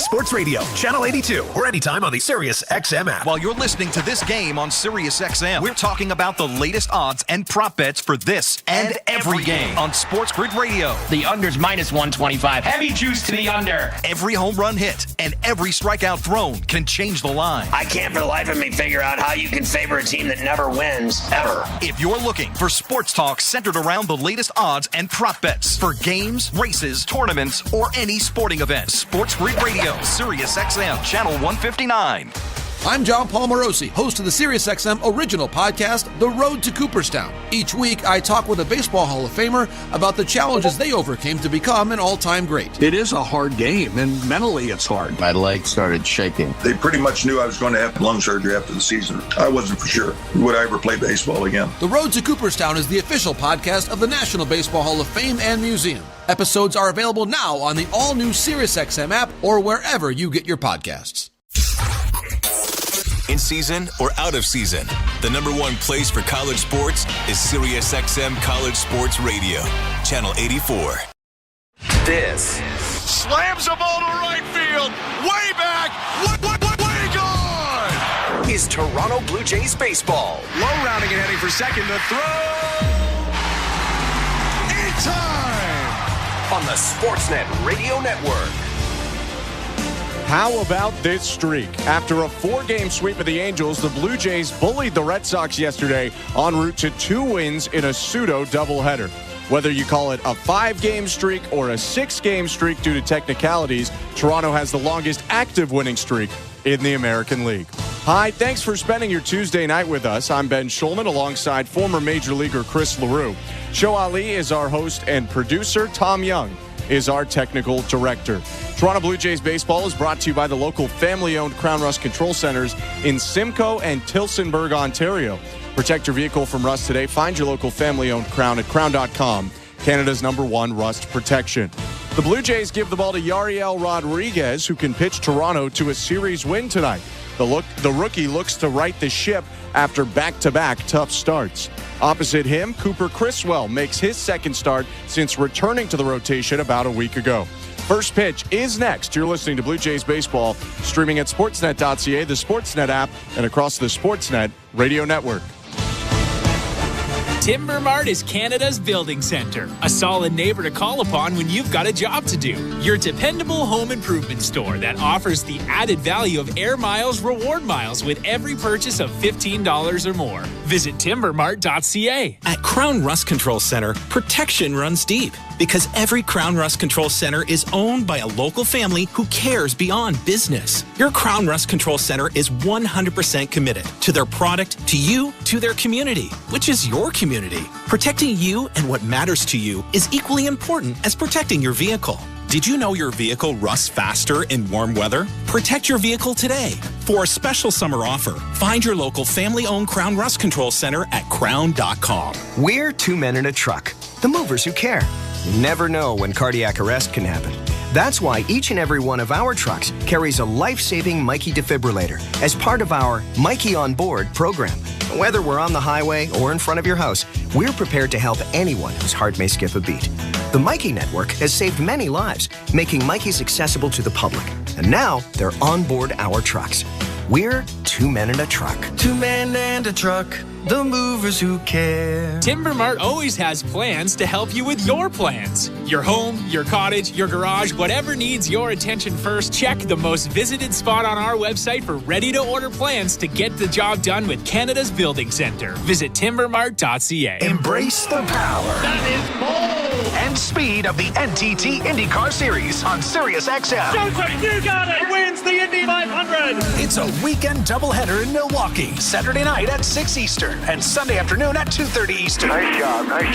Sports Radio, Channel 82, or anytime on the SiriusXM app. While you're listening to this game on SiriusXM, we're talking about the latest odds and prop bets for this and every game on Sports Grid Radio. The under's minus 125. Heavy juice to the under. Every home run hit and every strikeout thrown can change the line. I can't for the life of me figure out how you can favor a team that never wins, ever. If you're looking for sports talk centered around the latest odds and prop bets for games, races, tournaments, or any sporting event, Sports Grid Radio, SiriusXM, Channel 159. I'm John Paul Morosi, host of the SiriusXM original podcast, The Road to Cooperstown. Each week, I talk with a Baseball Hall of Famer about the challenges they overcame to become an all-time great. It is a hard game, and mentally it's hard. My legs started shaking. They pretty much knew I was going to have lung surgery after the season. I wasn't for sure. Would I ever play baseball again? The Road to Cooperstown is the official podcast of the National Baseball Hall of Fame and Museum. Episodes are available now on the all-new SiriusXM app or wherever you get your podcasts. In season or out of season, the number one place for college sports is SiriusXM College Sports Radio, Channel 84. This Slams a ball to right field, way back, way gone! is Toronto Blue Jays baseball. Low rounding and heading for second to throw. In time! On the Sportsnet Radio Network. How about this streak? After a 4-game sweep of the Angels, the Blue Jays bullied the Red Sox yesterday en route to 2 wins in a pseudo doubleheader. Whether you call it a 5-game streak or a 6-game streak due to technicalities, Toronto has the longest active winning streak in the American League. Hi, thanks for spending your Tuesday night with us. I'm Ben Schulman alongside former Major Leaguer Chris LaRue. Show Ali is our host and producer. Tom Young is our technical director. Toronto Blue Jays baseball is brought to you by the local family-owned Crown Rust Control Centers in Simcoe and Tillsonburg, Ontario. Protect your vehicle from rust today. Find your local family-owned Crown at crown.com, Canada's #1 rust protection. The Blue Jays give the ball to Yariel Rodriguez, who can pitch Toronto to a series win tonight. The rookie looks to right the ship after back-to-back tough starts. Opposite him, Cooper Criswell makes his second start since returning to the rotation about a week ago. First pitch is next. You're listening to Blue Jays Baseball, streaming at sportsnet.ca, the Sportsnet app, and across the Sportsnet Radio Network. Timber Mart is Canada's building center, a solid neighbor to call upon when you've got a job to do. Your dependable home improvement store that offers the added value of Air Miles reward miles with every purchase of $15 or more. Visit timbermart.ca. At Crown Rust Control Center, protection runs deep because every Crown Rust Control Center is owned by a local family who cares beyond business. Your Crown Rust Control Center is 100% committed to their product, to you, to their community, which is your community. Protecting you and what matters to you is equally important as protecting your vehicle. Did you know your vehicle rusts faster in warm weather? Protect your vehicle today. For a special summer offer, find your local family-owned Crown Rust Control Center at crown.com. We're 2 men in a truck, the movers who care. You never know when cardiac arrest can happen. That's why each and every one of our trucks carries a life-saving Mikey defibrillator as part of our Mikey on Board program. Whether we're on the highway or in front of your house, we're prepared to help anyone whose heart may skip a beat. The Mikey Network has saved many lives, making Mikeys accessible to the public. And now they're on board our trucks. We're 2 men in a truck. 2 men and a truck, the movers who care. Timber Mart always has plans to help you with your plans. Your home, your cottage, your garage, whatever needs your attention first, check the most visited spot on our website for ready-to-order plans to get the job done with Canada's Building Center. Visit timbermart.ca. Embrace the power. That is bold. And speed of the NTT IndyCar Series on SiriusXM. Joseph, you got it! Wins the Indy 500! It's a weekend doubleheader in Milwaukee. Saturday night at 6 Eastern and Sunday afternoon at 2:30 Eastern. Nice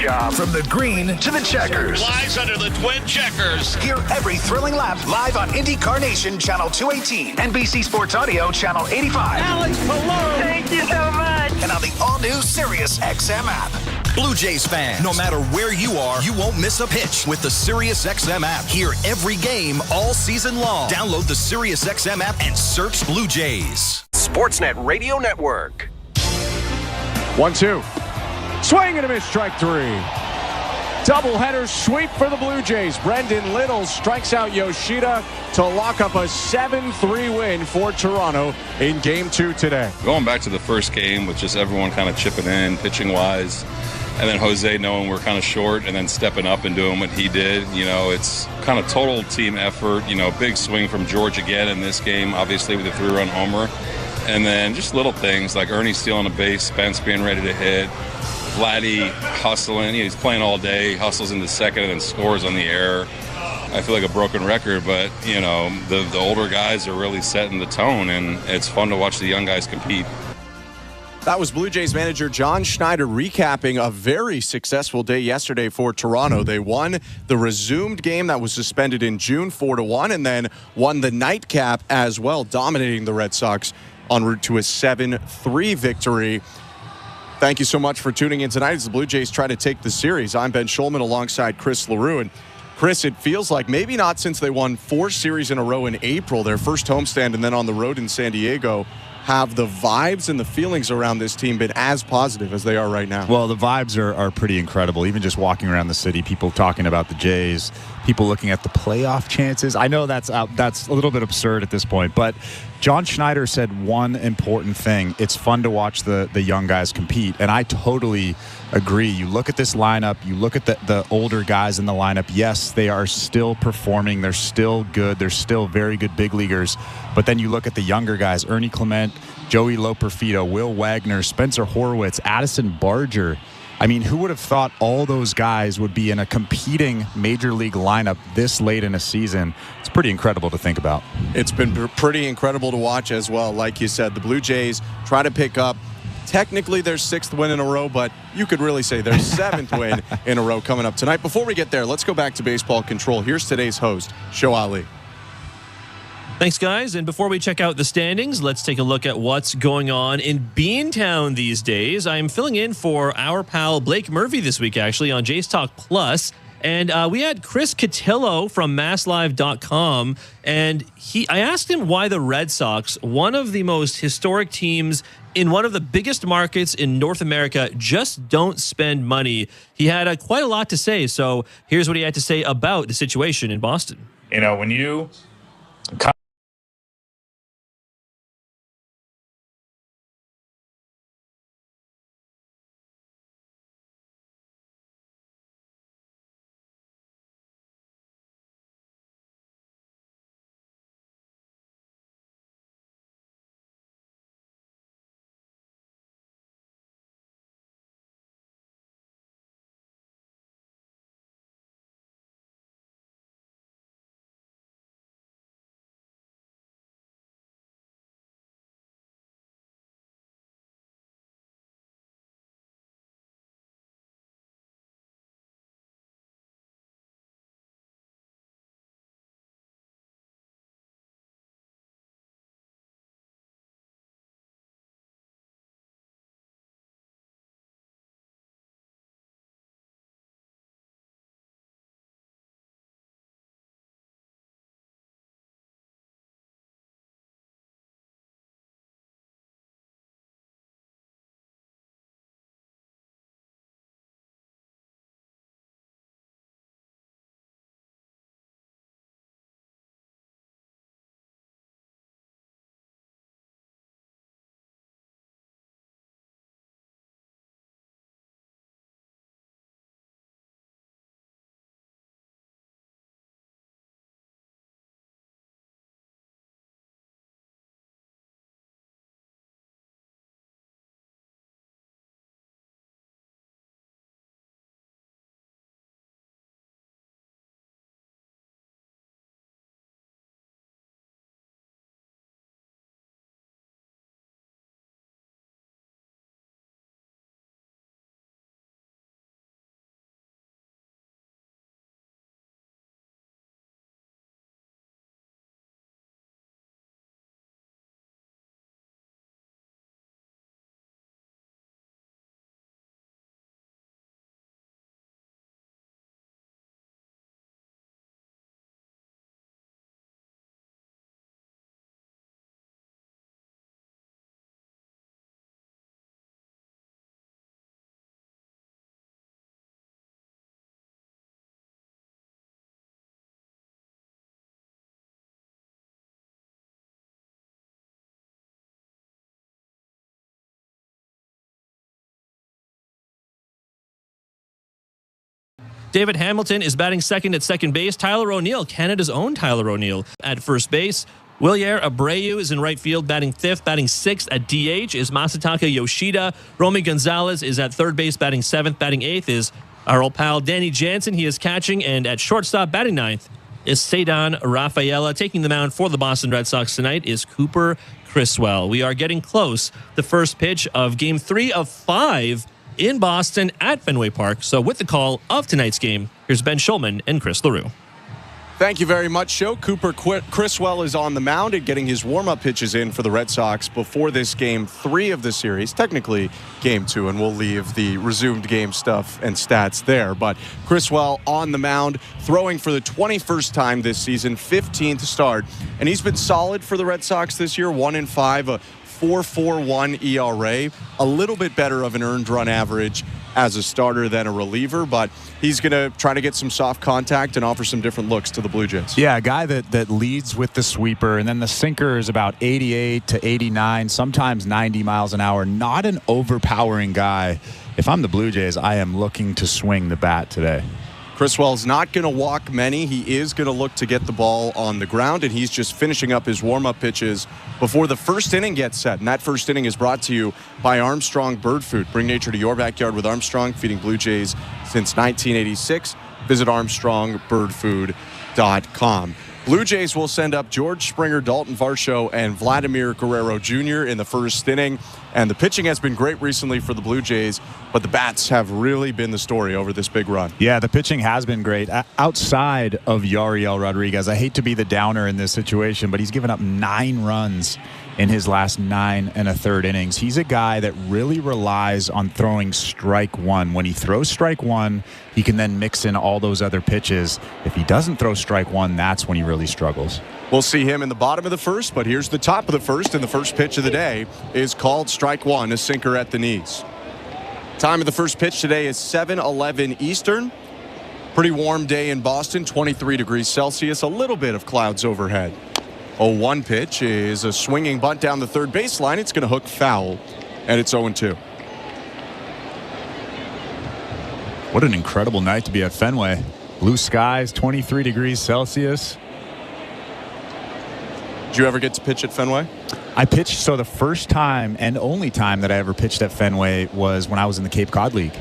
job. From the green to the checkers. Flies under the twin checkers. Hear every thrilling lap live on IndyCar Nation Channel 218, NBC Sports Audio Channel 85. Alex Palou! Thank you so much! And on the all-new SiriusXM app. Blue Jays fans, no matter where you are, you won't miss a pitch with the SiriusXM app. Hear every game all season long. Download the SiriusXM app and search Blue Jays. Sportsnet Radio Network. 1-2. Swing and a miss, strike 3. Doubleheader sweep for the Blue Jays. Brendan Little strikes out Yoshida to lock up a 7-3 win for Toronto in Game 2 today. Going back to the first game with just everyone kind of chipping in, pitching-wise, and then Jose knowing we're kind of short and then stepping up and doing what he did. It's kind of total team effort. Big swing from George again in this game, obviously with a 3-run homer. And then just little things like Ernie stealing a base, Spence being ready to hit, Vladdy hustling. He's playing all day, hustles into second and then scores on the error. I feel like a broken record, but, the older guys are really setting the tone, and it's fun to watch the young guys compete. That was Blue Jays manager John Schneider recapping a very successful day yesterday for Toronto. They won the resumed game that was suspended in June 4-1, and then won the nightcap as well, dominating the Red Sox en route to a 7-3 victory. Thank you so much for tuning in tonight as the Blue Jays try to take the series. I'm Ben Schulman alongside Chris LaRue. And Chris, it feels like maybe not since they won 4 series in a row in April, their first homestand and then on the road in San Diego, have the vibes and the feelings around this team been as positive as they are right now? Well, the vibes are pretty incredible. Even just walking around the city, people talking about the Jays, people looking at the playoff chances. I know that's a little bit absurd at this point, but John Schneider said one important thing. It's fun to watch the young guys compete, and I totally agree. You look at this lineup, you look at the older guys in the lineup. Yes, they are still performing. They're still good. They're still very good big leaguers. But then you look at the younger guys, Ernie Clement, Joey Loperfido, Will Wagner, Spencer Horwitz, Addison Barger. I mean, who would have thought all those guys would be in a competing major league lineup this late in a season? It's pretty incredible to think about. It's been pretty incredible to watch as well. Like you said, the Blue Jays try to pick up technically their 6th win in a row, but you could really say their 7th win in a row coming up tonight. Before we get there, let's go back to baseball control. Here's today's host, Show Ali. Thanks, guys. And before we check out the standings, let's take a look at what's going on in Beantown these days. I'm filling in for our pal Blake Murphy this week, actually, on Jays Talk Plus. And we had Chris Cotillo from MassLive.com, and I asked him why the Red Sox, one of the most historic teams in one of the biggest markets in North America, just don't spend money. He had quite a lot to say, so here's what he had to say about the situation in Boston. When you David Hamilton is batting second at second base. Tyler O'Neill, Canada's own Tyler O'Neill, at first base. Willier Abreu is in right field, batting fifth. Batting sixth at DH is Masataka Yoshida. Romy Gonzalez is at third base, batting seventh. Batting eighth is our old pal Danny Jansen. He is catching. And at shortstop, batting ninth, is Cedar Rafaela. Taking the mound for the Boston Red Sox tonight is Cooper Criswell. We are getting close. The first pitch of Game 3 of 5 in Boston at Fenway Park. So with the call of tonight's game, here's Ben Schulman and Chris LaRue. Thank you very much, Joe. Cooper Criswell is on the mound and getting his warm-up pitches in for the Red Sox before this Game 3 of the series. Technically, Game 2, and we'll leave the resumed game stuff and stats there. But Criswell on the mound, throwing for the 21st time this season, 15th start. And he's been solid for the Red Sox this year, 1-5, a 4.41 ERA, a little bit better of an earned run average as a starter than a reliever, but he's going to try to get some soft contact and offer some different looks to the Blue Jays. Yeah, a guy that leads with the sweeper, and then the sinker is about 88 to 89, sometimes 90 miles an hour. Not an overpowering guy. If I'm the Blue Jays, I am looking to swing the bat today. Criswell's not going to walk many. He is going to look to get the ball on the ground, and he's just finishing up his warm-up pitches before the first inning gets set. And that first inning is brought to you by Armstrong Bird Food. Bring nature to your backyard with Armstrong, feeding Blue Jays since 1986. Visit ArmstrongBirdFood.com. Blue Jays will send up George Springer, Dalton Varsho, and Vladimir Guerrero Jr. in the first inning. And the pitching has been great recently for the Blue Jays, but the bats have really been the story over this big run. Yeah, the pitching has been great. Outside of Yariel Rodriguez, I hate to be the downer in this situation, but he's given up 9 runs in his last 9 1/3 innings. He's a guy that really relies on throwing strike one. When he throws strike one, he can then mix in all those other pitches. If he doesn't throw strike one, that's when he really struggles. We'll see him in the bottom of the first, but here's the top of the first, and the first pitch of the day is called strike one, a sinker at the knees. Time of the first pitch today is 7:11 Eastern. Pretty warm day in Boston, 23 degrees Celsius, a little bit of clouds overhead. 0-1 pitch is a swinging bunt down the third baseline. It's going to hook foul, and it's 0-2. What an incredible night to be at Fenway. Blue skies, 23 degrees Celsius. Did you ever get to pitch at Fenway? I pitched, so the first time and only time that I ever pitched at Fenway was when I was in the Cape Cod League.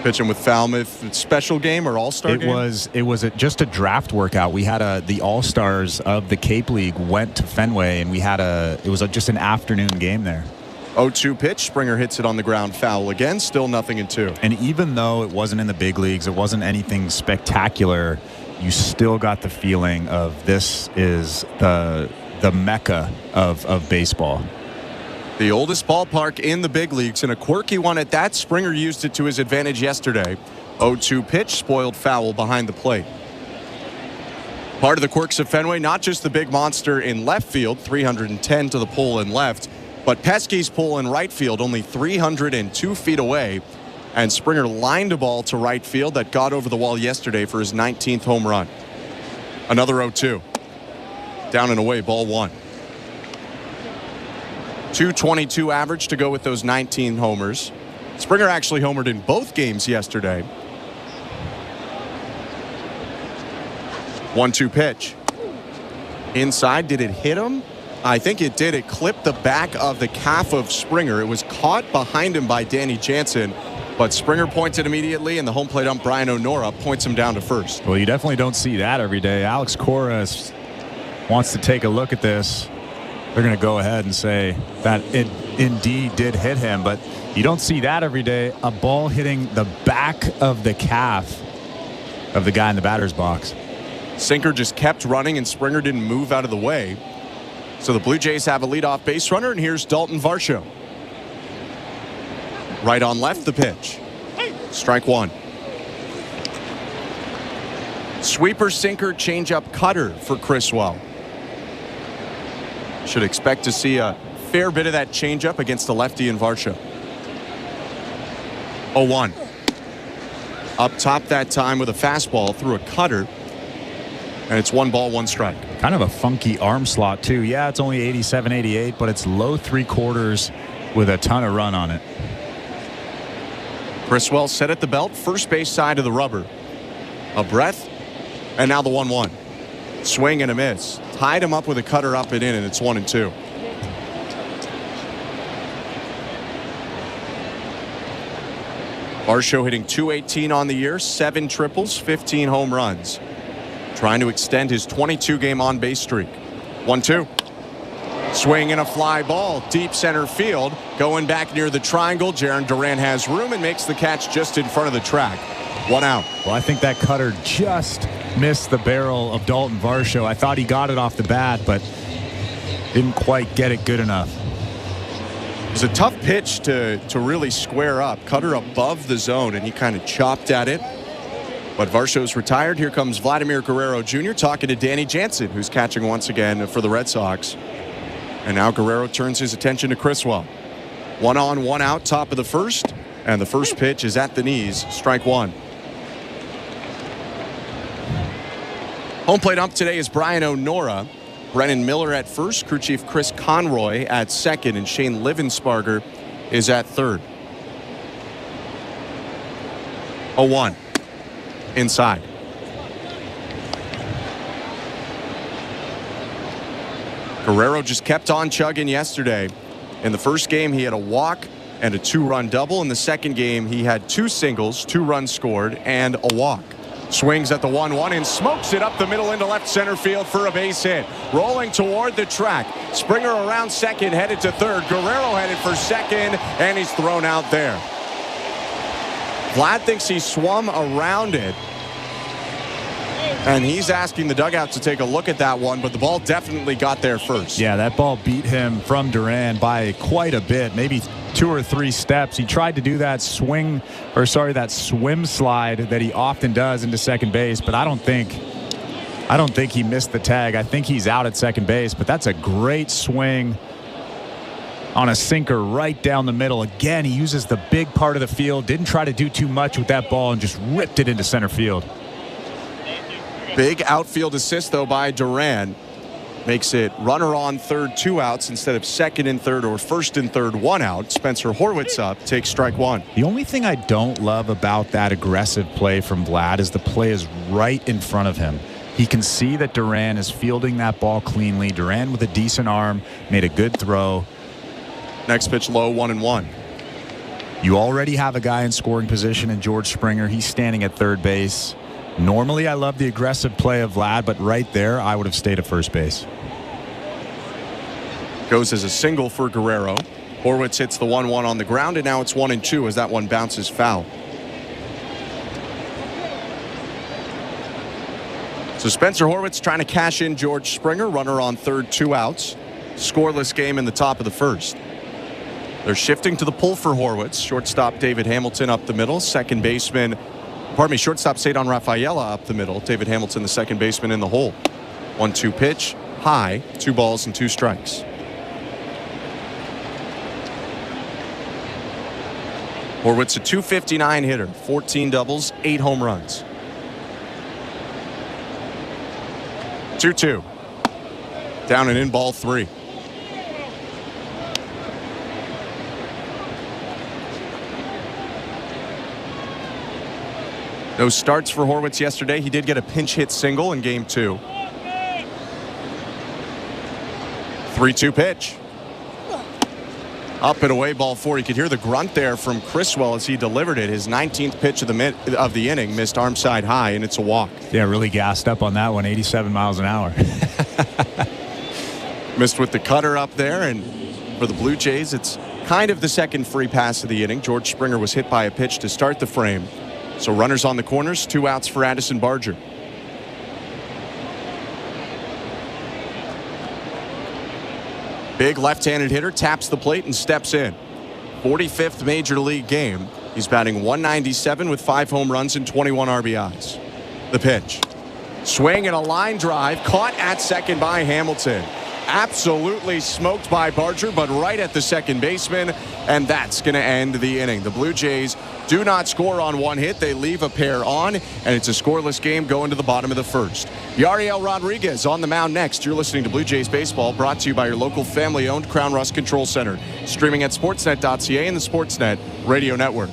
Pitching with Falmouth, special game or all-star game? It was just a draft workout. We had the all-stars of the Cape League went to Fenway, and it was just an afternoon game there. 0-2 pitch. Springer hits it on the ground, foul again. Still 0-2. And even though it wasn't in the big leagues, it wasn't anything spectacular, you still got the feeling of this is the mecca of baseball. The oldest ballpark in the big leagues, and a quirky one at that. Springer used it to his advantage yesterday. 0-2 pitch, spoiled foul behind the plate. Part of the quirks of Fenway, not just the big monster in left field, 310 to the pole in left, but Pesky's pole in right field, only 302 feet away. And Springer lined a ball to right field that got over the wall yesterday for his 19th home run. Another 0-2. Down and away, ball 1. 222 average to go with those 19 homers. Springer actually homered in both games yesterday. 1-2 pitch. Inside, did it hit him? I think it did. It clipped the back of the calf of Springer. It was caught behind him by Danny Jansen, but Springer pointed immediately, and the home plate ump Brian O'Nora points him down to first. Well, you definitely don't see that every day. Alex Cora wants to take a look at this. They're going to go ahead and say that it indeed did hit him, but you don't see that every day. A ball hitting the back of the calf of the guy in the batter's box. Sinker just kept running, and Springer didn't move out of the way. So the Blue Jays have a leadoff base runner, and here's Dalton Varsho. Right on left, the pitch. Strike one. Sweeper, sinker, changeup, cutter for Criswell. Should expect to see a fair bit of that changeup against the lefty in Varsho. 0-1. Up top that time with a fastball through a cutter. And it's 1 ball, 1 strike. Kind of a funky arm slot, too. Yeah, it's only 87, 88, but it's low 3/4 with a ton of run on it. Criswell set at the belt, first base side of the rubber. A breath, and now the 1-1. Swing and a miss. Tied him up with a cutter up and in, and it's 1-2. Varsho hitting .218 on the year, 7 triples, 15 home runs. Trying to extend his 22-game on-base streak. 1-2. Swing and a fly ball, deep center field. Going back near the triangle, Jarren Duran has room and makes the catch just in front of the track. 1 out. Well, I think that cutter just missed the barrel of Dalton Varsho. I thought he got it off the bat, but didn't quite get it good enough. It was a tough pitch to really square up. Cutter above the zone, and he kind of chopped at it. But Varsho's retired. Here comes Vladimir Guerrero Jr. talking to Danny Jansen, who's catching once again for the Red Sox. And now Guerrero turns his attention to Criswell. 1 on, 1 out, top of the first. And the first pitch is at the knees, strike 1. Home plate ump today is Brian O'Nora. Brennan Miller at first, crew chief Chris Conroy at second, and Shane Livensparger is at third. 0-1. Inside. Guerrero just kept on chugging yesterday. In the first game, he had a walk and a 2-run double. In the second game, he had 2 singles, 2 runs scored, and a walk. Swings at the 1-1 and smokes it up the middle into left center field for a base hit. Rolling toward the track. Springer around second, headed to third. Guerrero headed for second, and he's thrown out there. Vlad thinks he swum around it. And he's asking the dugout to take a look at that one, but the ball definitely got there first. Yeah, that ball beat him from Duran by quite a bit, maybe 2 or 3 steps. He tried to do that swim slide that he often does into second base, but I don't think he missed the tag. I think he's out at second base, but that's a great swing on a sinker right down the middle. Again, he uses the big part of the field, didn't try to do too much with that ball, and just ripped it into center field. Big outfield assist, though, by Duran. Makes it runner on third, 2 outs instead of second and third or first and third, 1 out. Spencer Horwitz up, takes strike 1. The only thing I don't love about that aggressive play from Vlad is the play is right in front of him. He can see that Duran is fielding that ball cleanly. Duran with a decent arm, made a good throw. Next pitch low, 1-1. You already have a guy in scoring position in George Springer. He's standing at third base. Normally, I love the aggressive play of Vlad, but right there, I would have stayed at first base. Goes as a single for Guerrero. Horwitz hits the 1-1 on the ground, and now it's 1-2 as that one bounces foul. So Spencer Horwitz trying to cash in George Springer. Runner on third, 2 outs. Scoreless game in the top of the first. They're shifting to the pull for Horwitz. Shortstop David Hamilton up the middle. Shortstop Cedon Rafaela up the middle. David Hamilton, the second baseman, in the hole. 1-2 pitch, high, 2 balls and 2 strikes. Horwitz a .259 hitter, 14 doubles, 8 home runs. 2-2. Down and in, ball 3. No starts for Horwitz yesterday. He did get a pinch hit single in game 2. 3-2 pitch. Up and away, ball 4. You could hear the grunt there from Criswell as he delivered it. His 19th pitch of the inning, missed arm side high, and it's a walk. Yeah, really gassed up on that one, 87 miles an hour. Missed with the cutter up there, and for the Blue Jays, it's kind of the second free pass of the inning. George Springer was hit by a pitch to start the frame. So runners on the corners, 2 outs for Addison Barger. Big left-handed hitter taps the plate and steps in. 45th major league game. He's batting .197 with 5 home runs and 21 RBIs. The pitch. Swing and a line drive caught at second by Hamilton. Absolutely smoked by Barger, but right at the second baseman, and that's going to end the inning. The Blue Jays do not score on 1 hit. They leave a pair on, and it's a scoreless game going to the bottom of the first. Yariel Rodriguez on the mound next. You're listening to Blue Jays Baseball, brought to you by your local family-owned Crown Rust Control Center. Streaming at sportsnet.ca and the Sportsnet Radio Network.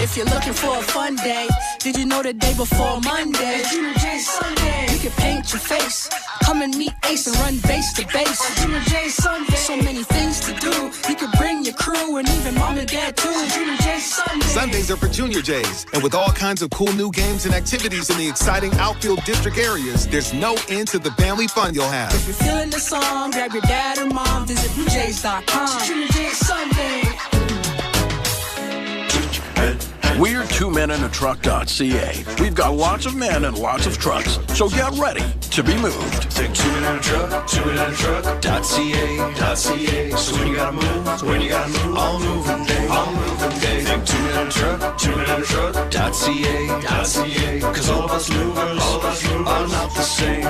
If you're looking for a fun day, did you know the day before Monday? Junior J Sunday. You can paint your face, come and meet Ace and run base to base. Junior J Sunday. So many things to do. You could bring your crew and even mom and dad too. Junior J Sunday. Sundays are for Junior J's, and with all kinds of cool new games and activities in the exciting outfield district areas, there's no end to the family fun you'll have. If you're feeling the song, grab your dad or mom, visit BlueJays.com. Junior J Sunday. We're 2menintruck.ca. We've got lots of men and lots of trucks, so get ready to be moved. Think 2menintruck, 2menintruck.ca. So when you gotta move, all moving day, Think 2menintruck, Cause all of us movers are not the same.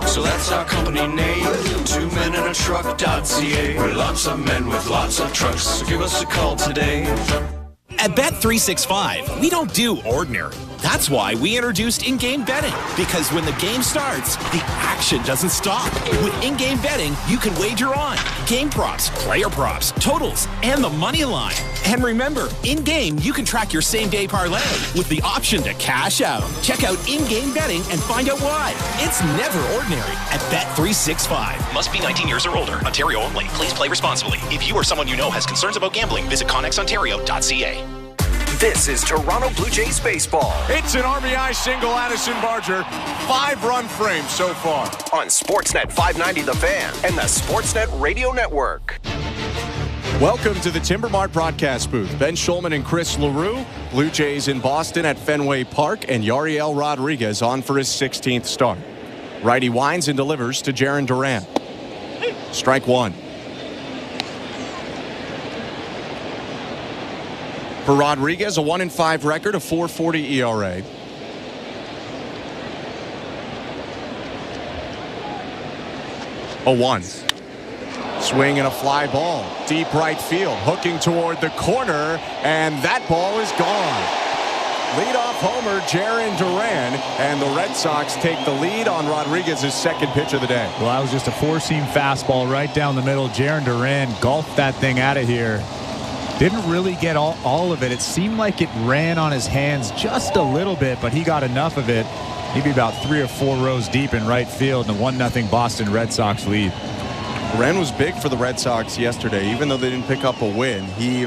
So that's our company name, 2menintruck.ca. We're lots of men with lots of trucks, so give us a call today. At Bet365, we don't do ordinary. That's why we introduced in-game betting. Because when the game starts, the action doesn't stop. With in-game betting, you can wager on game props, player props, totals, and the money line. And remember, in-game, you can track your same-day parlay with the option to cash out. Check out in-game betting and find out why. It's never ordinary at Bet365. Must be 19 years or older. Ontario only. Please play responsibly. If you or someone you know has concerns about gambling, visit connexontario.ca. This is Toronto Blue Jays baseball. It's an RBI single, Addison Barger. 5-run frame so far. On Sportsnet 590 The Fan and the Sportsnet Radio Network. Welcome to the Timber Mart broadcast booth. Ben Schulman and Chris LaRue. Blue Jays in Boston at Fenway Park, and Yariel Rodriguez on for his 16th start. Righty winds and delivers to Jarren Duran. Strike one. For Rodriguez, a 1-5 record, a 4.40 ERA. A 1. Swing and a fly ball. Deep right field. Hooking toward the corner. And that ball is gone. Leadoff homer, Jarren Duran. And the Red Sox take the lead on Rodriguez's second pitch of the day. Well, that was just a four-seam fastball right down the middle. Jarren Duran golfed that thing out of here. Didn't really get all of it. It seemed like it ran on his hands just a little bit, but he got enough of it. Maybe about 3 or 4 rows deep in right field, and a 1-0 Boston Red Sox lead. Duran was big for the Red Sox yesterday. Even though they didn't pick up a win, he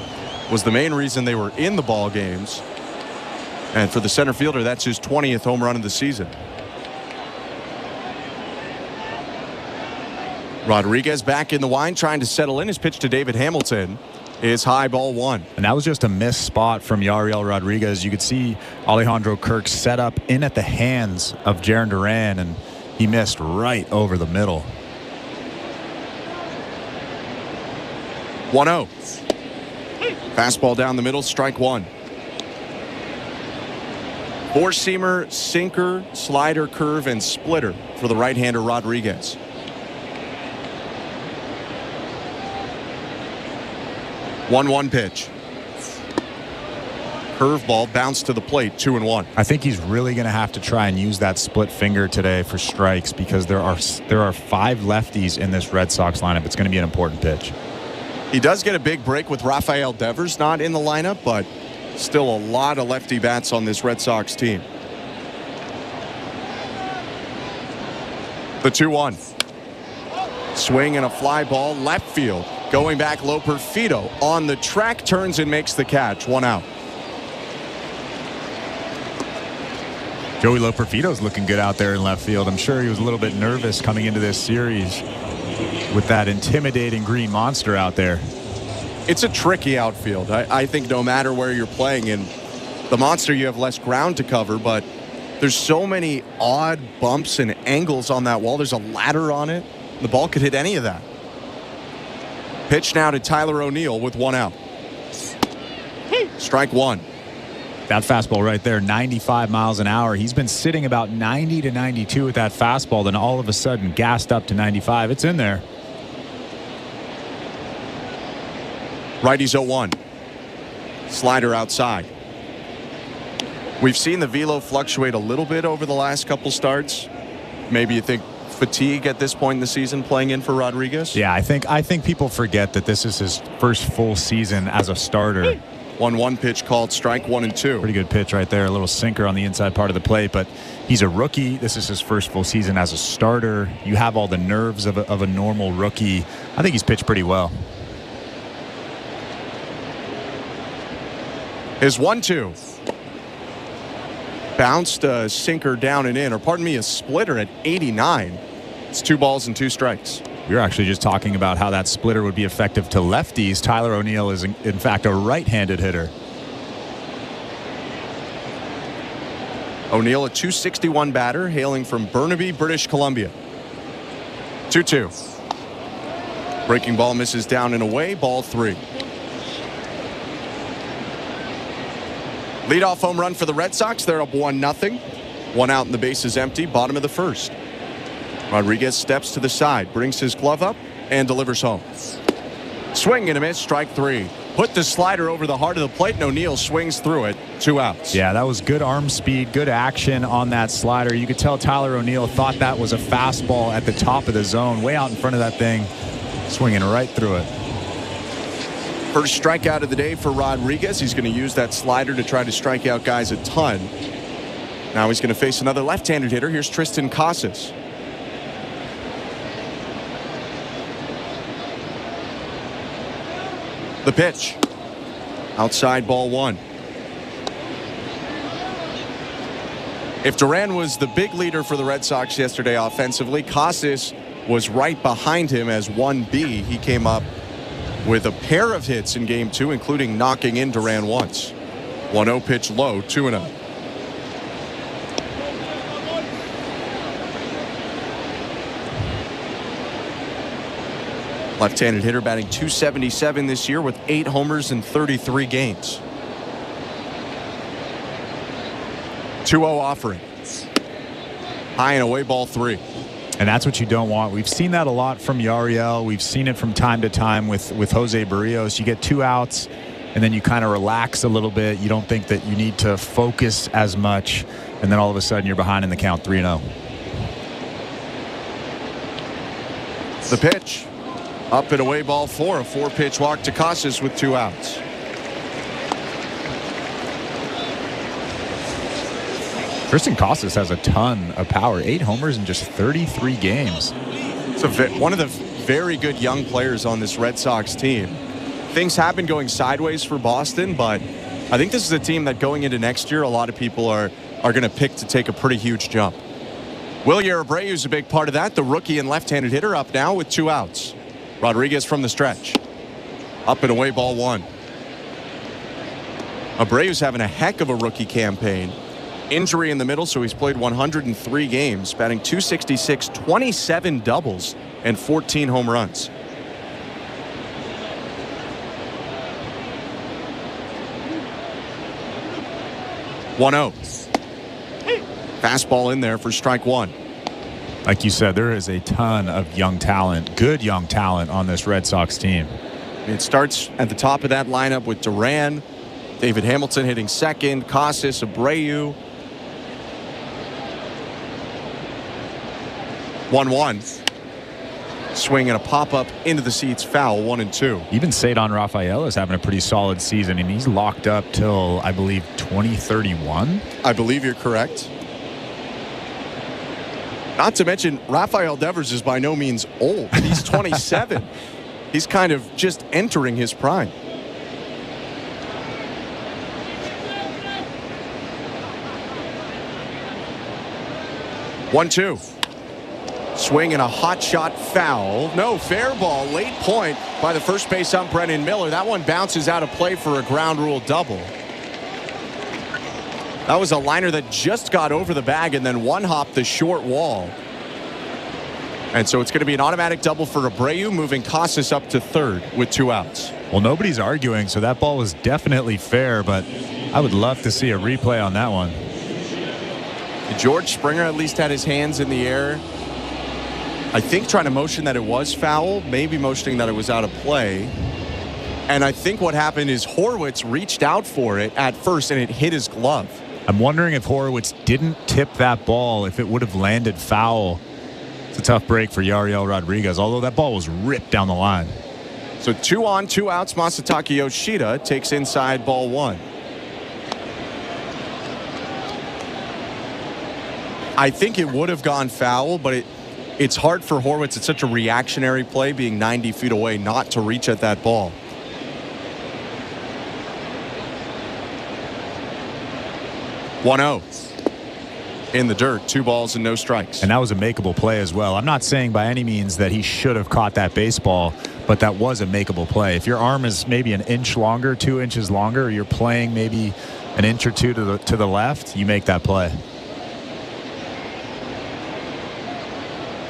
was the main reason they were in the ball games. And for the center fielder, that's his 20th home run of the season. Rodriguez back in the wind, trying to settle in. His pitch to David Hamilton is high, ball 1. And that was just a missed spot from Yariel Rodriguez. You could see Alejandro Kirk set up in at the hands of Jarren Duran, and he missed right over the middle. 1-0. Fastball down the middle, strike 1. Four-seamer, sinker, slider, curve, and splitter for the right-hander Rodriguez. 1-1 pitch. Curveball bounced to the plate, 2-1. I think he's really going to have to try and use that split finger today for strikes, because there are 5 lefties in this Red Sox lineup. It's going to be an important pitch. He does get a big break with Rafael Devers not in the lineup, but still a lot of lefty bats on this Red Sox team. The 2-1. Swing and a fly ball left field. Going back, Loperfido on the track, turns and makes the catch. 1 out. Joey Loperfido's looking good out there in left field. I'm sure he was a little bit nervous coming into this series with that intimidating green monster out there. It's a tricky outfield. I think no matter where you're playing in the monster, you have less ground to cover, but there's so many odd bumps and angles on that wall. There's a ladder on it. The ball could hit any of that. Pitch now to Tyler O'Neill with 1 out. Strike 1. That fastball right there, 95 miles an hour. He's been sitting about 90 to 92 with that fastball, then all of a sudden gassed up to 95. It's in there. Righty's 0-1. Slider outside. We've seen the velo fluctuate a little bit over the last couple starts. Maybe you think fatigue at this point in the season playing in for Rodriguez? Yeah, I think people forget that this is his first full season as a starter. 1-1 pitch called strike 1-2. Pretty good pitch right there. A little sinker on the inside part of the plate, but he's a rookie. This is his first full season as a starter. You have all the nerves of a normal rookie. I think he's pitched pretty well. His 1-2. Bounced a sinker down and in, or pardon me, a splitter at 89. It's 2 balls and 2 strikes. We were actually just talking about how that splitter would be effective to lefties. Tyler O'Neill is, in fact, a right-handed hitter. O'Neill, a .261 batter, hailing from Burnaby, British Columbia. 2-2. Breaking ball misses down and away, ball 3. Leadoff home run for the Red Sox. They're up 1-0. 1 out and the base is empty, bottom of the first. Rodriguez steps to the side, brings his glove up, and delivers home. Swing and a miss, strike 3. Put the slider over the heart of the plate, and O'Neill swings through it. 2 outs. Yeah, that was good arm speed, good action on that slider. You could tell Tyler O'Neill thought that was a fastball at the top of the zone, way out in front of that thing, swinging right through it. First strikeout of the day for Rodriguez. He's going to use that slider to try to strike out guys a ton. Now he's going to face another left-handed hitter. Here's Tristan Casas. The pitch. Outside, ball 1. If Duran was the big leader for the Red Sox yesterday offensively, Casas was right behind him as 1B. He came up with a pair of hits in Game 2, including knocking in Duran once. 1-0 pitch low, 2-0. Left-handed hitter batting .277 this year with 8 homers in 33 games. 2-0 offering. High and away, ball 3. And that's what you don't want. We've seen that a lot from Yariel. We've seen it from time to time with Jose Barrios. You get 2 outs, and then you kind of relax a little bit. You don't think that you need to focus as much, and then all of a sudden you're behind in the count 3-0. The pitch. Up and away, ball 4. A 4-pitch walk to Casas with 2 outs. Tristan Casas has a ton of power. 8 homers in just 33 games. It's one of the very good young players on this Red Sox team. Things have been going sideways for Boston, but I think this is a team that going into next year, a lot of people are going to pick to take a pretty huge jump. Wilyer Abreu is a big part of that. The rookie and left-handed hitter up now with 2 outs. Rodriguez from the stretch. Up and away, ball 1. Abreu's having a heck of a rookie campaign. Injury in the middle, so he's played 103 games, batting .266, 27 doubles, and 14 home runs. .1-0. Fastball in there for strike 1. Like you said, there is a ton of young talent, good young talent on this Red Sox team. It starts at the top of that lineup with Duran, David Hamilton hitting second, Casas, Abreu. 1-1. Swing and a pop-up into the seats, foul, 1-2. Even Cedon Rafael is having a pretty solid season, and he's locked up till, I believe, 2031. I believe you're correct. Not to mention, Rafael Devers is by no means old. He's 27. He's kind of just entering his prime. One-two. Swing and a hot shot foul. No, fair ball. Late point by the first base ump, Brennan Miller. That one bounces out of play for a ground rule double. That was a liner that just got over the bag and then one-hopped the short wall. And so it's going to be an automatic double for Abreu, moving Casas up to third with 2 outs. Well, nobody's arguing, so that ball was definitely fair, but I would love to see a replay on that one. George Springer at least had his hands in the air. I think trying to motion that it was foul, maybe motioning that it was out of play. And I think what happened is Horwitz reached out for it at first and it hit his glove. I'm wondering if Horwitz didn't tip that ball, if it would have landed foul. It's a tough break for Yariel Rodriguez, although that ball was ripped down the line. So 2 on, 2 outs. Masataka Yoshida takes inside ball 1. I think it would have gone foul, but it's hard for Horwitz. It's such a reactionary play, being 90 feet away, not to reach at that ball. 1-0. In the dirt, 2 balls and no strikes. And that was a makeable play as well. I'm not saying by any means that he should have caught that baseball, but that was a makeable play. If your arm is maybe an inch longer, 2 inches longer, or you're playing maybe an inch or two to the left, you make that play.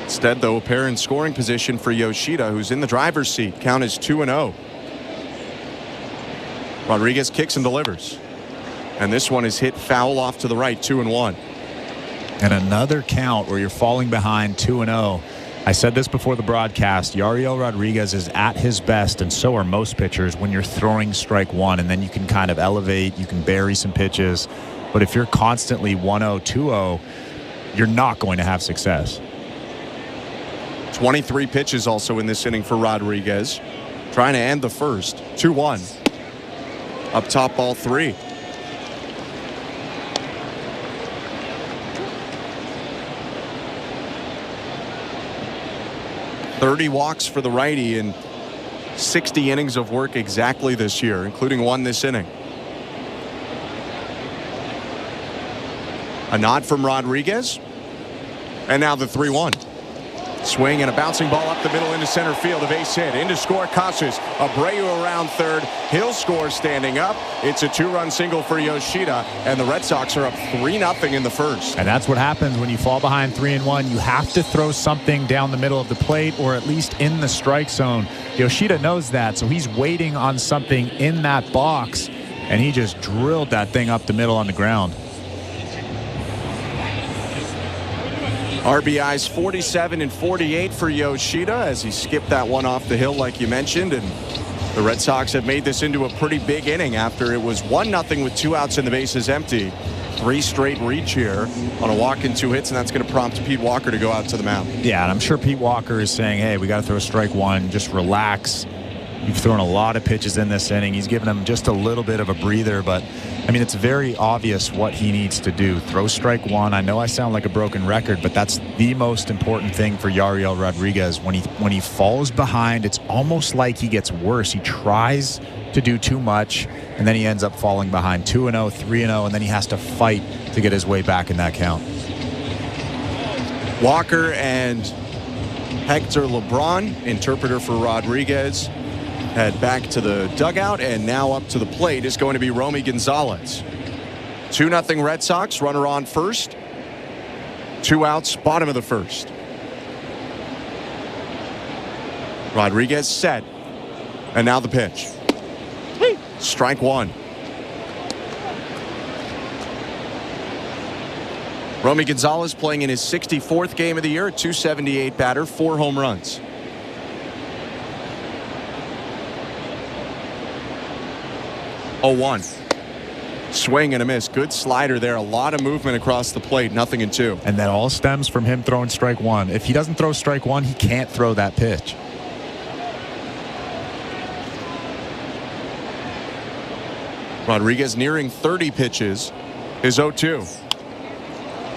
Instead, though, a pair in scoring position for Yoshida, who's in the driver's seat. Count is 2-0. Rodriguez kicks and delivers. And this one is hit foul off to the right, 2-1. And another count where you're falling behind 2-0. I said this before the broadcast. Yariel Rodriguez is at his best, and so are most pitchers, when you're throwing strike 1, and then you can kind of elevate, you can bury some pitches. But if you're constantly 1-0, 2-0, you're not going to have success. 23 pitches also in this inning for Rodriguez. Trying to end the first. 2-1. Up top, ball 3. .30 walks for the righty in 60 innings of work exactly this year, including 1 this inning. A nod from Rodriguez. And now the 3-1. Swing and a bouncing ball up the middle into center field. A base hit. Into score, Casas. Abreu around third. He'll score standing up. It's a 2-run single for Yoshida. And the Red Sox are up 3-0 in the first. And that's what happens when you fall behind 3-1. You have to throw something down the middle of the plate, or at least in the strike zone. Yoshida knows that, so he's waiting on something in that box. And he just drilled that thing up the middle on the ground. RBIs 47 and 48 for Yoshida as he skipped that one off the hill like you mentioned, and the Red Sox have made this into a pretty big inning after it was 1-0 with 2 outs and the bases empty. 3 straight reach here on a walk and 2 hits, and that's going to prompt Pete Walker to go out to the mound. Yeah, and I'm sure Pete Walker is saying, hey, we got to throw strike 1, just relax. You've thrown a lot of pitches in this inning. He's given him just a little bit of a breather, but I mean, it's very obvious what he needs to do. Throw strike 1. I know I sound like a broken record, but that's the most important thing for Yariel Rodriguez. When he falls behind, it's almost like he gets worse. He tries to do too much, and then he ends up falling behind 2-0, 3-0, and then he has to fight to get his way back in that count. Walker and Hector LeBron, interpreter for Rodriguez, head back to the dugout, and now up to the plate is going to be Romy Gonzalez. 2-0 Red Sox, runner on first. 2 outs, bottom of the first. Rodriguez set, and now the pitch. Strike 1. Romy Gonzalez playing in his 64th game of the year, a .278 batter, 4 home runs. Oh, 1. Swing and a miss. Good slider there. A lot of movement across the plate. 0-2. And that all stems from him throwing strike 1. If he doesn't throw strike 1, he can't throw that pitch. Rodriguez nearing 30 pitches. His 0-2.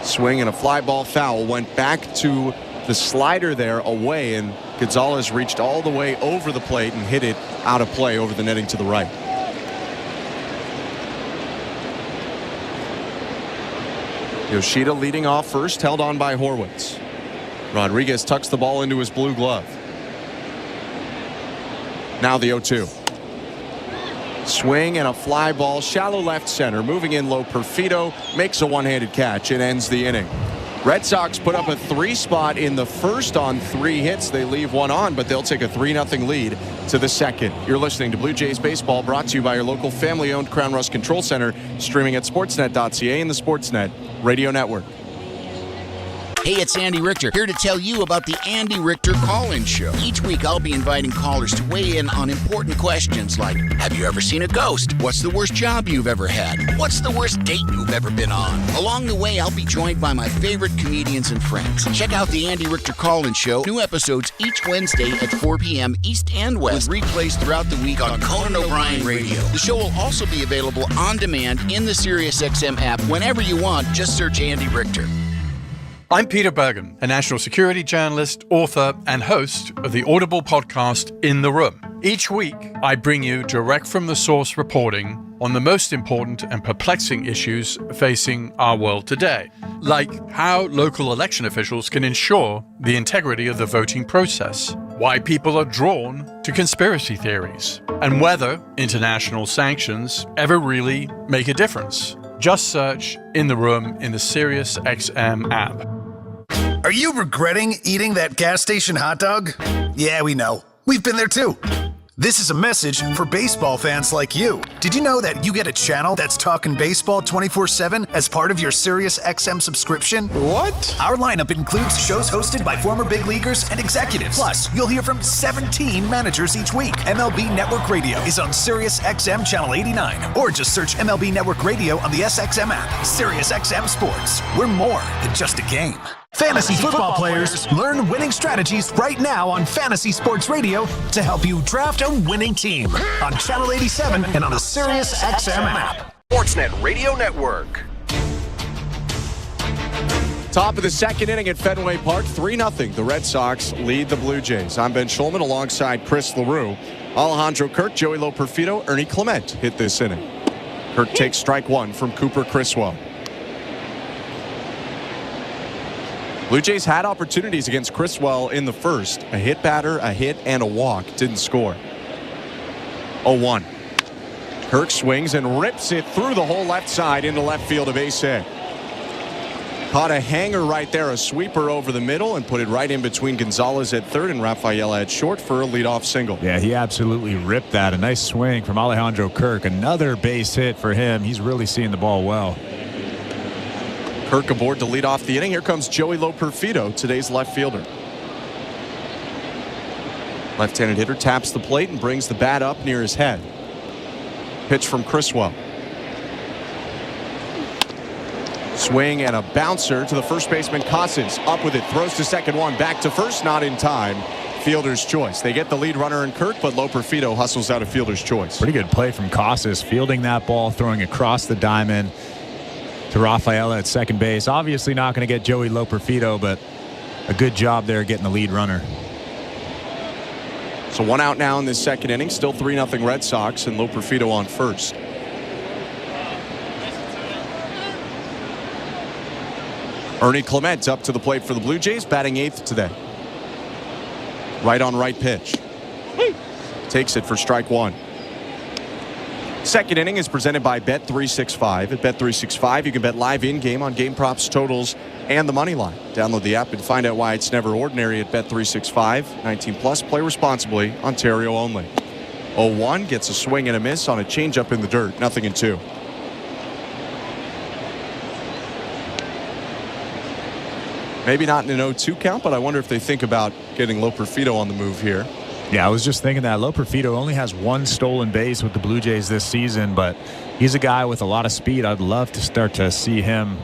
Swing and a fly ball foul. Went back to the slider there away, and Gonzalez reached all the way over the plate and hit it out of play over the netting to the right. Yoshida leading off first, held on by Horwitz. Rodriguez tucks the ball into his blue glove. Now the 0-2. Swing and a fly ball, shallow left center, moving in low. Perfido makes a one-handed catch and ends the inning. Red Sox put up a 3 spot in the first on 3 hits. They leave 1 on, but they'll take a 3-0 lead to the second. You're listening to Blue Jays Baseball, brought to you by your local family-owned Crown Rust Control Center, streaming at sportsnet.ca and the Sportsnet Radio Network. Hey, it's Andy Richter, here to tell you about the Andy Richter Call-In Show. Each week, I'll be inviting callers to weigh in on important questions like, have you ever seen a ghost? What's the worst job you've ever had? What's the worst date you've ever been on? Along the way, I'll be joined by my favorite comedians and friends. Check out the Andy Richter Call-In Show. New episodes each Wednesday at 4 p.m. East and West, with replays throughout the week on Conan O'Brien Radio. The show will also be available on demand in the SiriusXM app whenever you want. Just search Andy Richter. I'm Peter Bergen, a national security journalist, author, and host of the Audible podcast In the Room. Each week, I bring you direct from the source reporting on the most important and perplexing issues facing our world today, like how local election officials can ensure the integrity of the voting process, why people are drawn to conspiracy theories, and whether international sanctions ever really make a difference. Just search In the Room in the SiriusXM app. Are you regretting eating that gas station hot dog? Yeah, we know. We've been there too. This is a message for baseball fans like you. Did you know that you get a channel that's talking baseball 24/7 as part of your SiriusXM subscription? What? Our lineup includes shows hosted by former big leaguers and executives. Plus, you'll hear from 17 managers each week. MLB Network Radio is on SiriusXM Channel 89, or just search MLB Network Radio on the SXM app. SiriusXM Sports. We're more than just a game. Fantasy football players, learn winning strategies right now on Fantasy Sports Radio to help you draft a winning team on Channel 87 and on the SiriusXM app. Sportsnet Radio Network. Top of the second inning at Fenway Park, 3-0. The Red Sox lead the Blue Jays. I'm Ben Schulman alongside Chris LaRue. Alejandro Kirk, Joey Loperfido, Ernie Clement hit this inning. Kirk takes strike one from Cooper Criswell. Blue Jays had opportunities against Criswell in the first. A hit batter, a hit, and a walk. Didn't score. 0-1. Kirk swings and rips it through the whole left side into left field, a base hit. Caught a hanger right there, a sweeper over the middle, and put it right in between Gonzalez at third and Rafaela at short for a leadoff single. Yeah, he absolutely ripped that. A nice swing from Alejandro Kirk. Another base hit for him. He's really seeing the ball well. Kirk aboard to lead off the inning. Here comes Joey Loperfido, today's left fielder. Left-handed hitter taps the plate and brings the bat up near his head. Pitch from Criswell. Swing and a bouncer to the first baseman, Casas. Up with it, throws to second one, back to first, not in time. Fielder's choice. They get the lead runner in Kirk, but Loperfido hustles out of fielder's choice. Pretty good play from Casas, fielding that ball, throwing across the diamond to Rafaela at second base. Obviously not going to get Joey Loperfido, but a good job there getting the lead runner. So one out now in this second inning. Still 3-0 Red Sox, and Loperfido on first. Ernie Clement up to the plate for the Blue Jays, batting eighth today. Right on right pitch. Takes it for strike one. Second inning is presented by Bet365. At Bet365, you can bet live in-game on game props, totals, and the money line. Download the app and find out why it's never ordinary at Bet365. 19 plus, play responsibly, Ontario only. 0-1 gets a swing and a miss on a changeup in the dirt. 0-2. Maybe not in an 0-2 count, but I wonder if they think about getting Loperfido on the move here. Yeah, I was just thinking that Loperfido only has one stolen base with the Blue Jays this season, but he's a guy with a lot of speed. I'd love to start to see him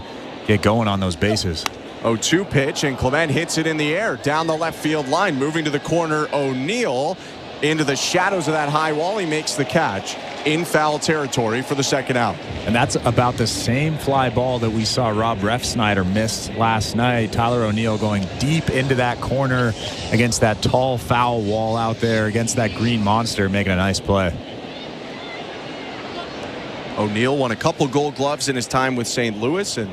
get going on those bases. 0-2 pitch, and Clement hits it in the air down the left field line, moving to the corner. O'Neill into the shadows of that high wall. He makes the catch in foul territory for the second out. And that's about the same fly ball that we saw Rob Refsnyder miss last night. Tyler O'Neill going deep into that corner against that tall foul wall out there against that green monster, making a nice play. O'Neill won a couple Gold Gloves in his time with St. Louis and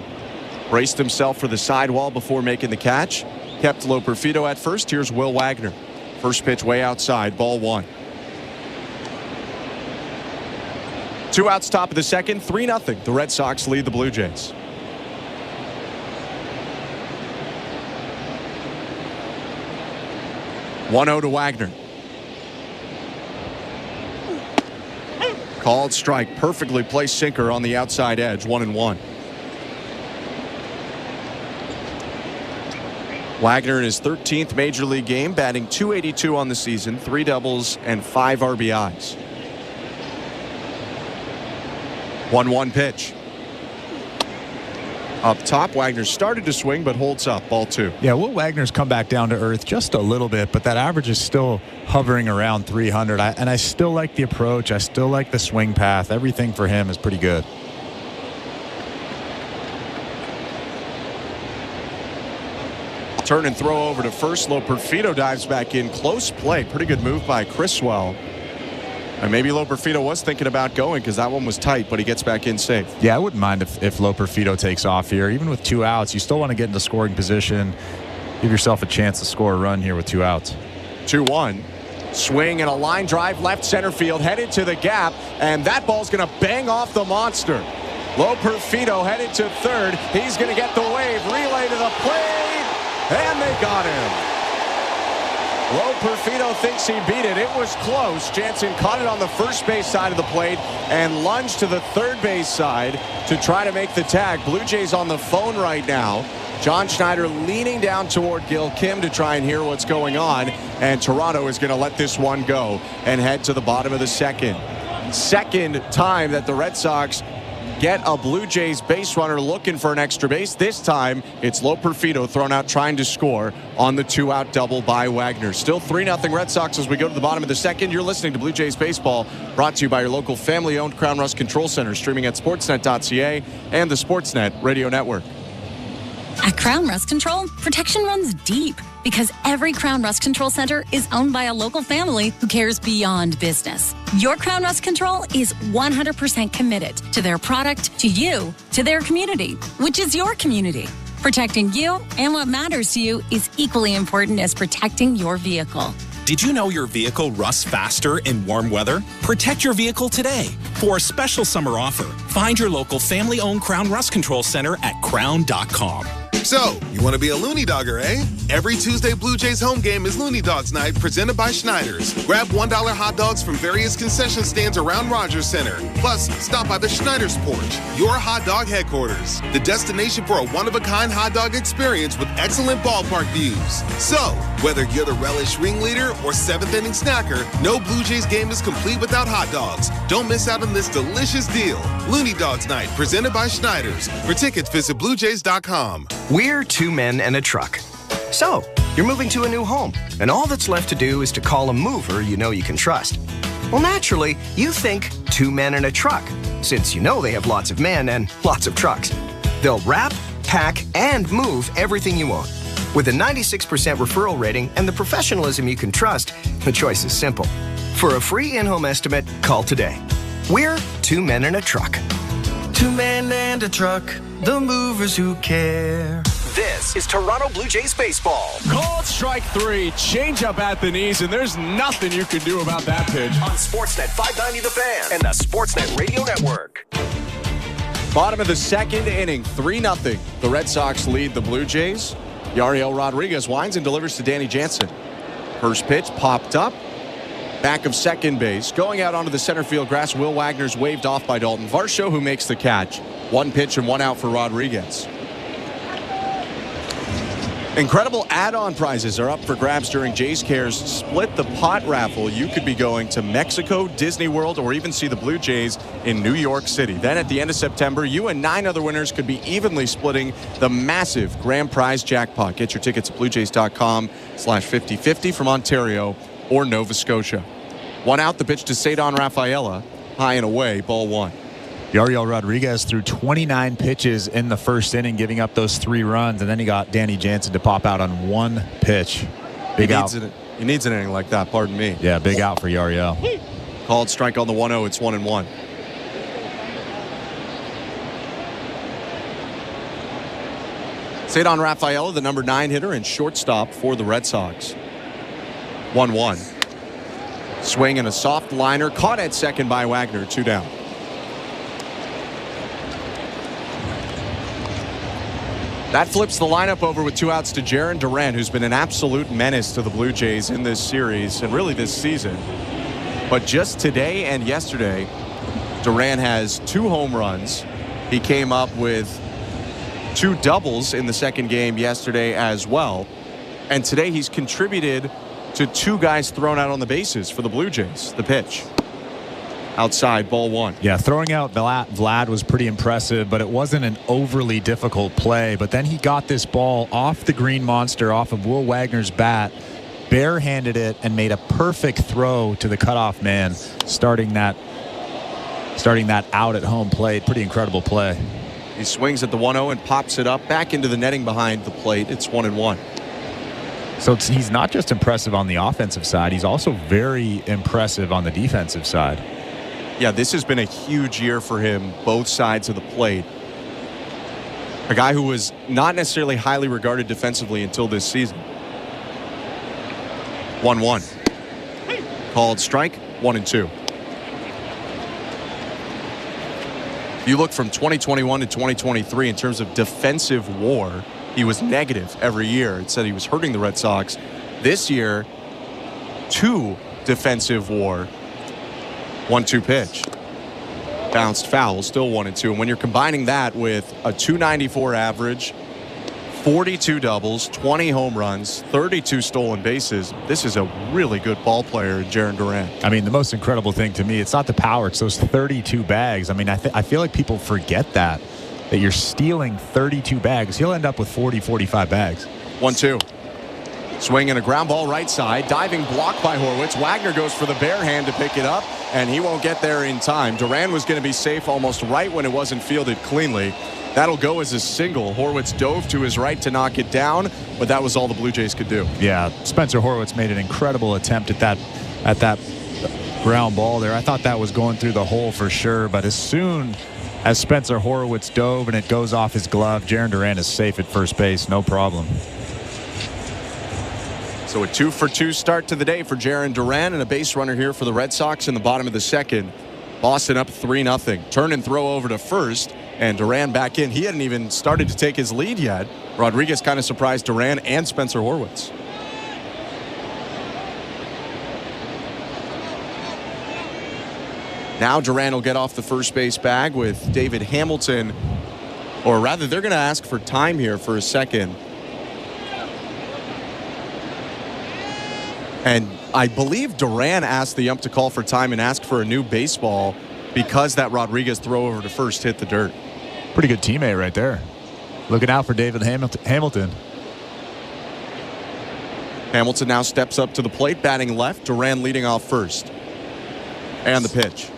braced himself for the sidewall before making the catch. Kept Loperfido at first. Here's Will Wagner. First pitch way outside, ball one. 2 outs, top of the second, 3-0. The Red Sox lead the Blue Jays. One-0 to Wagner. Called strike, perfectly placed sinker on the outside edge, 1-1. Wagner in his 13th Major League game, batting .282 on the season, 3 doubles and 5 RBIs. 1-1 pitch. Up top, Wagner started to swing, but holds up. Ball 2. Yeah, Will Wagner's come back down to earth just a little bit, but that average is still hovering around 300. And I still like the approach. I still like the swing path. Everything for him is pretty good. Turn and throw over to first. Loperfido dives back in. Close play. Pretty good move by Criswell. And maybe Loperfido was thinking about going because that one was tight, but he gets back in safe. Yeah, I wouldn't mind if Loperfido takes off here. Even with 2 outs, you still want to get into scoring position. Give yourself a chance to score a run here with 2 outs. 2-1. Swing and a line drive left center field, headed to the gap, and that ball's going to bang off the monster. Loperfido headed to third. He's going to get the wave. Relay to the plate, and they got him. Loperfido thinks he beat it. It was close. Jansen caught it on the first base side of the plate and lunged to the third base side to try to make the tag. Blue Jays on the phone right now. John Schneider leaning down toward Gil Kim to try and hear what's going on. And Toronto is going to let this one go and head to the bottom of the second. Second time that the Red Sox get a Blue Jays base runner looking for an extra base. This time, it's Loperfido thrown out trying to score on the 2-out double by Wagner. Still 3-0 Red Sox as we go to the bottom of the second. You're listening to Blue Jays Baseball, brought to you by your local family-owned Crown Rust Control Center, streaming at sportsnet.ca and the Sportsnet Radio Network. At Crown Rust Control, protection runs deep because every Crown Rust Control Center is owned by a local family who cares beyond business. Your Crown Rust Control is 100% committed to their product, to you, to their community, which is your community. Protecting you and what matters to you is equally important as protecting your vehicle. Did you know your vehicle rusts faster in warm weather? Protect your vehicle today. For a special summer offer, find your local family-owned Crown Rust Control Center at crown.com. So, you want to be a Looney Dogger, eh? Every Tuesday Blue Jays home game is Looney Dogs Night, presented by Schneider's. Grab $1 hot dogs from various concession stands around Rogers Center. Plus, stop by the Schneider's Porch, your hot dog headquarters. The destination for a one-of-a-kind hot dog experience with excellent ballpark views. So, whether you're the relish ringleader or seventh-inning snacker, no Blue Jays game is complete without hot dogs. Don't miss out on this delicious deal. Looney Dogs Night, presented by Schneider's. For tickets, visit BlueJays.com. We're 2 men and a truck. So, you're moving to a new home, and all that's left to do is to call a mover you know you can trust. Well, naturally, you think 2 men and a truck, since you know they have lots of men and lots of trucks. They'll wrap, pack, and move everything you own. With a 96% referral rating and the professionalism you can trust, the choice is simple. For a free in-home estimate, call today. We're 2 men and a truck. 2 men and a truck, the movers who care. This is Toronto Blue Jays baseball. Called strike 3, change up at the knees, and there's nothing you can do about that pitch. On Sportsnet 590 The Fan and the Sportsnet Radio Network. Bottom of the second inning, 3-0. The Red Sox lead the Blue Jays. Yariel Rodriguez winds and delivers to Danny Jansen. First pitch popped up. Back of second base. Going out onto the center field grass, Will Wagner's waved off by Dalton Varsho, who makes the catch. 1 pitch and 1 out for Rodriguez. Incredible add-on prizes are up for grabs during Jays Care's Split the Pot raffle. You could be going to Mexico, Disney World, or even see the Blue Jays in New York City. Then at the end of September, you and 9 other winners could be evenly splitting the massive grand prize jackpot. Get your tickets at bluejays.com/5050 from Ontario or Nova Scotia. 1 out, the pitch to Cedon Rafaela. High and away, ball 1. Yariel Rodriguez threw 29 pitches in the first inning, giving up those 3 runs, and then he got Danny Jansen to pop out on 1 pitch. Big out. He needs an inning like that, pardon me. Yeah, big out for Yariel. Called strike on the 1-0. It's 1-1. Cedon Rafaela, the number 9 hitter and shortstop for the Red Sox. 1-1. Swing and a soft liner. Caught at second by Wagner. 2 down. That flips the lineup over with 2 outs to Jarren Duran, who's been an absolute menace to the Blue Jays in this series and really this season. But just today and yesterday, Duran has 2 home runs. He came up with 2 doubles in the second game yesterday as well. And today he's contributed to 2 guys thrown out on the bases for the Blue Jays. The pitch. Outside, ball 1. Yeah, throwing out Vlad was pretty impressive, but it wasn't an overly difficult play. But then he got this ball off the green monster, off of Will Wagner's bat, barehanded it, and made a perfect throw to the cutoff man, starting that out at home plate. Pretty incredible play. He swings at the 1-0 and pops it up back into the netting behind the plate. It's 1-1. So he's not just impressive on the offensive side, he's also very impressive on the defensive side. Yeah, this has been a huge year for him, both sides of the plate. A guy who was not necessarily highly regarded defensively until this season. 1-1. Called strike, 1-2. You look from 2021 to 2023 in terms of defensive WAR, he was negative every year. It said he was hurting the Red Sox. This year, 2 defensive WAR. 1-2 pitch. Bounced foul, still 1-2. And when you're combining that with a .294 average, 42 doubles, 20 home runs, 32 stolen bases, this is a really good ball player, Jarren Duran. I mean, the most incredible thing to me, it's not the power, it's those 32 bags. I mean, I feel like people forget that you're stealing 32 bags. He'll end up with 40, 45 bags. 1-2. Swing and a ground ball right side. Diving block by Horwitz. Wagner goes for the bare hand to pick it up, and he won't get there in time. Duran was going to be safe almost right when it wasn't fielded cleanly. That'll go as a single. Horwitz dove to his right to knock it down, but that was all the Blue Jays could do. Yeah, Spencer Horwitz made an incredible attempt at that ground ball there. I thought that was going through the hole for sure, but as soon as Spencer Horwitz dove and it goes off his glove, Jarren Duran is safe at first base, no problem. So a 2-for-2 start to the day for Jarren Duran, and a base runner here for the Red Sox in the bottom of the second. Boston up 3-0. Turn and throw over to first, and Duran back in. He hadn't even started to take his lead yet. Rodriguez kind of surprised Duran and Spencer Horwitz. Now Duran will get off the first base bag with David Hamilton, or rather they're going to ask for time here for a second. And I believe Duran asked the ump to call for time and ask for a new baseball because that Rodriguez throw over to first hit the dirt. Pretty good teammate right there. Looking out for David Hamilton. Hamilton now steps up to the plate, batting left. Duran leading off first. And the pitch.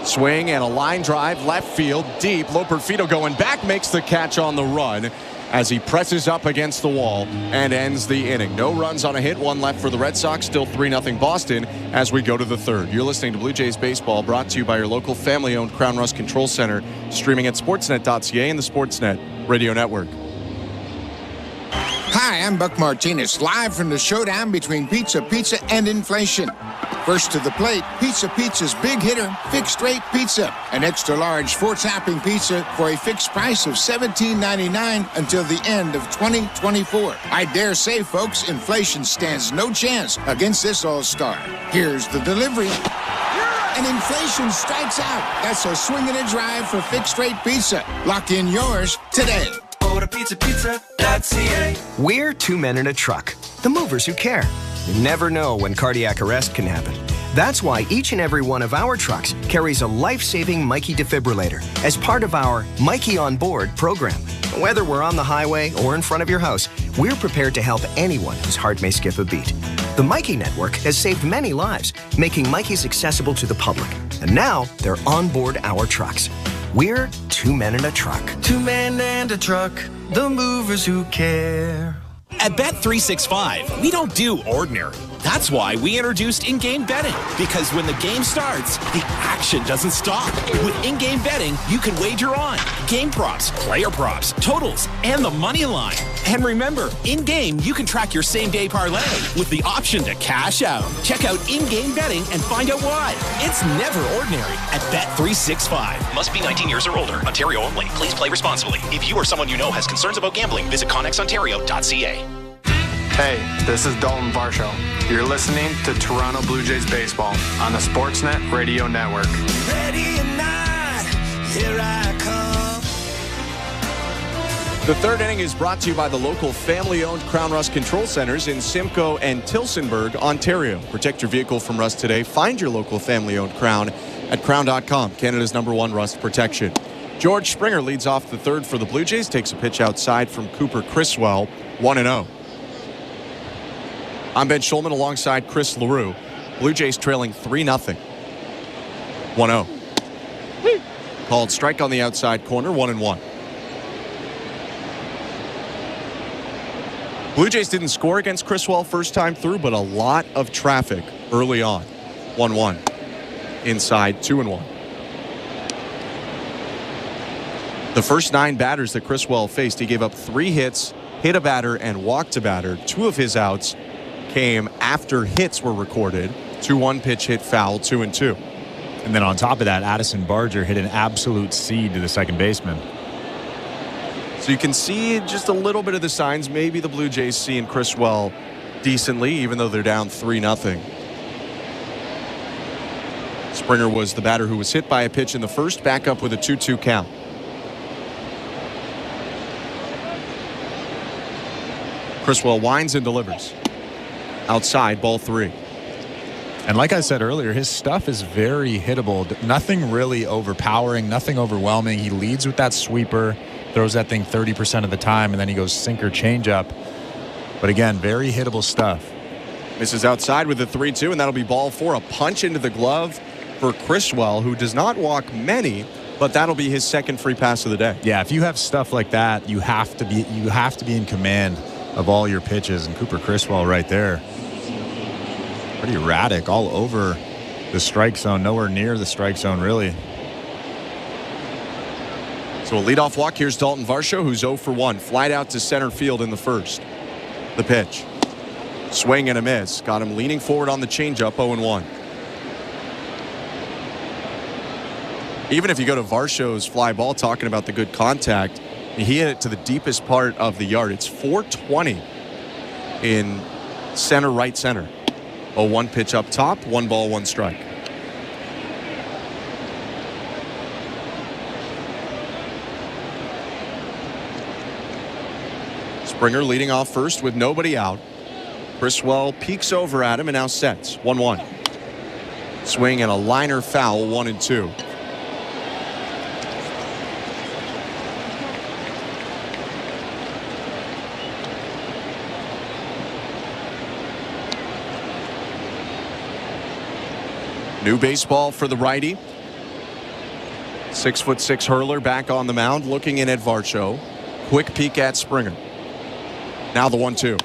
Swing and a line drive, left field, deep. Loperfido going back, makes the catch on the run as he presses up against the wall and ends the inning. No runs on a hit, 1 left for the Red Sox, still 3-0 Boston as we go to the third. You're listening to Blue Jays Baseball, brought to you by your local family-owned Crown Rust Control Center, streaming at sportsnet.ca and the Sportsnet Radio Network. Hi, I'm Buck Martinez, live from the showdown between Pizza and inflation. First to the plate, Pizza's big hitter, fixed rate pizza. An extra large 4-topping pizza for a fixed price of $17.99 until the end of 2024. I dare say, folks, inflation stands no chance against this all-star. Here's the delivery. And inflation strikes out. That's a swing and a drive for fixed rate pizza. Lock in yours today. Order pizza.ca. We're 2 men in a truck, the movers who care. You never know when cardiac arrest can happen. That's why each and every one of our trucks carries a life-saving Mikey defibrillator as part of our Mikey on Board program. Whether we're on the highway or in front of your house, we're prepared to help anyone whose heart may skip a beat. The Mikey Network has saved many lives, making Mikeys accessible to the public. And now they're on board our trucks. We're 2 men in a truck. 2 men and a truck, the movers who care. At Bet365, we don't do ordinary. That's why we introduced in-game betting. Because when the game starts, the action doesn't stop. With in-game betting, you can wager on game props, player props, totals, and the money line. And remember, in-game, you can track your same-day parlay with the option to cash out. Check out in-game betting and find out why. It's never ordinary at Bet365. Must be 19 years or older. Ontario only. Please play responsibly. If you or someone you know has concerns about gambling, visit connexontario.ca. Hey, this is Dalton Varsho. You're listening to Toronto Blue Jays Baseball on the Sportsnet Radio Network. Ready or not, here I come. The third inning is brought to you by the local family-owned Crown Rust Control Centers in Simcoe and Tillsonburg, Ontario. Protect your vehicle from rust today. Find your local family-owned Crown at crown.com, Canada's #1 rust protection. George Springer leads off the third for the Blue Jays, takes a pitch outside from Cooper Criswell, 1-0. I'm Ben Schulman alongside Chris LaRue. Blue Jays trailing 3-0. 1-0. Called strike on the outside corner, 1-1. Blue Jays didn't score against Criswell first time through, but a lot of traffic early on. 1-1. Inside, 2-1. The first 9 batters that Criswell faced, he gave up 3 hits, hit a batter, and walked a batter. 2 of his outs came after hits were recorded. 2-1 pitch hit foul, 2-2. And then on top of that, Addison Barger hit an absolute seed to the second baseman. So you can see just a little bit of the signs. Maybe the Blue Jays seeing Criswell decently, even though they're down 3-0. Springer was the batter who was hit by a pitch in the first, back up with a 2-2 count. Criswell winds and delivers. Outside, ball 3. And like I said earlier, his stuff is very hittable. Nothing really overpowering, nothing overwhelming. He leads with that sweeper. Throws that thing 30% of the time, and then he goes sinker changeup. But again, very hittable stuff. Misses outside with a 3-2, and that'll be ball 4. A punch into the glove for Criswell, who does not walk many, but that'll be his second free pass of the day. Yeah, if you have stuff like that, you have to be in command of all your pitches. And Cooper Criswell right there, pretty erratic all over the strike zone, nowhere near the strike zone really. So a leadoff walk. Here's Dalton Varsho, who's 0 for 1. Flied out to center field in the first. The pitch. Swing and a miss. Got him leaning forward on the changeup, 0-1. Even if you go to Varsho's fly ball, talking about the good contact, he hit it to the deepest part of the yard. It's 420 in center, right center. 0-1 pitch up top, 1 ball, 1 strike. Springer leading off first with nobody out. Criswell peeks over at him and now sets. 1-1. Swing and a liner foul, 1-2. New baseball for the righty. 6'6" hurler back on the mound, looking in at Varsho. Quick peek at Springer. Now the 1-2.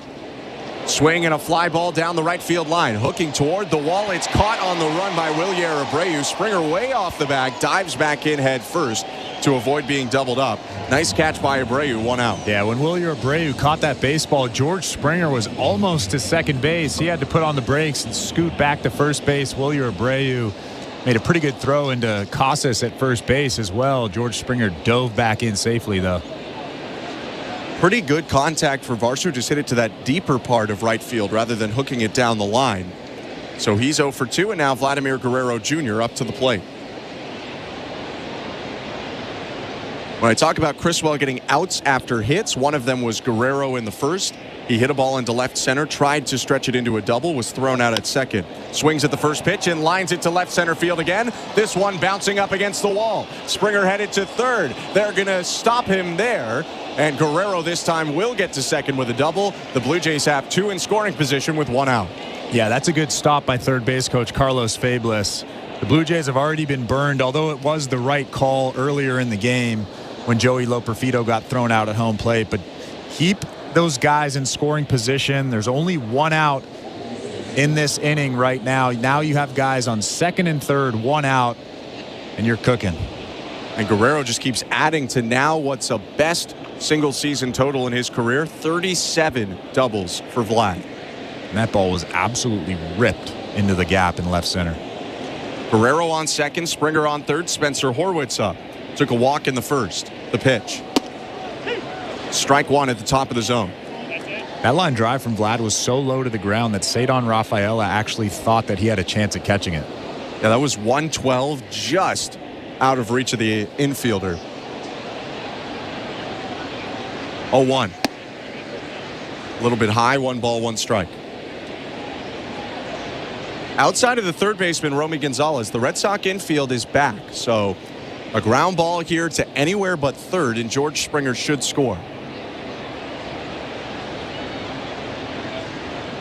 Swing and a fly ball down the right field line. Hooking toward the wall. It's caught on the run by Yariel Rodriguez. Springer way off the bag. Dives back in head first to avoid being doubled up. Nice catch by Abreu. 1 out. Yeah, when Yariel Abreu caught that baseball, George Springer was almost to second base. He had to put on the brakes and scoot back to first base. Yariel Abreu made a pretty good throw into Casas at first base as well. George Springer dove back in safely, though. Pretty good contact for Varsho. Just hit it to that deeper part of right field rather than hooking it down the line. So he's 0 for 2, and now Vladimir Guerrero Jr. up to the plate. When I talk about Criswell getting outs after hits, one of them was Guerrero in the first. He hit a ball into left center, tried to stretch it into a double, was thrown out at second. Swings at the first pitch and lines it to left center field again. This one bouncing up against the wall. Springer headed to third. They're going to stop him there. And Guerrero this time will get to second with a double. The Blue Jays have 2 in scoring position with 1 out. Yeah, that's a good stop by third base coach Carlos Fablis. The Blue Jays have already been burned, although it was the right call earlier in the game when Joey Loperfido got thrown out at home plate. But keep those guys in scoring position. There's only 1 out in this inning right now. Now you have guys on second and third, 1 out, and you're cooking. And Guerrero just keeps adding to now what's a best single season total in his career, 37 doubles for Vlad. And that ball was absolutely ripped into the gap in left center. Guerrero on second, Springer on third, Spencer Horwitz up. Took a walk in the first. The pitch. Strike 1 at the top of the zone. That line drive from Vlad was so low to the ground that Cedon Rafaela actually thought that he had a chance at catching it. Yeah, that was 112, just out of reach of the infielder. 0-1. A little bit high, 1 ball, 1 strike. Outside of the third baseman, Romy Gonzalez, the Red Sox infield is back. So a ground ball here to anywhere but third, and George Springer should score.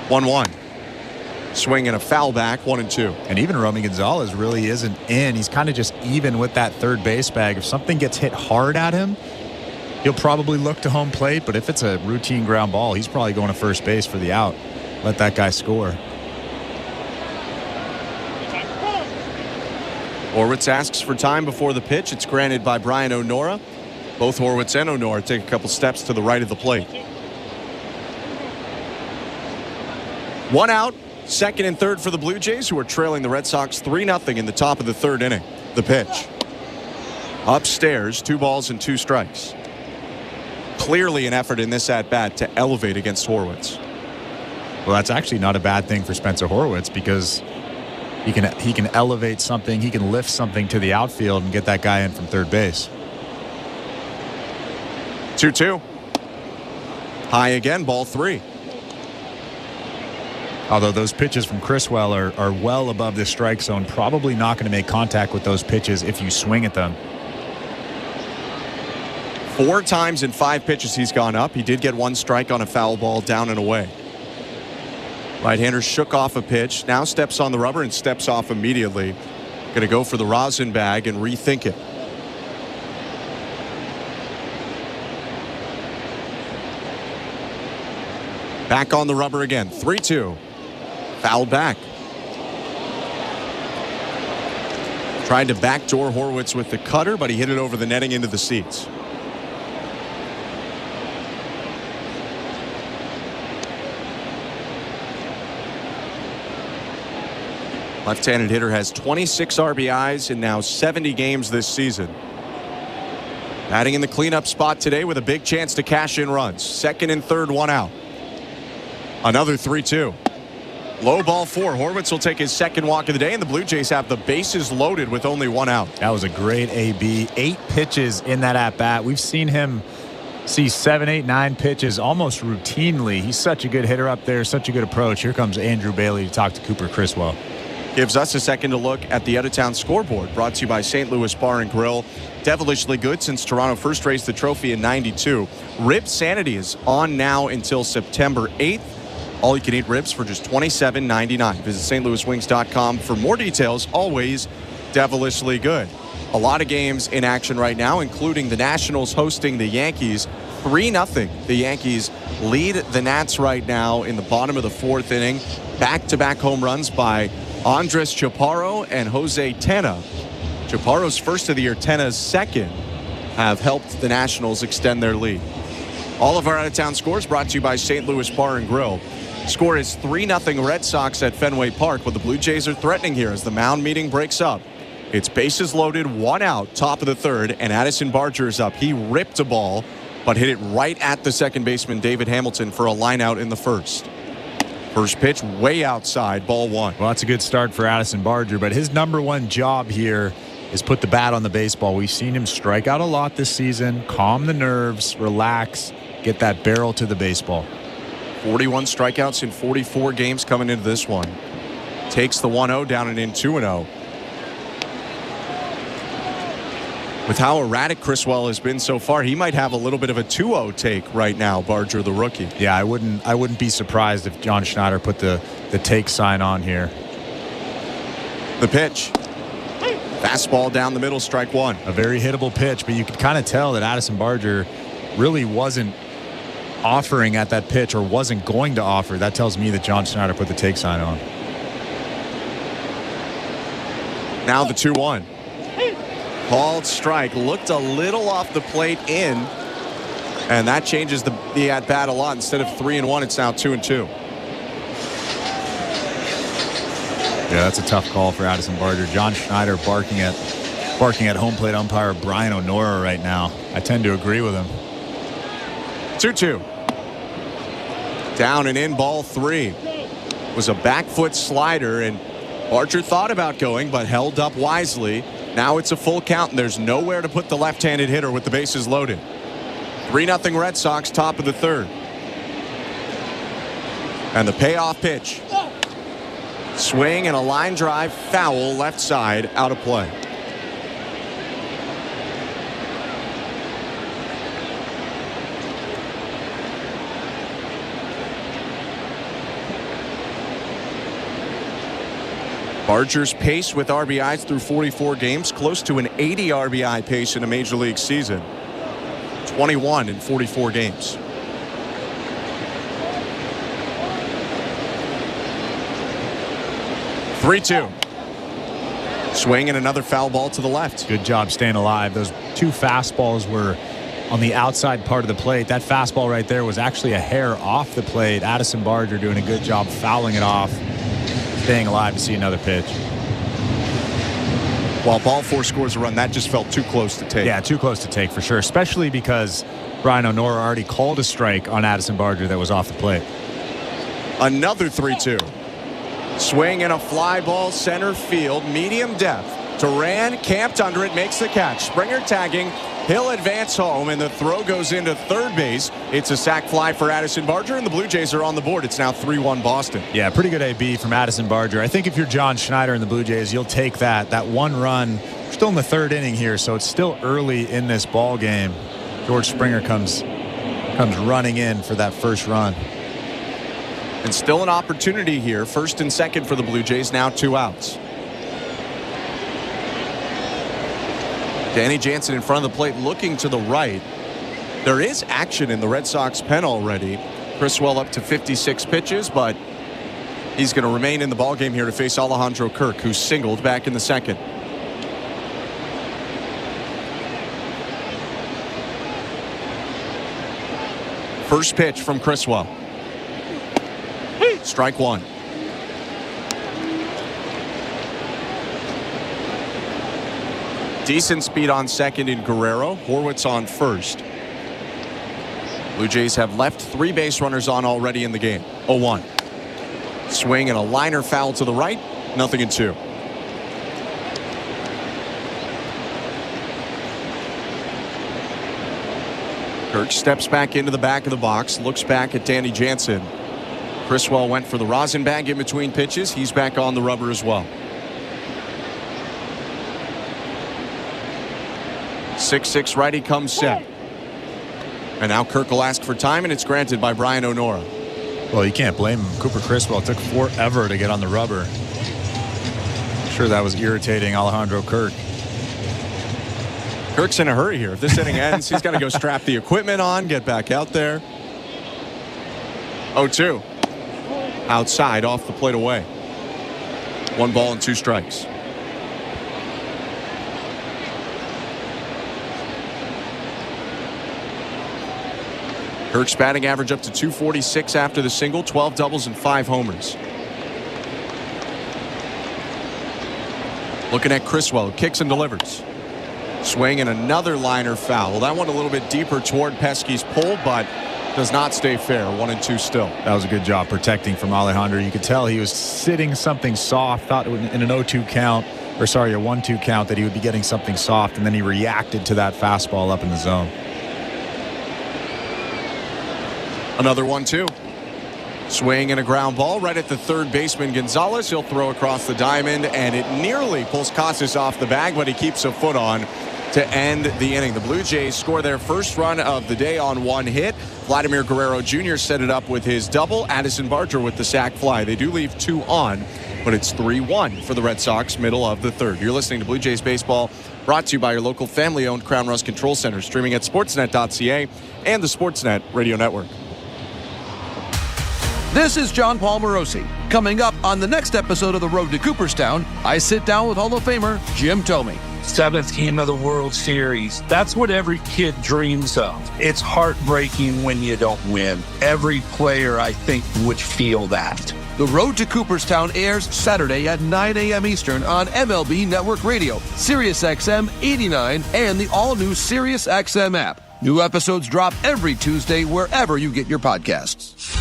1-1. Swing and a foul back, 1-2. And even Romy Gonzalez really isn't in. He's kind of just even with that third base bag. If something gets hit hard at him, he'll probably look to home plate. But if it's a routine ground ball, he's probably going to first base for the out. Let that guy score. Horwitz asks for time before the pitch. It's granted by Brian O'Nora. Both Horwitz and O'Nora take a couple steps to the right of the plate. 1 out. Second and third for the Blue Jays, who are trailing the Red Sox 3-0 in the top of the third inning. The pitch. Upstairs, 2 balls and 2 strikes. Clearly an effort in this at-bat to elevate against Horwitz. Well, that's actually not a bad thing for Spencer Horwitz because he can elevate something, he can lift something to the outfield and get that guy in from third base. 2-2. High again, ball 3. Although those pitches from Criswell are well above the strike zone, probably not going to make contact with those pitches if you swing at them. 4 times in 5 pitches he's gone up. He did get 1 strike on a foul ball down and away. Right-hander shook off a pitch, now steps on the rubber and steps off immediately. Going to go for the rosin bag and rethink it. Back on the rubber again, 3-2. Fouled back. Tried to backdoor Horwitz with the cutter, but he hit it over the netting into the seats. Left-handed hitter has 26 RBIs in now 70 games this season. Batting in the cleanup spot today with a big chance to cash in runs. Second and third, 1 out. Another 3-2. Low ball 4. Horwitz will take his second walk of the day, and the Blue Jays have the bases loaded with only 1 out. That was a great AB. 8 pitches in that at-bat. We've seen him see 7, 8, 9 pitches almost routinely. He's such a good hitter up there, such a good approach. Here comes Andrew Bailey to talk to Cooper Criswell. Gives us a second to look at the out-of-town scoreboard, brought to you by St. Louis Bar and Grill. Devilishly good since Toronto first raised the trophy in '92. Rib Sanity is on now until September 8th. All you can eat ribs for just $27.99. Visit stlouiswings.com for more details. Always devilishly good. A lot of games in action right now, including the Nationals hosting the Yankees. 3-0. The Yankees lead the Nats right now in the bottom of the 4th inning. Back-to-back home runs by Andres Chaparro and Jose Tena. Chaparro's first of the year, Tena's second, have helped the Nationals extend their lead. All of our out-of-town scores brought to you by St. Louis Bar and Grill. Score is 3-0 Red Sox at Fenway Park, but the Blue Jays are threatening here as the mound meeting breaks up. It's bases loaded, 1 out, top of the third, and Addison Barger is up. He ripped a ball, but hit it right at the second baseman, David Hamilton, for a line out in the first. First pitch way outside, ball 1. Well, that's a good start for Addison Barger, but his number 1 job here is put the bat on the baseball. We've seen him strike out a lot this season, calm the nerves, relax, get that barrel to the baseball. 41 strikeouts in 44 games coming into this one. Takes the 1-0 down and in 2-0. With how erratic Criswell has been so far, he might have a little bit of a 2-0 take right now, Barger, the rookie. Yeah, I wouldn't be surprised if John Schneider put the take sign on here. The pitch. Fastball down the middle, strike 1. A very hittable pitch, but you could kind of tell that Addison Barger really wasn't offering at that pitch or wasn't going to offer. That tells me that John Schneider put the take sign on. Now the 2-1. Called strike. Looked a little off the plate in. And that changes the at-bat a lot. Instead of 3-1, it's now 2-2. Yeah, that's a tough call for Addison Barger. John Schneider barking at home plate umpire Brian O'Nora right now. I tend to agree with him. 2-2. Down and in, ball 3. Was a back foot slider, and Barger thought about going, but held up wisely. Now it's a full count, and there's nowhere to put the left-handed hitter with the bases loaded. 3-0 Red Sox, top of the third. And the payoff pitch. Swing and a line drive, foul, left side, out of play. Barger's pace with RBIs through 44 games, close to an 80 RBI pace in a major league season. 21 in 44 games. Three-two. Swing and another foul ball to the left. Good job staying alive. Those two fastballs were on the outside part of the plate. That fastball right there was actually a hair off the plate. Addison Barger doing a good job fouling it off, staying alive to see another pitch. While ball four scores a run, that just felt too close to take. Yeah, too close to take for sure, especially because Brian O'Nora already called a strike on Addison Barger that was off the plate. Another 3-2. Swing and a fly ball center field, medium depth. Duran camped under it, makes the catch. Springer tagging. He'll advance home, and the throw goes into third base. It's a sac fly for Addison Barger, and the Blue Jays are on the board. It's now 3-1 Boston. Yeah, pretty good AB from Addison Barger. I think if you're John Schneider and the Blue Jays, you'll take that one run. We're still in the third inning here, so it's still early in this ball game. George Springer comes running in for that first run. And still an opportunity here. First and second for the Blue Jays, now 2 outs. Danny Jansen in front of the plate looking to the right. There is action in the Red Sox pen already. Criswell up to 56 pitches, but he's going to remain in the ballgame here to face Alejandro Kirk, who singled back in the second. First pitch from Criswell. Strike one. Decent speed on second in Guerrero. Horwitz on first. Blue Jays have left 3 base runners on already in the game. 0-1. Swing and a liner foul to the right. 0-2. Kirk steps back into the back of the box. Looks back at Danny Jansen. Criswell went for the rosin bag in between pitches. He's back on the rubber as well. 6-6 righty comes set. And now Kirk will ask for time, and it's granted by Brian O'Nora. Well, you can't blame him. Cooper Criswell took forever to get on the rubber. I'm sure that was irritating Alejandro Kirk. Kirk's in a hurry here. If this inning ends, he's got to go strap the equipment on, get back out there. 0-2. Outside, off the plate away. 1 ball and 2 strikes. Kirk's batting average up to 246 after the single, 12 doubles and 5 homers. Looking at Criswell, kicks and delivers. Swing and another liner foul. That one a little bit deeper toward Pesky's pull, but does not stay fair. 1-2 still. That was a good job protecting from Alejandro. You could tell he was sitting something soft. Thought in an 0-2 count, or sorry, a 1-2 count, that he would be getting something soft, and then he reacted to that fastball up in the zone. Another 1-2. Swing and a ground ball right at the third baseman Gonzalez. He'll throw across the diamond, and it nearly pulls Casas off the bag, but he keeps a foot on to end the inning. The Blue Jays score their first run of the day on 1 hit. Vladimir Guerrero Jr. set it up with his double. Addison Barger with the sac fly. They do leave 2 on, but it's 3-1 for the Red Sox, middle of the third. You're listening to Blue Jays Baseball, brought to you by your local family-owned Crown Rust Control Center, streaming at sportsnet.ca and the Sportsnet Radio Network. This is John Paul Morosi. Coming up on the next episode of The Road to Cooperstown, I sit down with Hall of Famer Jim Thome. 7th game of the World Series. That's what every kid dreams of. It's heartbreaking when you don't win. Every player, I think, would feel that. The Road to Cooperstown airs Saturday at 9 a.m. Eastern on MLB Network Radio, SiriusXM 89, and the all-new SiriusXM app. New episodes drop every Tuesday wherever you get your podcasts.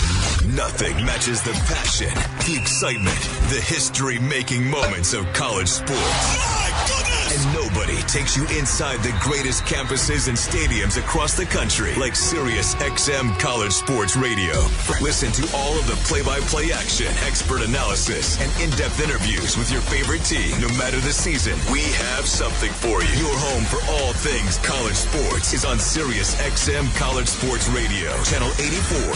Nothing matches the passion, the excitement, the history-making moments of college sports. My goodness! And nobody takes you inside the greatest campuses and stadiums across the country like Sirius XM College Sports Radio. Listen to all of the play-by-play action, expert analysis, and in-depth interviews with your favorite team. No matter the season, we have something for you. Your home for all things college sports is on Sirius XM College Sports Radio, Channel 84.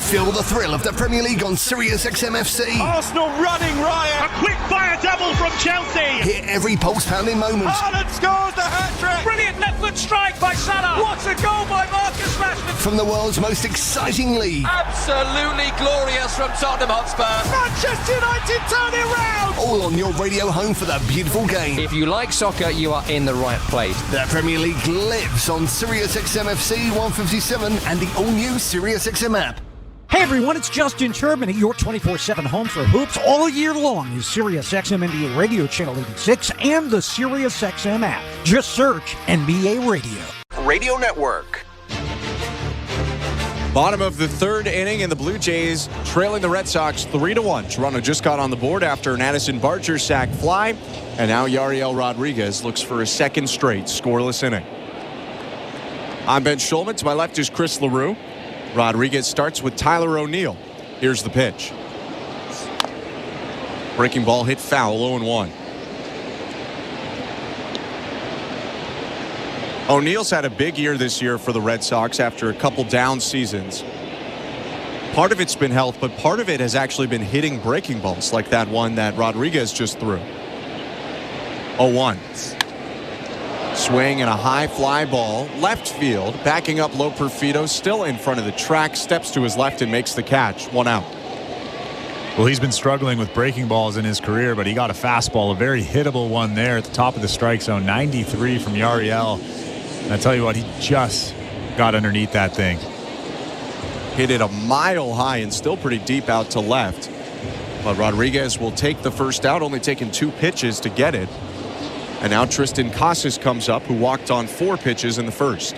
Feel the thrill of the Premier League on Sirius XM FC. Arsenal running riot. A quick fire double from Chelsea. Hear every pulse-pounding moment. Haaland scores the hat-trick. Brilliant left-foot strike by Salah. What a goal by Marcus Rashford. From the world's most exciting league. Absolutely glorious from Tottenham Hotspur. Manchester United turn it round. All on your radio home for the beautiful game. If you like soccer, you are in the right place. The Premier League lives on Sirius XM FC 157 and the all-new Sirius XM app. Hey everyone, it's Justin Turbin at your 24/7 home for hoops. All year long is Sirius XM NBA Radio Channel 86 and the Sirius XM app. Just search NBA Radio. Radio Network. Bottom of the third inning, and the Blue Jays trailing the Red Sox 3-1. Toronto just got on the board after an Addison Barger sac fly, and now Yariel Rodriguez looks for a second straight scoreless inning. I'm Ben Schulman. To my left is Chris LaRue. Rodriguez starts with Tyler O'Neill. Here's the pitch. Breaking ball hit foul, 0-1. O'Neill's had a big year this year for the Red Sox after a couple down seasons. Part of it's been health, but part of it has actually been hitting breaking balls like that one that Rodriguez just threw. 0-1. Swing and a high fly ball, left field, backing up low Perfido, still in front of the track, steps to his left and makes the catch. 1 out. Well, he's been struggling with breaking balls in his career, but he got a fastball, a very hittable one there at the top of the strike zone. 93 from Yariel. And I tell you what, he just got underneath that thing. Hit it a mile high and still pretty deep out to left. But Rodriguez will take the first out, only taking 2 pitches to get it. And now Tristan Casas comes up, who walked on 4 pitches in the first.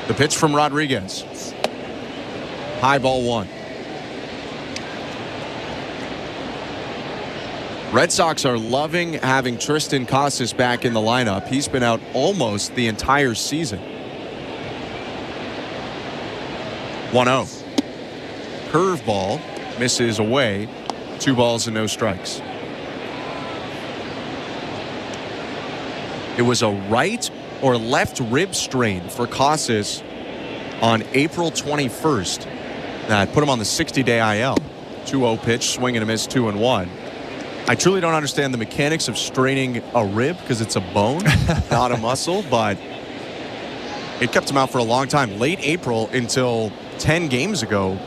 The pitch from Rodriguez. High ball 1. Red Sox are loving having Tristan Casas back in the lineup. He's been out almost the entire season. 1-0. Curveball. Misses away. 2 balls and no strikes. It was a right or left rib strain for Casas on April 21st. That put him on the 60-day IL. 2-0 pitch, swing and a miss, 2-1. I truly don't understand the mechanics of straining a rib because it's a bone, not a muscle, but it kept him out for a long time. Late April until 10 games ago,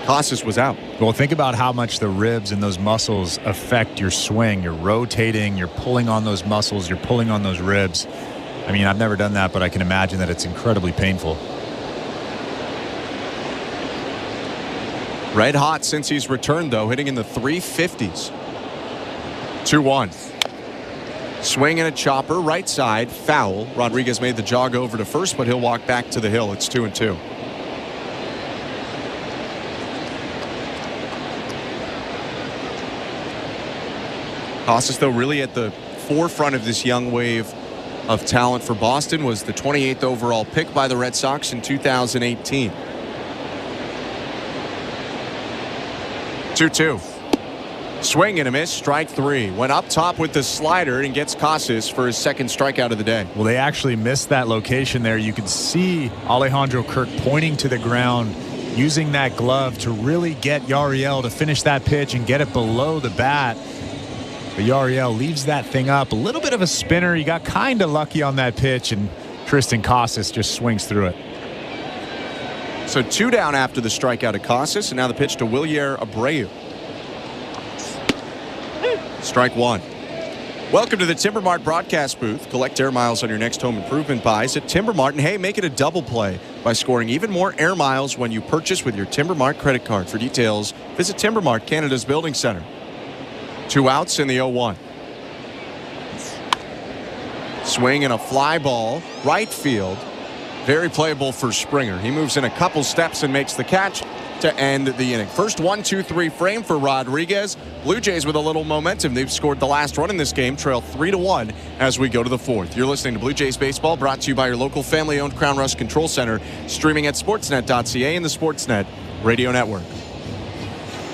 Casas was out. Well, think about how much the ribs and those muscles affect your swing. You're rotating, you're pulling on those muscles, you're pulling on those ribs. I mean, I've never done that, but I can imagine that it's incredibly painful. Red hot since he's returned, though, hitting in the 350s. 2-1. Swing and a chopper, right side, foul. Rodriguez made the jog over to first, but he'll walk back to the hill. It's 2-2. Casas, though, really at the forefront of this young wave of talent for Boston, was the 28th overall pick by the Red Sox in 2018. 2-2. Swing and a miss, strike 3. Went up top with the slider and gets Casas for his second strikeout of the day. Well, they actually missed that location there. You could see Alejandro Kirk pointing to the ground, using that glove to really get Yariel to finish that pitch and get it below the bat. But Yariel leaves that thing up. A little bit of a spinner. He got kind of lucky on that pitch, and Tristan Casas just swings through it. So 2 down after the strikeout of Casas, and now the pitch to Wilyer Abreu. Strike 1. Welcome to the Timber Mart broadcast booth. Collect air miles on your next home improvement buys at Timber Mart. And hey, make it a double play by scoring even more air miles when you purchase with your Timber Mart credit card. For details, visit Timber Mart, Canada's building center. 2 outs in the 0-1. Swing and a fly ball, right field. Very playable for Springer. He moves in a couple steps and makes the catch to end the inning. First 1-2-3 frame for Rodriguez. Blue Jays with a little momentum. They've scored the last run in this game, trail 3-1 as we go to the fourth. You're listening to Blue Jays Baseball, brought to you by your local family-owned Crown Rust Control Center, streaming at sportsnet.ca and the Sportsnet Radio Network.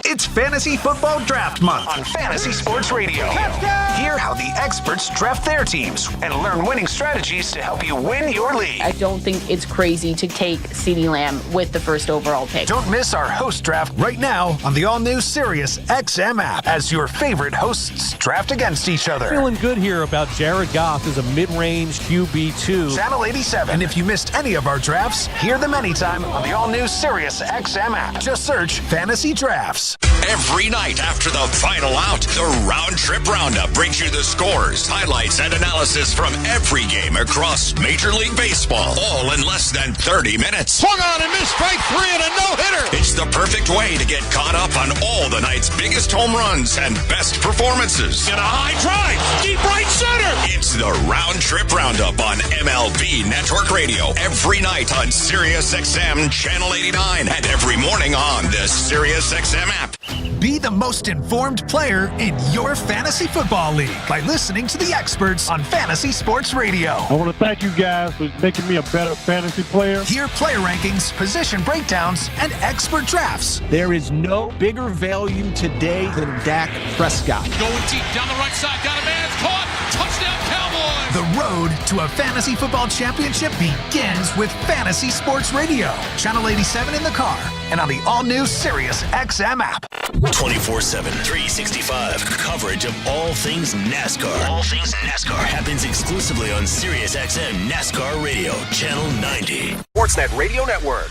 It's Fantasy Football Draft Month on Fantasy Sports Radio. Hear how the experts draft their teams and learn winning strategies to help you win your league. I don't think it's crazy to take CeeDee Lamb with the first overall pick. Don't miss our host draft right now on the all-new Sirius XM app as your favorite hosts draft against each other. Feeling good here about Jared Goff as a mid-range QB2. Channel 87. And if you missed any of our drafts, hear them anytime on the all-new Sirius XM app. Just search Fantasy Drafts. Every night after the final out, the Round Trip Roundup brings you the scores, highlights, and analysis from every game across Major League Baseball, all in less than 30 minutes. Swung on and missed, strike 3 and a no-hitter. It's the perfect way to get caught up on all the night's biggest home runs and best performances. And a high drive, deep right center. It's the Round Trip Roundup on MLB Network Radio every night on Sirius XM Channel 89 and every morning on the Sirius XM app. Be the most informed player in your fantasy football league by listening to the experts on Fantasy Sports Radio. I want to thank you guys for making me a better fantasy player. Hear player rankings, position breakdowns, and expert drafts. There is no bigger value today than Dak Prescott. Going deep down the right side, got a man, caught, touchdown Cowboys. The road to a fantasy football championship begins with Fantasy Sports Radio. Channel 87 in the car and on the all-new Sirius XM app. 24/7, 365 coverage of all things NASCAR. All things NASCAR happens exclusively on Sirius XM NASCAR Radio, Channel 90. Sportsnet Radio Network.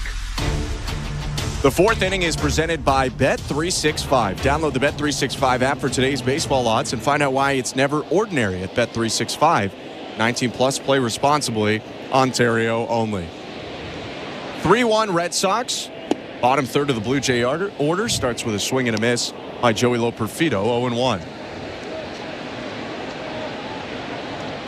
The fourth inning is presented by Bet365. Download the Bet365 app for today's baseball odds and find out why it's never ordinary at Bet365. 19 plus, play responsibly, Ontario only. 3-1 Red Sox. Bottom third of the Blue Jay order starts with a swing and a miss by Joey Loperfido, 0-1.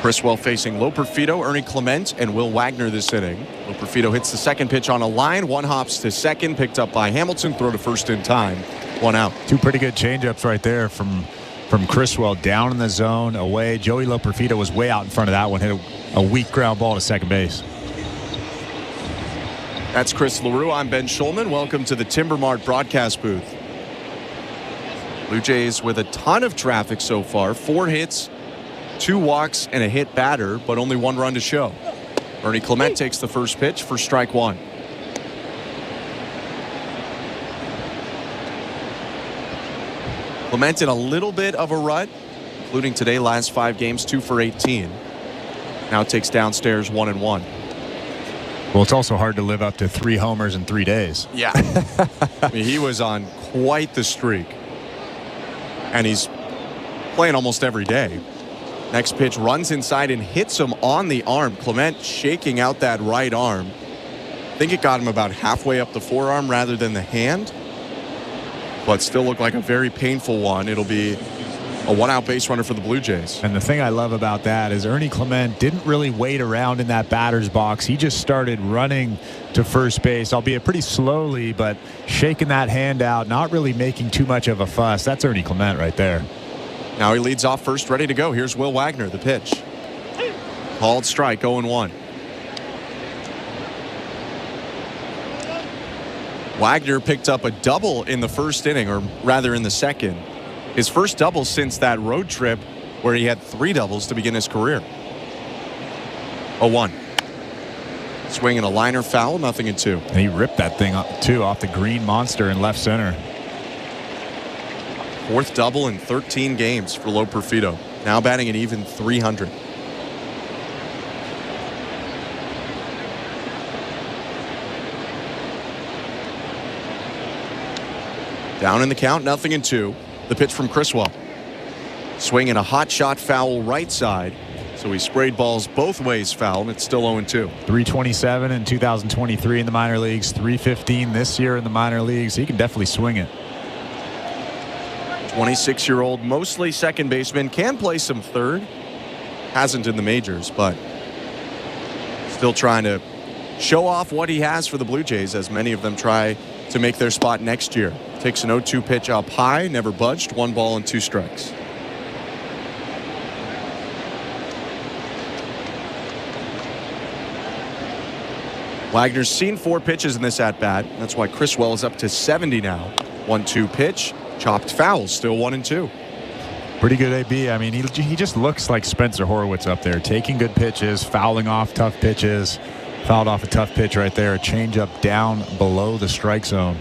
Criswell facing Loperfido, Ernie Clement, and Will Wagner this inning. Loperfido hits the second pitch on a line. One hops to second, picked up by Hamilton. Throw to first in time. One out. Two pretty good changeups right there from Criswell, down in the zone, away. Joey Loperfido was way out in front of that one. Hit a weak ground ball to second base. That's Chris LaRue. I'm Ben Schulman. Welcome to the Timber Mart broadcast booth. Blue Jays with a ton of traffic so far. 4 hits, 2 walks, and a hit batter, but only 1 run to show. Ernie Clement takes the first pitch for strike 1. Clement in a little bit of a rut, including today, last 5 games, 2 for 18. Now takes downstairs 1-1. Well, it's also hard to live up to 3 homers in 3 days. Yeah. I mean, he was on quite the streak. And he's playing almost every day. Next pitch runs inside and hits him on the arm. Clement shaking out that right arm. I think it got him about halfway up the forearm rather than the hand. But still looked like a very painful one. It'll be a 1-out base runner for the Blue Jays. And the thing I love about that is Ernie Clement didn't really wait around in that batter's box. He just started running to first base, albeit pretty slowly, but shaking that hand out, not really making too much of a fuss. That's Ernie Clement right there. Now he leads off first, ready to go. Here's Will Wagner, the pitch. Called strike, 0-1. Wagner picked up a double in the first inning, or rather in the second. His first double since that road trip where he had 3 doubles to begin his career. 0-1. Swing and a liner foul, 0-2. And he ripped that thing up, too, off the green monster in left center. 4th double in 13 games for Loperfido. Now batting an even 300. Down in the count, 0-2. The pitch from Criswell. Swing and a hot shot foul right side. So he sprayed balls both ways foul, and it's still 0-2. 327 in 2023 in the minor leagues, 315 this year in the minor leagues. He can definitely swing it. 26-year-old, mostly second baseman, can play some third. Hasn't in the majors, but still trying to show off what he has for the Blue Jays, as many of them try to make their spot next year. Takes an 0-2 pitch up high, never budged, 1 ball and 2 strikes. Wagner's seen 4 pitches in this at-bat. That's why Criswell is up to 70 now. 1-2 pitch, chopped foul, still 1-2. Pretty good AB. I mean, he just looks like Spencer Horwitz up there, taking good pitches, fouling off tough pitches. Fouled off a tough pitch right there. A changeup down below the strike zone.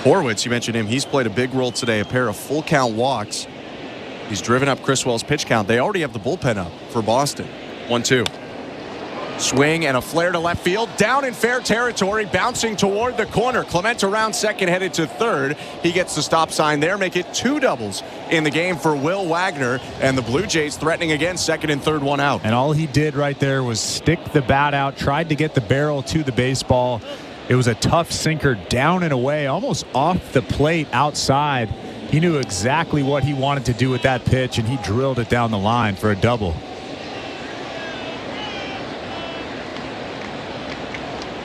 Horwitz, you mentioned him. He's played a big role today. A pair of full count walks. He's driven up Criswell's pitch count. They already have the bullpen up for Boston. 1-2. Swing and a flare to left field. Down in fair territory, bouncing toward the corner. Clement around second, headed to third. He gets the stop sign there. Make it 2 doubles in the game for Will Wagner. And the Blue Jays threatening again, second and third, 1 out. And all he did right there was stick the bat out, tried to get the barrel to the baseball. It was a tough sinker down and away, almost off the plate outside. He knew exactly what he wanted to do with that pitch, and he drilled it down the line for a double.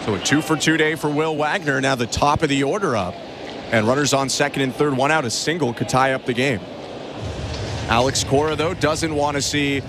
So a 2-for-2 day for Will Wagner. Now the top of the order up. And runners on second and third, 1 out. A single could tie up the game. Alex Cora, though, doesn't want to see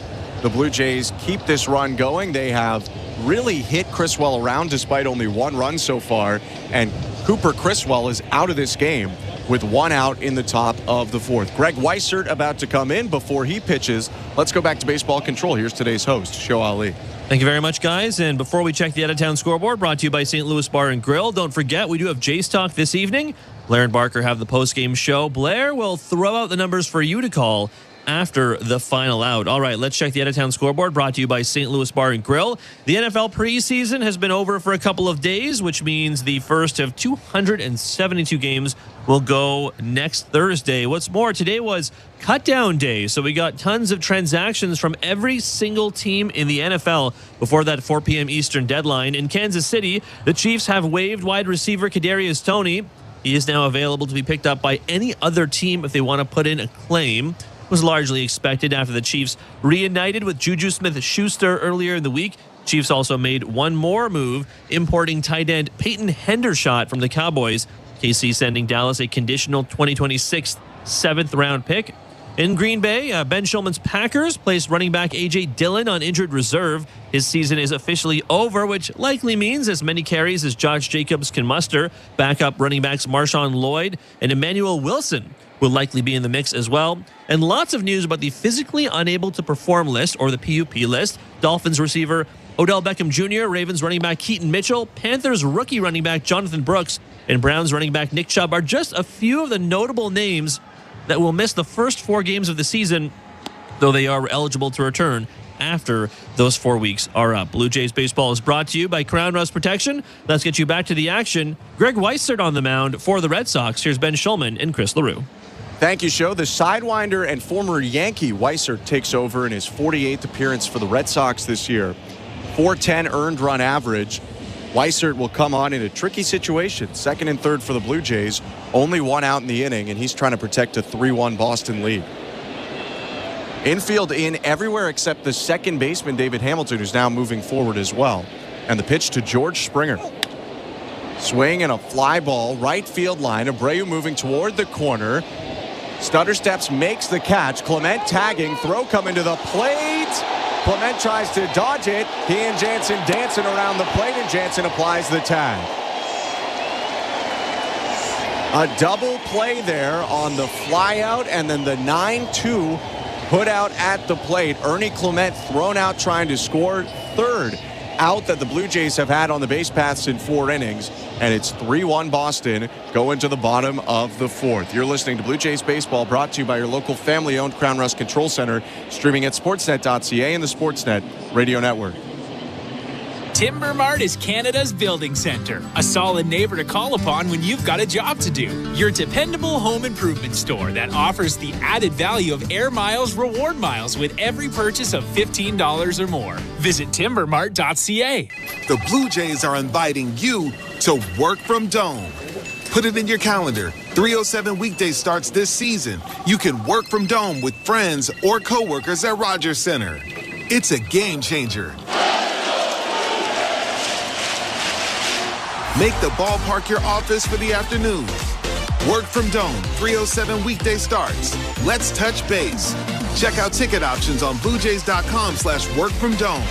the Blue Jays keep this run going. They have really hit Criswell around despite only 1 run so far. And Cooper Criswell is out of this game with 1 out in the top of the 4th. Greg Weissert about to come in before he pitches. Let's go back to baseball control. Here's today's host, Show Ali. Thank you very much, guys. And before we check the out-of-town scoreboard, brought to you by St. Louis Bar and Grill, don't forget, we do have Jays Talk this evening. Blair and Barker have the post-game show. Blair will throw out the numbers for you to call after the final out. All right, let's check the out-of-town scoreboard, brought to you by St. Louis Bar and Grill. The NFL preseason has been over for a couple of days, which means the first of 272 games will go next Thursday. What's more, today was cut-down day, so we got tons of transactions from every single team in the NFL before that 4 p.m. Eastern deadline. In Kansas City, the Chiefs have waived wide receiver Kadarius Toney. He is now available to be picked up by any other team if they want to put in a claim. Was largely expected after the Chiefs reunited with Juju Smith-Schuster earlier in the week. Chiefs also made one more move, importing tight end Peyton Hendershot from the Cowboys. KC sending Dallas a conditional 2026 7th-round pick. In Green Bay, Ben Shulman's Packers placed running back A.J. Dillon on injured reserve. His season is officially over, which likely means as many carries as Josh Jacobs can muster. Backup running backs Marshawn Lloyd and Emmanuel Wilson will likely be in the mix as well. And lots of news about the physically unable to perform list, or the PUP list. Dolphins receiver Odell Beckham Jr., Ravens running back Keaton Mitchell, Panthers rookie running back Jonathan Brooks, and Browns running back Nick Chubb are just a few of the notable names that will miss the first 4 games of the season, though they are eligible to return after those 4 weeks are up. Blue Jays baseball is brought to you by Crown Rust Protection. Let's get you back to the action. Greg Weissert on the mound for the Red Sox. Here's Ben Shulman and Chris LaRue. Thank you, Show. The sidewinder and former Yankee Weissert takes over in his 48th appearance for the Red Sox this year. .410 earned run average. Weissert will come on in a tricky situation. Second and third for the Blue Jays. Only 1 out in the inning, and he's trying to protect a 3-1 Boston lead. Infield in everywhere except the second baseman, David Hamilton, who's now moving forward as well. And the pitch to George Springer. Swing and a fly ball, right field line. Abreu moving toward the corner. Stutter steps, makes the catch. Clement tagging, throw coming to the plate. Clement tries to dodge it. He and Jansen dancing around the plate, and Jansen applies the tag. A double play there on the fly out, and then the 9-2 put out at the plate. Ernie Clement thrown out trying to score, third out that the Blue Jays have had on the base paths in 4 innings, and it's 3-1 Boston going to the bottom of the 4th. You're listening to Blue Jays Baseball, brought to you by your local family-owned Crown Rust Control Center, streaming at sportsnet.ca and the Sportsnet Radio Network. Timber Mart is Canada's building center, a solid neighbor to call upon when you've got a job to do. Your dependable home improvement store that offers the added value of Air Miles reward miles with every purchase of $15 or more. Visit timbermart.ca. The Blue Jays are inviting you to work from Dome. Put it in your calendar. 307 weekdays starts this season. You can work from Dome with friends or coworkers at Rogers Center. It's a game changer. Make the ballpark your office for the afternoon. Work from Dome, 3:07 weekday starts. Let's touch base. Check out ticket options on BlueJays.com/workfromdome.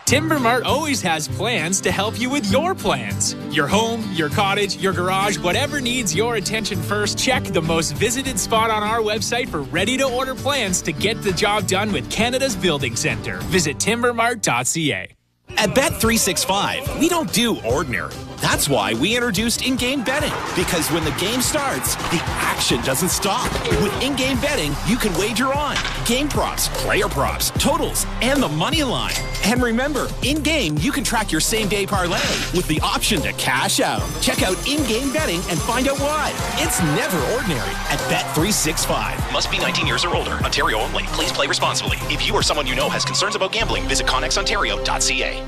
Timber Mart always has plans to help you with your plans. Your home, your cottage, your garage, whatever needs your attention first, check the most visited spot on our website for ready-to-order plans to get the job done with Canada's Building Centre. Visit timbermart.ca. At Bet365, we don't do ordinary. That's why we introduced in-game betting. Because when the game starts, the action doesn't stop. With in-game betting, you can wager on game props, player props, totals, and the money line. And remember, in-game, you can track your same-day parlay with the option to cash out. Check out in-game betting and find out why. It's never ordinary at Bet365. Must be 19 years or older. Ontario only. Please play responsibly. If you or someone you know has concerns about gambling, visit connexontario.ca.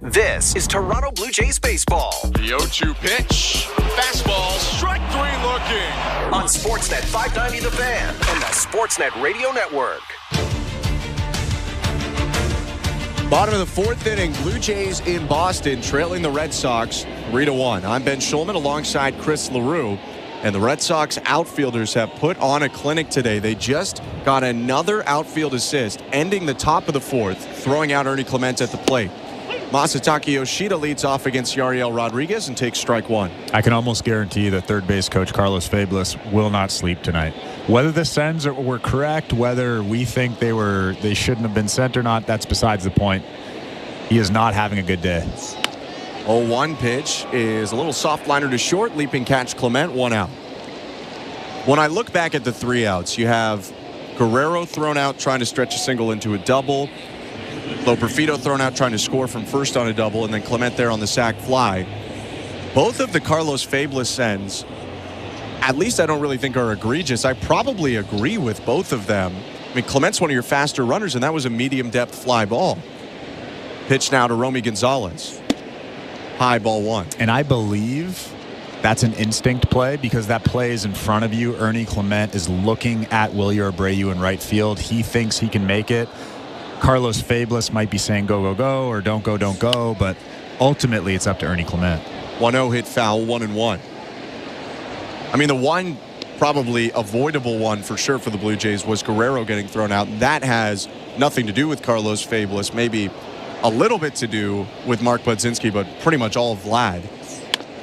This is Toronto Blue Jays baseball. The 0-2 pitch. Fastball, strike three looking. On Sportsnet 590 The Fan and the Sportsnet Radio Network. Bottom of the fourth inning, Blue Jays in Boston, trailing the Red Sox 3-1. I'm Ben Schulman alongside Chris LaRue. And the Red Sox outfielders have put on a clinic today. They just got another outfield assist, ending the top of the fourth, throwing out Ernie Clement at the plate. Masataka Yoshida leads off against Yariel Rodriguez and takes strike one. I can almost guarantee that third base coach Carlos Fablis will not sleep tonight. Whether the sends were correct, whether we think they shouldn't have been sent or not, that's besides the point. He is not having a good day. 0-1 pitch is a little soft liner to short, leaping catch Clement, one out. When I look back at the three outs, you have Guerrero thrown out trying to stretch a single into a double. Loperfido thrown out trying to score from first on a double, and then Clement there on the sac fly. Both of the Carlos Fablis sends, at least I don't really think are egregious. I probably agree with both of them. I mean, Clement's one of your faster runners, and that was a medium depth fly ball. Pitch now to Romy Gonzalez. High, ball one. And I believe that's an instinct play because that play is in front of you. Ernie Clement is looking at Wilyer Abreu in right field. He thinks he can make it. Carlos Fablis might be saying go, go, go, or don't go, but ultimately it's up to Ernie Clement. 1-0 hit foul, 1-1. I mean, the one probably avoidable one for sure for the Blue Jays was Guerrero getting thrown out. That has nothing to do with Carlos Fablis, maybe a little bit to do with Mark Budzinski, but pretty much all of Vlad.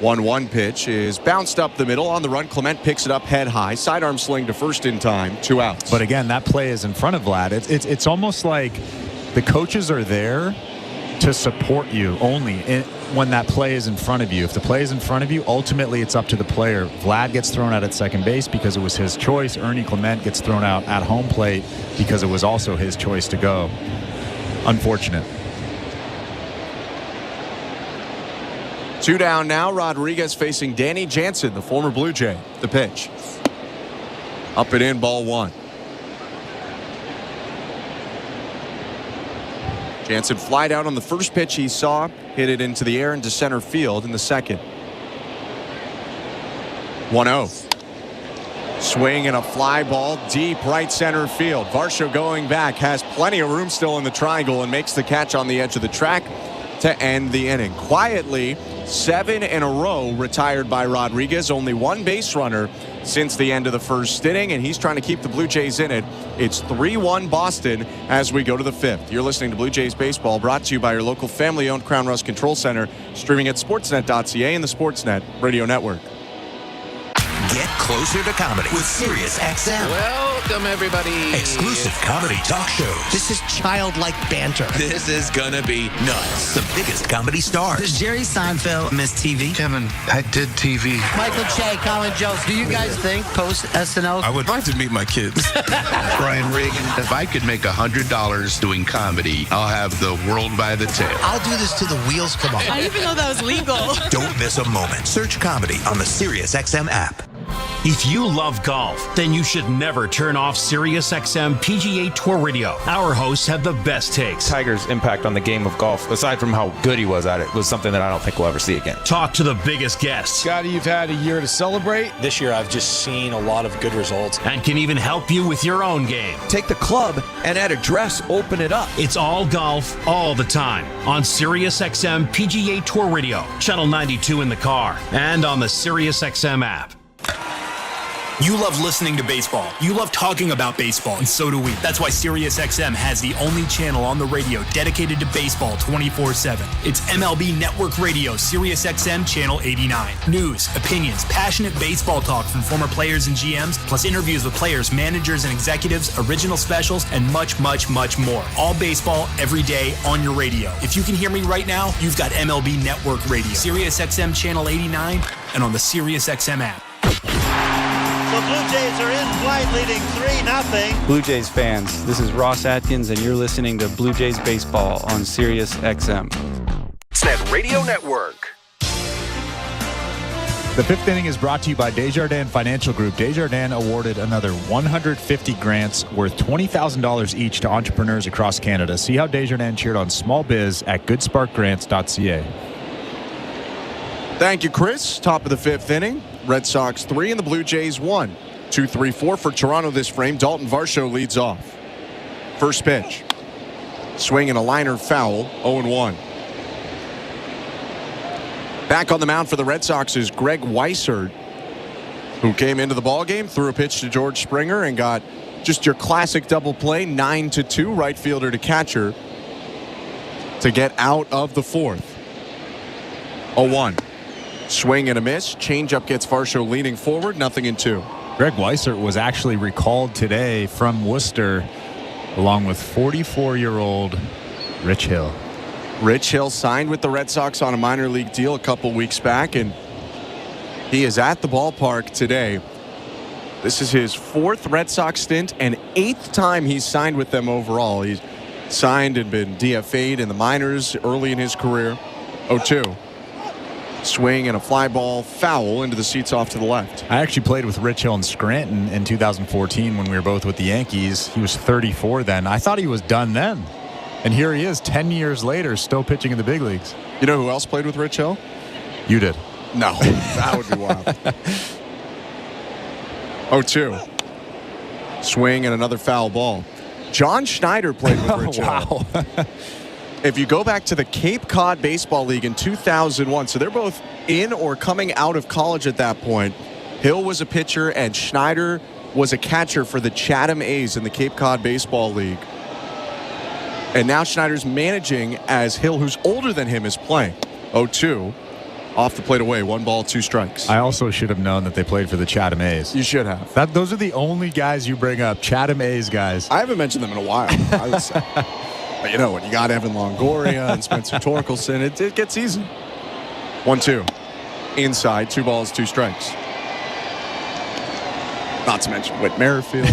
1-1 pitch is bounced up the middle. On the run, Clement picks it up head high. Sidearm sling to first in time. 2 outs. But again, that play is in front of Vlad. It's almost like the coaches are there to support you only when that play is in front of you. If the play is in front of you, ultimately it's up to the player. Vlad gets thrown out at second base because it was his choice. Ernie Clement gets thrown out at home plate because it was also his choice to go. Unfortunate. 2 down now. Rodriguez facing Danny Jansen, the former Blue Jay. The pitch. Up and in, ball one. Jansen fly down on the first pitch he saw, hit it into the air into center field in the second. 1-0. Swing and a fly ball deep right center field. Varsho going back, has plenty of room still in the triangle and makes the catch on the edge of the track to end the inning. Quietly, 7 in a row retired by Rodriguez. Only one base runner since the end of the first inning, and he's trying to keep the Blue Jays in it. It's 3-1 Boston as we go to the fifth. You're listening to Blue Jays Baseball, brought to you by your local family-owned Crown Rust Control Center, streaming at sportsnet.ca and the Sportsnet Radio Network. Get closer to comedy with SiriusXM. Welcome, everybody. Exclusive comedy talk shows. This is childlike banter. This is gonna be nuts. The biggest comedy stars. Does Jerry Seinfeld miss TV? Kevin, I did TV. Michael Che, Colin Jost. Do you guys think post SNL? I would like to meet my kids. Brian Regan. If I could make $100 doing comedy, I'll have the world by the tail. I'll do this till the wheels come off. I didn't even know that was legal. Don't miss a moment. Search comedy on the SiriusXM app. If you love golf, then you should never turn off SiriusXM PGA Tour Radio. Our hosts have the best takes. Tiger's impact on the game of golf, aside from how good he was at it, was something that I don't think we'll ever see again. Talk to the biggest guests. Scotty, you've had a year to celebrate. This year, I've just seen a lot of good results. And can even help you with your own game. Take the club and at address, open it up. It's all golf, all the time. On SiriusXM PGA Tour Radio, Channel 92 in the car, and on the SiriusXM app. You love listening to baseball. You love talking about baseball, and so do we. That's why SiriusXM has the only channel on the radio dedicated to baseball 24/7. It's MLB Network Radio, SiriusXM Channel 89. News, opinions, passionate baseball talk from former players and GMs, plus interviews with players, managers, and executives, original specials, and much, much, much more. All baseball, every day, on your radio. If you can hear me right now, you've got MLB Network Radio, SiriusXM Channel 89, and on the SiriusXM app. The Blue Jays are in flight, leading 3-0. Blue Jays fans, this is Ross Atkins, and you're listening to Blue Jays Baseball on Sirius XM. Sportsnet Radio Network. The fifth inning is brought to you by Desjardins Financial Group. Desjardins awarded another 150 grants worth $20,000 each to entrepreneurs across Canada. See how Desjardins cheered on small biz at goodsparkgrants.ca. Thank you, Chris. Top of the fifth inning. Red Sox 3 and the Blue Jays 1. 2-3-4 for Toronto this frame. Dalton Varsho leads off. First pitch. Swing and a liner foul. 0-1. Back on the mound for the Red Sox is Greg Weissert, who came into the ballgame, threw a pitch to George Springer, and got just your classic double play, 9-2, right fielder to catcher, to get out of the fourth. 0-1. Swing and a miss. Changeup gets Varsho leaning forward. 0-2. Greg Weissert was actually recalled today from Worcester, along with 44-year-old Rich Hill. Rich Hill signed with the Red Sox on a minor league deal a couple weeks back, and he is at the ballpark today. This is his fourth Red Sox stint and 8th time he's signed with them overall. He's signed and been DFA'd in the minors early in his career. 0-2. Swing and a fly ball foul into the seats off to the left. I actually played with Rich Hill in Scranton in 2014 when we were both with the Yankees. He was 34 then. I thought he was done then. And here he is 10 years later, still pitching in the big leagues. You know who else played with Rich Hill? You did. No, that would be wild. 0-2. Swing and another foul ball. John Schneider played with Rich Hill. Wow. If you go back to the Cape Cod Baseball League in 2001, so they're both in or coming out of college at that point. Hill was a pitcher and Schneider was a catcher for the Chatham A's in the Cape Cod Baseball League. And now Schneider's managing as Hill, who's older than him, is playing. 0-2. Off the plate away. 1 ball, 2 strikes. I also should have known that they played for the Chatham A's. You should have. Those are the only guys you bring up. Chatham A's guys. I haven't mentioned them in a while, I would say. But you know, when you got Evan Longoria and Spencer Torkelson, it gets easy. 1-2. Inside, 2 balls, 2 strikes. Not to mention Whit Merrifield.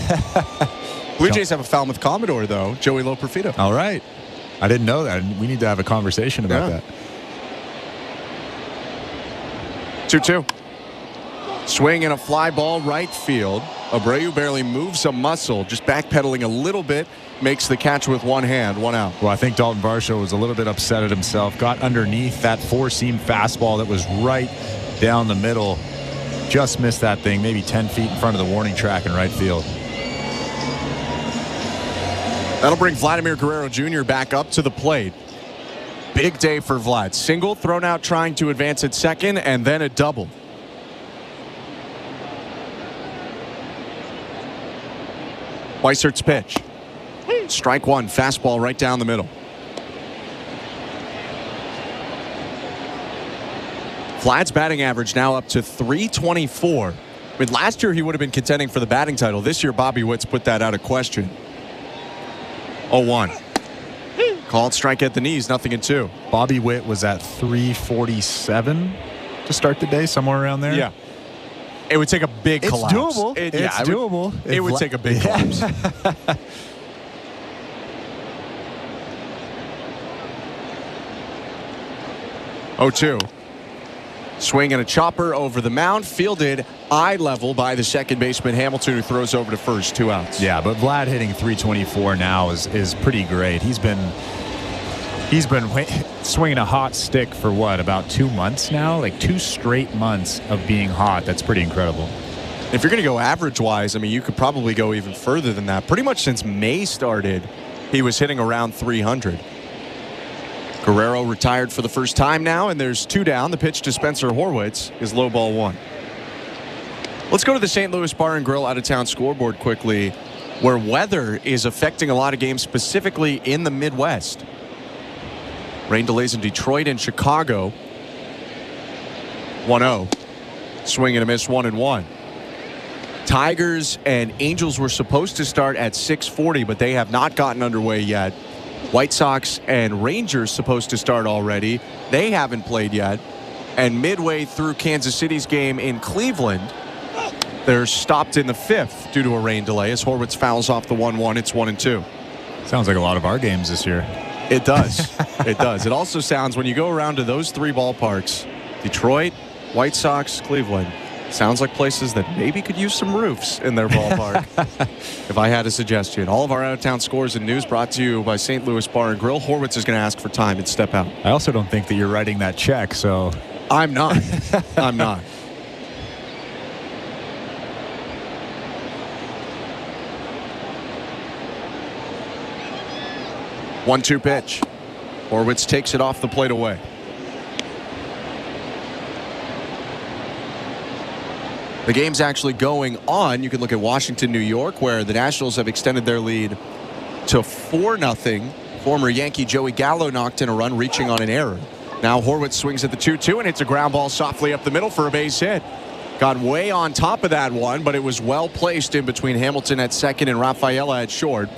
Blue Jays have a foul with Commodore, though. Joey Loperfido. All right. I didn't know that. We need to have a conversation about that. 2-2. Swing and a fly ball right field. Abreu barely moves a muscle, just backpedaling a little bit, makes the catch with one hand, 1 out. Well, I think Dalton Varsho was a little bit upset at himself. Got underneath that 4-seam fastball that was right down the middle. Just missed that thing, maybe 10 feet in front of the warning track in right field. That'll bring Vladimir Guerrero Jr. back up to the plate. Big day for Vlad. Single thrown out trying to advance at second, and then a double. Weisert's pitch. Strike 1, fastball right down the middle. Vlad's batting average now up to .324. I mean, last year he would have been contending for the batting title. This year Bobby Witt's put that out of question. 0-1. Called strike at the knees, 0-2. Bobby Witt was at .347 to start the day, somewhere around there. Yeah. It would take a big collapse. It's doable. It's doable. It would take a big collapse. 0-2. Swing and a chopper over the mound, fielded eye level by the second baseman Hamilton, who throws over to first, 2 outs. Yeah, but Vlad hitting 324 now is pretty great. He's been swinging a hot stick for what, about 2 months now? Like 2 straight months of being hot. That's pretty incredible. If you're going to go average-wise, I mean, you could probably go even further than that. Pretty much since May started, he was hitting around 300. Guerrero retired for the first time now, and there's 2 down. The pitch to Spencer Horwitz is low ball 1. Let's go to the St. Louis Bar and Grill out-of-town scoreboard quickly, where weather is affecting a lot of games, specifically in the Midwest. Rain delays in Detroit and Chicago. 1-0. Swing and a miss, 1-1. Tigers and Angels were supposed to start at 6:40, but they have not gotten underway yet. White Sox and Rangers supposed to start already. They haven't played yet. And midway through Kansas City's game in Cleveland, they're stopped in the 5th due to a rain delay as Horwitz fouls off the 1-1. It's 1-2. Sounds like a lot of our games this year. It does. It does. It also sounds, when you go around to those 3 ballparks, Detroit, White Sox, Cleveland, sounds like places that maybe could use some roofs in their ballpark. If I had a suggestion. All of our out-of-town scores and news brought to you by St. Louis Bar and Grill. Horwitz is going to ask for time and step out. I also don't think that you're writing that check, so. I'm not. I'm not. One-two pitch. Horwitz takes it off the plate away. The game's actually going on. You can look at Washington, New York, where the Nationals have extended their lead to 4-0. Former Yankee Joey Gallo knocked in a run, reaching on an error. Now Horwitz swings at the 2-2 and hits a ground ball softly up the middle for a base hit. Got way on top of that one, but it was well placed in between Hamilton at second and Rafaela at short.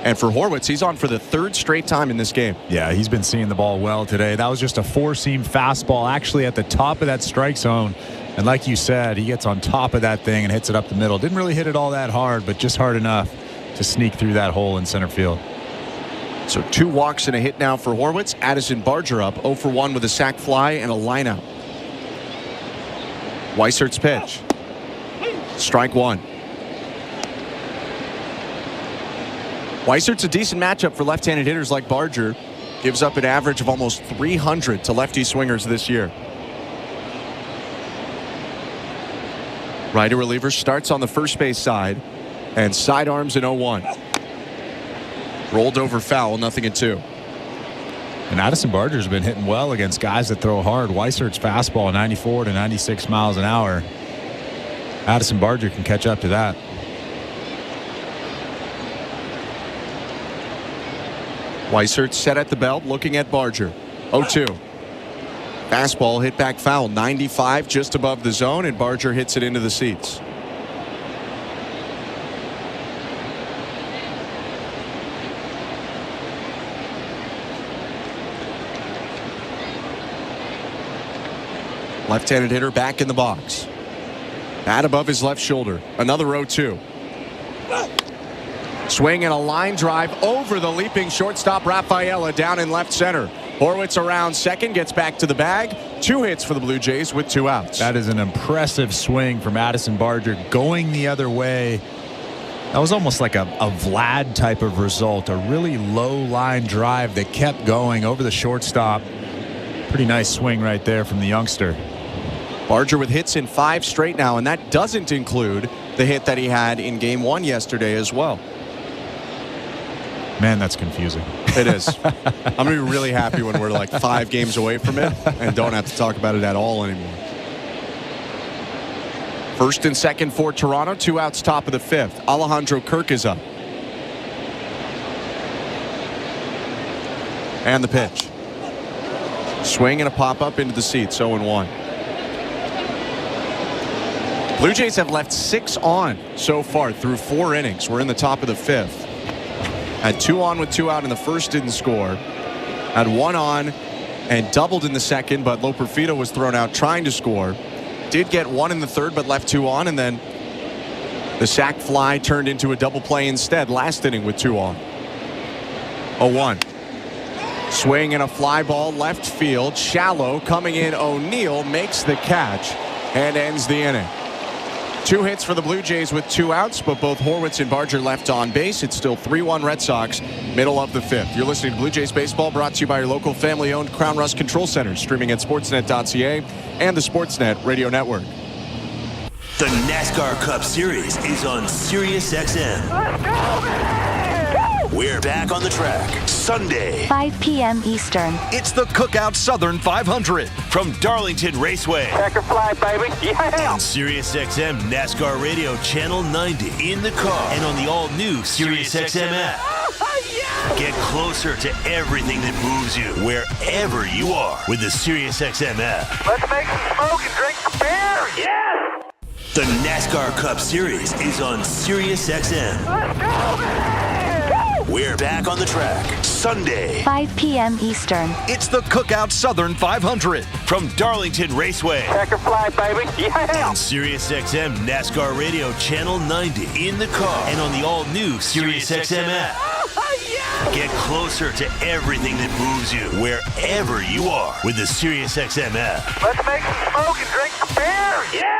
And for Horwitz, he's on for the 3rd straight time in this game. Yeah, he's been seeing the ball well today. That was just a 4-seam fastball, actually at the top of that strike zone. And like you said, he gets on top of that thing and hits it up the middle. Didn't really hit it all that hard, but just hard enough to sneak through that hole in center field. So 2 walks and a hit now for Horwitz. Addison Barger up 0 for 1 with a sac fly and a lineout. Weisert's pitch. Strike 1. Weisert's a decent matchup for left-handed hitters like Barger. Gives up an average of almost 300 to lefty swingers this year. Righty reliever starts on the first base side and sidearms in 0-1. Rolled over foul, 0-2. And Addison Barger's been hitting well against guys that throw hard. Weisert's fastball 94 to 96 miles an hour. Addison Barger can catch up to that. Weissert set at the belt, looking at Barger. 0-2. Fastball hit back foul, 95 just above the zone, and Barger hits it into the seats. Left-handed hitter back in the box. Bat above his left shoulder. Another 0-2. Swing and a line drive over the leaping shortstop Rafaela down in left center. Horwitz around second, gets back to the bag. 2 hits for the Blue Jays with 2 outs. That is an impressive swing from Addison Barger going the other way. That was almost like a Vlad type of result. A really low line drive that kept going over the shortstop. Pretty nice swing right there from the youngster. Barger with hits in 5 straight now, and that doesn't include the hit that he had in Game 1 yesterday as well. Man, that's confusing. It is. I'm going to be really happy when we're like 5 games away from it and don't have to talk about it at all anymore. First and second for Toronto. 2 outs, top of the 5th. Alejandro Kirk is up. And the pitch. Swing and a pop-up into the seats. 0-1. Blue Jays have left 6 on so far through 4 innings. We're in the top of the 5th. Had 2 on with 2 out in the first, didn't score. Had 1 on and doubled in the second, but Loperfido was thrown out trying to score. Did get 1 in the third, but left 2 on, and then the sac fly turned into a double play instead last inning with 2 on. 0-1. Swing and a fly ball left field. Shallow coming in. O'Neill makes the catch and ends the inning. 2 hits for the Blue Jays with 2 outs, but both Horwitz and Barger left on base. It's still 3-1 Red Sox, middle of the 5th. You're listening to Blue Jays Baseball, brought to you by your local family-owned Crown Rust Control Center, streaming at sportsnet.ca and the Sportsnet Radio Network. The NASCAR Cup Series is on SiriusXM. Let's go! We're back on the track Sunday, 5 p.m. Eastern. It's the Cookout Southern 500 from Darlington Raceway. Checker flag, baby. Yeah! On SiriusXM NASCAR Radio Channel 90 in the car and on the all-new SiriusXM app. Yeah! Get closer to everything that moves you wherever you are with the SiriusXM app. Let's make some smoke and drink some beer. Yes! The NASCAR Cup Series is on SiriusXM. Let's go! We're back on the track Sunday, 5 p.m. Eastern. It's the Cookout Southern 500 from Darlington Raceway. Checker flag, baby. Yeah! On SiriusXM NASCAR Radio Channel 90 in the car and on the all-new SiriusXM app. Yeah! Get closer to everything that moves you wherever you are with the SiriusXM app. Let's make some smoke and drink some beer. Yes!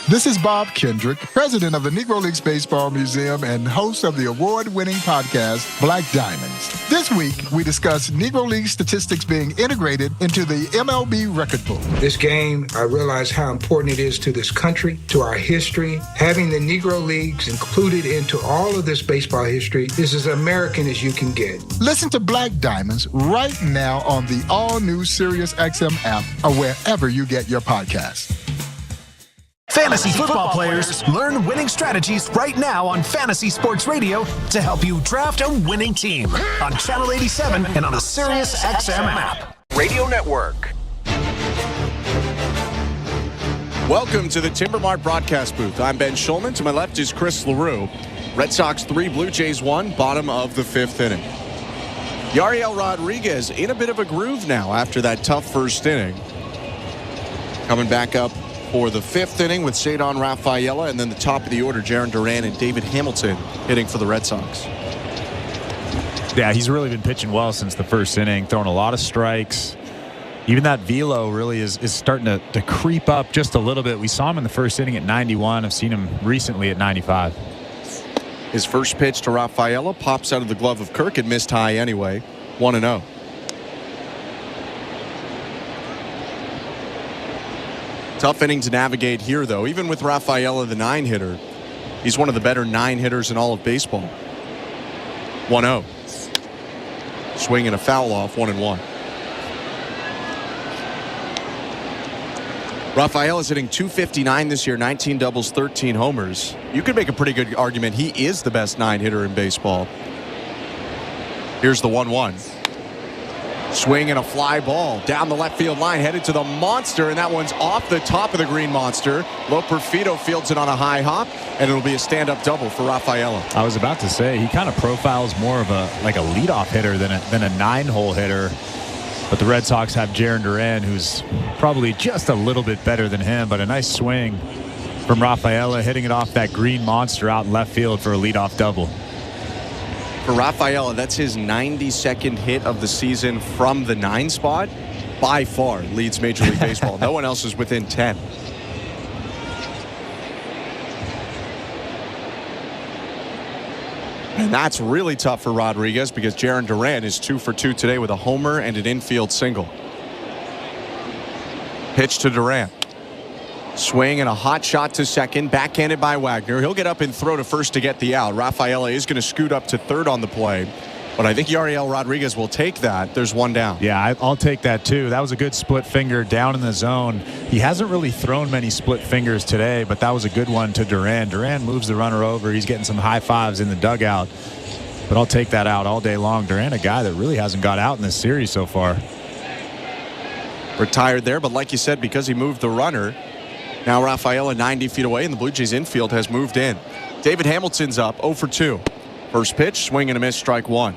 This is Bob Kendrick, president of the Negro Leagues Baseball Museum and host of the award-winning podcast, Black Diamonds. This week, we discuss Negro League statistics being integrated into the MLB record book. This game, I realize how important it is to this country, to our history. Having the Negro Leagues included into all of this baseball history is as American as you can get. Listen to Black Diamonds right now on the all-new SiriusXM app or wherever you get your podcasts. Fantasy football players, learn winning strategies right now on Fantasy Sports Radio to help you draft a winning team on Channel 87 and on the SiriusXM app. Radio Network. Welcome to the Timber Mart broadcast booth. I'm Ben Schulman. To my left is Chris LaRue. Red Sox 3, Blue Jays 1, bottom of the 5th inning. Yariel Rodriguez in a bit of a groove now after that tough first inning. Coming back up for the 5th inning with Cedon Rafaela, and then the top of the order, Jarren Duran and David Hamilton hitting for the Red Sox. Yeah, he's really been pitching well since the first inning, throwing a lot of strikes. Even that velo really is starting to creep up just a little bit. We saw him in the first inning at 91. I've seen him recently at 95. His first pitch to Rafaela pops out of the glove of Kirk and missed high anyway. 1-0. Tough inning to navigate here, though. Even with Rafaela, the 9-hitter, he's one of the better 9-hitters in all of baseball. 1-0. Swing and a foul off, 1-1. Rafaela's hitting .259 this year, 19 doubles, 13 homers. You could make a pretty good argument he is the best 9-hitter in baseball. Here's the 1-1. Swing and a fly ball down the left field line, headed to the monster, and that one's off the top of the green monster. Loperfido fields it on a high hop, and it'll be a stand-up double for Rafaela. I was about to say, he kind of profiles more of a leadoff hitter than a 9-hole hitter. But the Red Sox have Jarren Duran, who's probably just a little bit better than him, but a nice swing from Rafaela, hitting it off that green monster out in left field for a leadoff double. For Rafaela, that's his 92nd hit of the season from the 9 spot. By far leads Major League Baseball. No one else is within 10. And that's really tough for Rodriguez because Jarren Duran is 2 for 2 today with a homer and an infield single. Pitch to Duran. Swing and a hot shot to second, backhanded by Wagner. He'll get up and throw to first to get the out. Rafaela is going to scoot up to third on the play, but I think Yariel Rodriguez will take that. There's one down. Yeah, I'll take that too. That was a good split finger down in the zone. He hasn't really thrown many split fingers today, but that was a good one to Duran. Duran moves the runner over. He's getting some high fives in the dugout, but I'll take that out all day long. Duran, a guy that really hasn't got out in this series so far. Retired there, but like you said, because he moved the runner, now Rafaela 90 feet away, and the Blue Jays infield has moved in. David Hamilton's up 0 for 2. First pitch, swing and a miss, strike 1.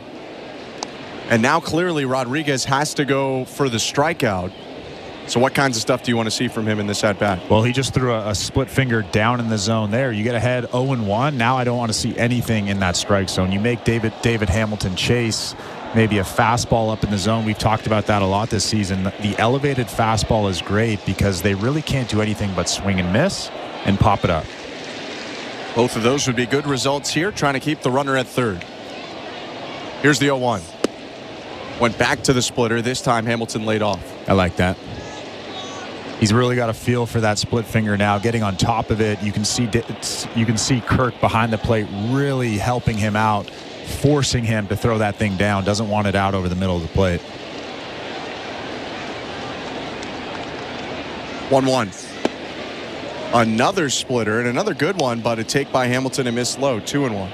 And now clearly Rodriguez has to go for the strikeout. So what kinds of stuff do you want to see from him in this at-bat? Well, he just threw a split finger down in the zone there. You get ahead 0-1. Now I don't want to see anything in that strike zone. You make David Hamilton chase. maybe a fastball up in the zone. We've talked about that a lot this season. The elevated fastball is great because they really can't do anything but swing and miss and pop it up. Both of those would be good results here, trying to keep the runner at third. Here's the 0-1. Went back to the splitter. This time Hamilton laid off. I like that. He's really got a feel for that split finger now, getting on top of it. You can see Kirk behind the plate really helping him out, forcing him to throw that thing down. Doesn't want it out over the middle of the plate. 1-1. Another splitter and another good one, but a take by Hamilton and miss low. 2-1.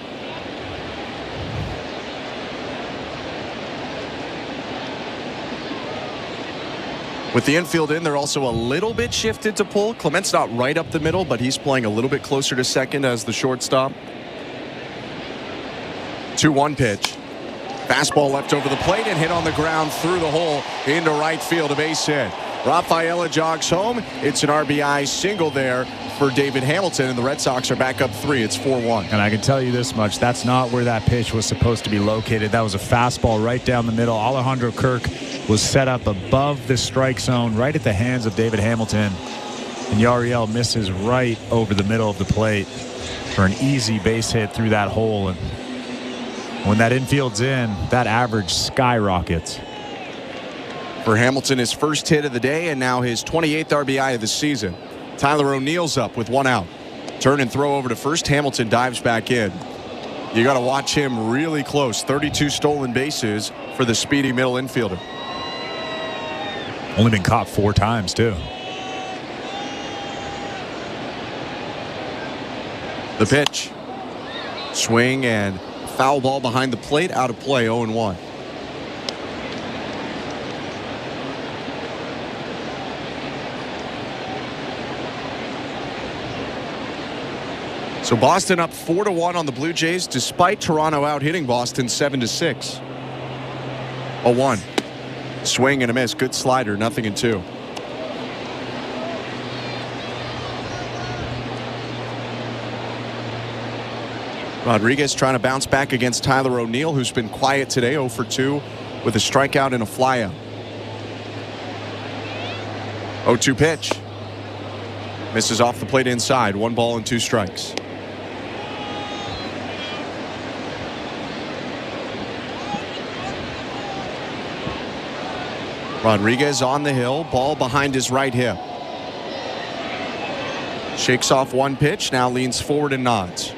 With the infield in, they're also a little bit shifted to pull. Clement's not right up the middle, but he's playing a little bit closer to second as the shortstop. 2-1 pitch. Fastball left over the plate and hit on the ground through the hole into right field, a base hit. Rafaela jogs home. It's an RBI single there for David Hamilton, and the Red Sox are back up 3. It's 4-1. And I can tell you this much, that's not where that pitch was supposed to be located. That was a fastball right down the middle. Alejandro Kirk was set up above the strike zone right at the hands of David Hamilton. And Yariel misses right over the middle of the plate for an easy base hit through that hole. And when that infield's in, that average skyrockets. For Hamilton, his first hit of the day and now his 28th RBI of the season. Tyler O'Neill's up with 1 out. Turn and throw over to first. Hamilton dives back in. You got to watch him really close. 32 stolen bases for the speedy middle infielder. Only been caught 4 times, too. The pitch. Swing and foul ball behind the plate, out of play, 0-1. So Boston up 4-1 on the Blue Jays, despite Toronto out hitting Boston 7-6. 0-1. Swing and a miss. Good slider. 0-2. Rodriguez trying to bounce back against Tyler O'Neill, who's been quiet today, 0 for 2 with a strikeout and a flyout. 0-2 pitch. Misses off the plate inside. 1 ball and 2 strikes. Rodriguez on the hill, ball behind his right hip. Shakes off 1 pitch, now leans forward and nods.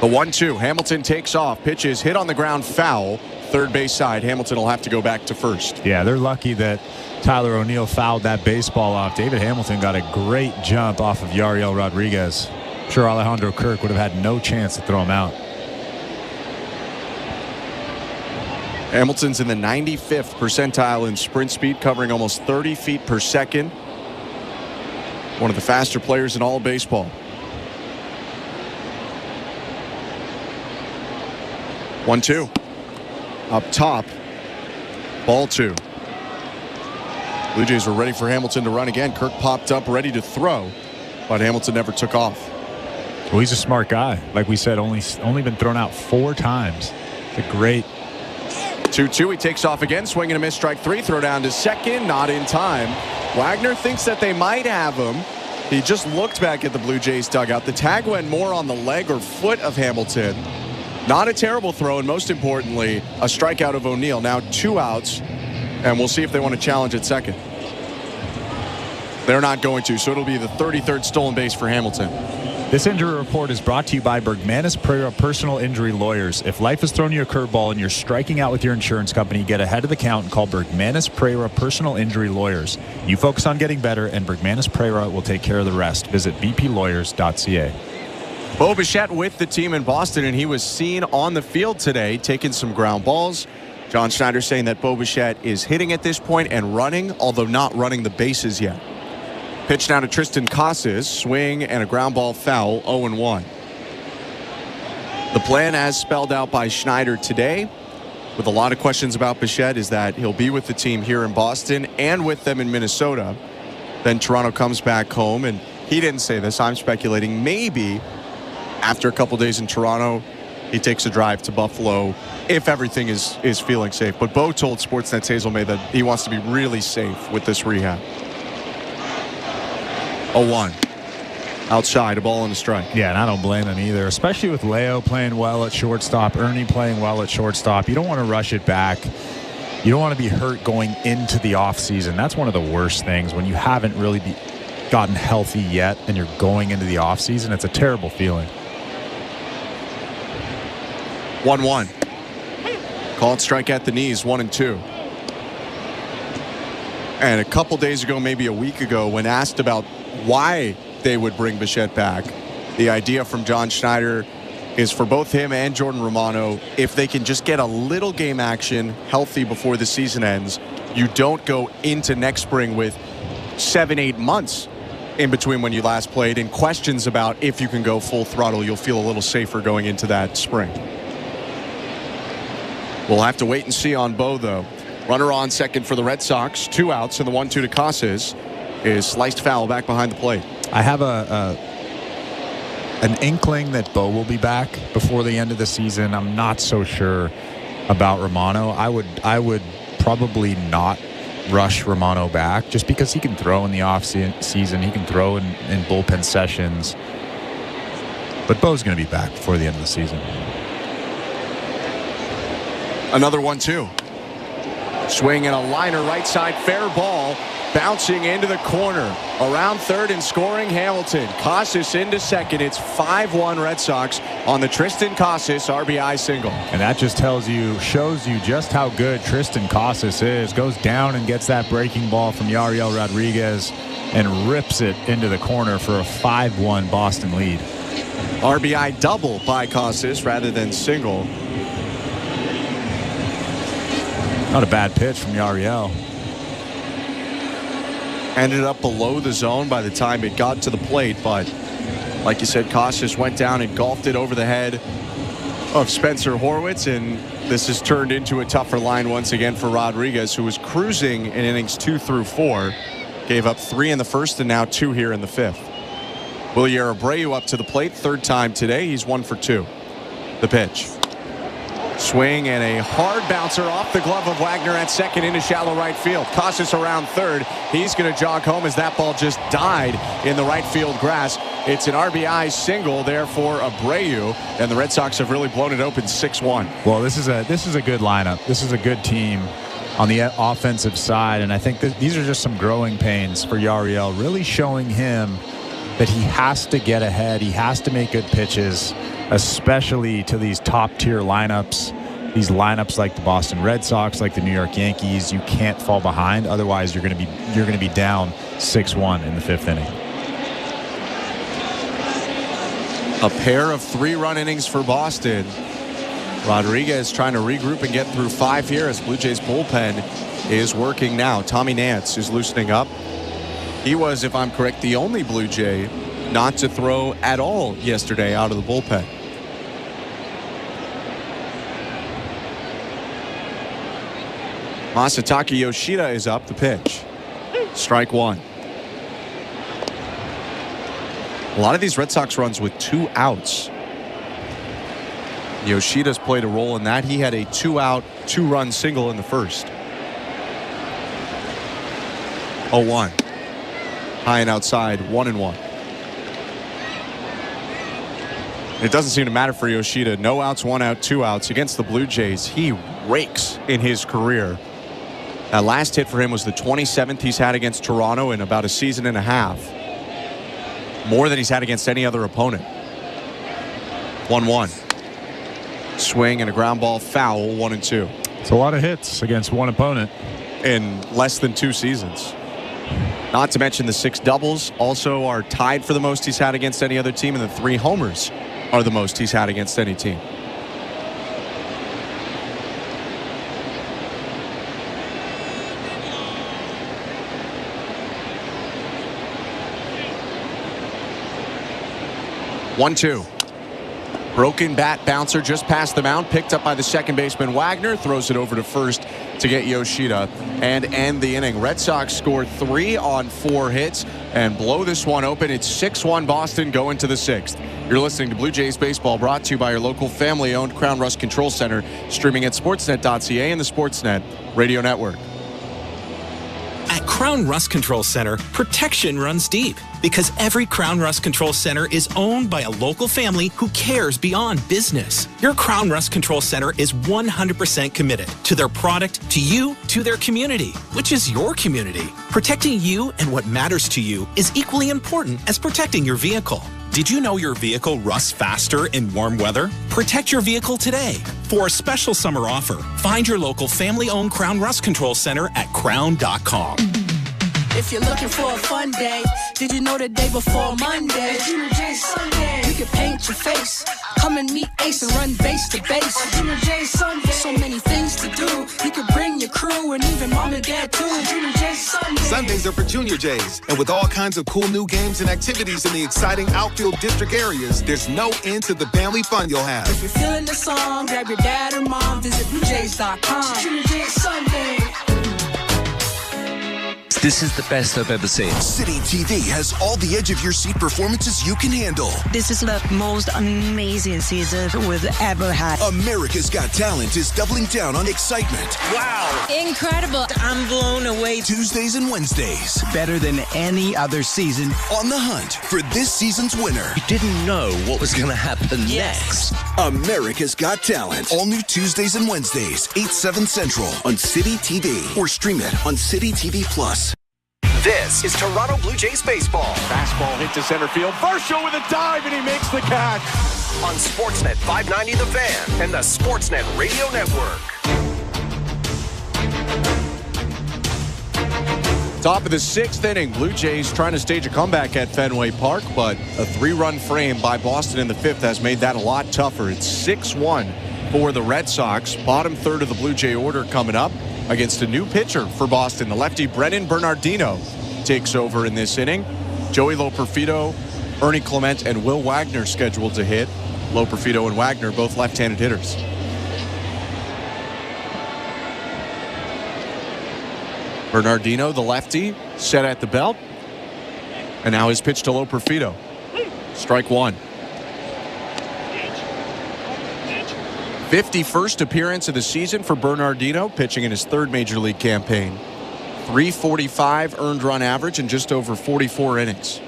The 1-2, Hamilton takes off, pitches hit on the ground, foul, third base side. Hamilton will have to go back to first. Yeah, they're lucky that Tyler O'Neill fouled that baseball off. David Hamilton got a great jump off of Yariel Rodriguez. I'm sure Alejandro Kirk would have had no chance to throw him out. Hamilton's in the 95th percentile in sprint speed, covering almost 30 feet per second. One of the faster players in all of baseball. 1-2. Up top. Ball 2. Blue Jays were ready for Hamilton to run again. Kirk popped up ready to throw, but Hamilton never took off. Well, he's a smart guy. Like we said, only been thrown out 4 times. It's a great 2-2. He takes off again. Swing and a miss. Strike 3. Throw down to second. Not in time. Wagner thinks that they might have him. He just looked back at the Blue Jays dugout. The tag went more on the leg or foot of Hamilton. Not a terrible throw, and most importantly, a strikeout of O'Neill. Now 2 outs, and we'll see if they want to challenge at second. They're not going to, so it'll be the 33rd stolen base for Hamilton. This injury report is brought to you by Bergmanis Pereira Personal Injury Lawyers. If life has thrown you a curveball and you're striking out with your insurance company, get ahead of the count and call Bergmanis Pereira Personal Injury Lawyers. You focus on getting better, and Bergmanis Pereira will take care of the rest. Visit bplawyers.ca. Bo Bichette with the team in Boston, and he was seen on the field today taking some ground balls. John Schneider saying that Bo Bichette is hitting at this point and running, although not running the bases yet. Pitch now to Tristan Casas. Swing and a ground ball foul, 0-1. The plan as spelled out by Schneider today, with a lot of questions about Bichette, is that he'll be with the team here in Boston and with them in Minnesota. Then Toronto comes back home, and he didn't say this. I'm speculating maybe after a couple days in Toronto, he takes a drive to Buffalo if everything is feeling safe. But Bo told Sportsnet's Hazel May that he wants to be really safe with this rehab. 0-1. Outside, a ball and a strike. Yeah, and I don't blame him either, especially with Leo playing well at shortstop, Ernie playing well at shortstop. You don't want to rush it back. You don't want to be hurt going into the offseason. That's one of the worst things when you haven't really gotten healthy yet and you're going into the offseason. It's a terrible feeling. 1-1. Called strike at the knees, 1-2. And a couple days ago, maybe a week ago, when asked about why they would bring Bichette back, the idea from John Schneider is for both him and Jordan Romano, if they can just get a little game action healthy before the season ends, you don't go into next spring with 7-8 months in between when you last played and questions about if you can go full throttle. You'll feel a little safer going into that spring. We'll have to wait and see on Bo, though. Runner on second for the Red Sox. 2 outs, and the 1-2 to Casas is sliced foul back behind the plate. I have an inkling that Bo will be back before the end of the season. I'm not so sure about Romano. I would probably not rush Romano back just because he can throw in the off season. He can throw in bullpen sessions. But Bo's going to be back before the end of the season. Another 1-2. Swing and a liner right side, fair ball. Bouncing into the corner. Around third and scoring Hamilton. Casas into second. It's 5-1 Red Sox on the Tristan Casas RBI single. And that just shows you just how good Tristan Casas is. Goes down and gets that breaking ball from Yariel Rodriguez and rips it into the corner for a 5-1 Boston lead. RBI double by Casas rather than single. Not a bad pitch from Yariel. Ended up below the zone by the time it got to the plate, but like you said, Casas went down and golfed it over the head of Spencer Horwitz, and this has turned into a tougher line once again for Rodriguez, who was cruising in innings 2 through 4. Gave up 3 in the first and now 2 here in the 5th. Wilyer Abreu up to the plate, 3rd time today. He's 1 for 2. The pitch. Swing and a hard bouncer off the glove of Wagner at second into shallow right field. Casas around third. He's going to jog home as that ball just died in the right field grass. It's an RBI single there for Abreu, and the Red Sox have really blown it open 6-1. Well, this is a good lineup. This is a good team on the offensive side, and I think these are just some growing pains for Yariel, really showing him that he has to get ahead. He has to make good pitches, especially to these top-tier lineups. These lineups like the Boston Red Sox, like the New York Yankees, you can't fall behind. Otherwise, you're going to be down 6-1 in the 5th inning. A pair of 3-run innings for Boston. Rodriguez trying to regroup and get through 5 here as Blue Jays bullpen is working now. Tommy Nance is loosening up. He was, if I'm correct, the only Blue Jay not to throw at all yesterday out of the bullpen. Masataka Yoshida is up. The pitch. Strike 1. A lot of these Red Sox runs with 2 outs. Yoshida's played a role in that. He had a 2-out, 2-run single in the first. 0-1. High and outside, 1-1. It doesn't seem to matter for Yoshida. No outs, 1 out, 2 outs. Against the Blue Jays, he rakes in his career. That last hit for him was the 27th he's had against Toronto in about a season and a half. More than he's had against any other opponent. 1-1. Swing and a ground ball foul, 1-2. It's a lot of hits against one opponent in less than 2 seasons. Not to mention the 6 doubles also are tied for the most he's had against any other team, and the 3 homers are the most he's had against any team. One-two. Broken bat bouncer just past the mound, picked up by the second baseman Wagner, throws it over to first to get Yoshida and end the inning. Red Sox scored 3 on 4 hits. and blow this one open. It's 6-1 Boston going to the 6th. You're listening to Blue Jays Baseball, brought to you by your local family-owned Crown Rust Control Center, streaming at sportsnet.ca and the Sportsnet Radio Network. At Crown Rust Control Center, protection runs deep because every Crown Rust Control Center is owned by a local family who cares beyond business. Your Crown Rust Control Center is 100% committed to their product, to you, to their community, which is your community. Protecting you and what matters to you is equally important as protecting your vehicle. Did you know your vehicle rusts faster in warm weather? Protect your vehicle today. For a special summer offer, find your local family-owned Crown Rust Control Center at crown.com. If you're looking for a fun day, did you know the day before Monday? Junior J Sunday. You can paint your face. Come and meet Ace and run base to base. Junior J Sunday. So many things to do. You can bring your crew and even mom and dad too. Junior J Sunday. Sundays are for Junior Jays. And with all kinds of cool new games and activities in the exciting outfield district areas, there's no end to the family fun you'll have. If you're feeling the song, grab your dad or mom. Visit BlueJays.com. Junior J Sunday. This is the best I've ever seen. City TV has all the edge-of-your-seat performances you can handle. This is the most amazing season we've ever had. America's Got Talent is doubling down on excitement. Wow. Incredible. I'm blown away. Tuesdays and Wednesdays. Better than any other season. On the hunt for this season's winner. You didn't know what was going to happen next. America's Got Talent. All new Tuesdays and Wednesdays, 8/7 Central on City TV. Or stream it on City TV Plus. This is Toronto Blue Jays baseball. Fastball hit to center field. Varsho with a dive, and he makes the catch. On Sportsnet 590 The Fan and the Sportsnet Radio Network. Top of the 6th inning, Blue Jays trying to stage a comeback at Fenway Park, but a 3-run frame by Boston in the 5th has made that a lot tougher. It's 6-1 for the Red Sox. Bottom third of the Blue Jay order coming up against a new pitcher for Boston. The lefty Brennan Bernardino takes over in this inning. Joey Loperfido, Ernie Clement, and Will Wagner scheduled to hit. Loperfido and Wagner both left-handed hitters. Bernardino, the lefty, set at the belt. And now his pitch to Loperfido. Strike one. 51st appearance of the season for Bernardino, pitching in his 3rd major league campaign. 345 earned run average in just over 44 innings.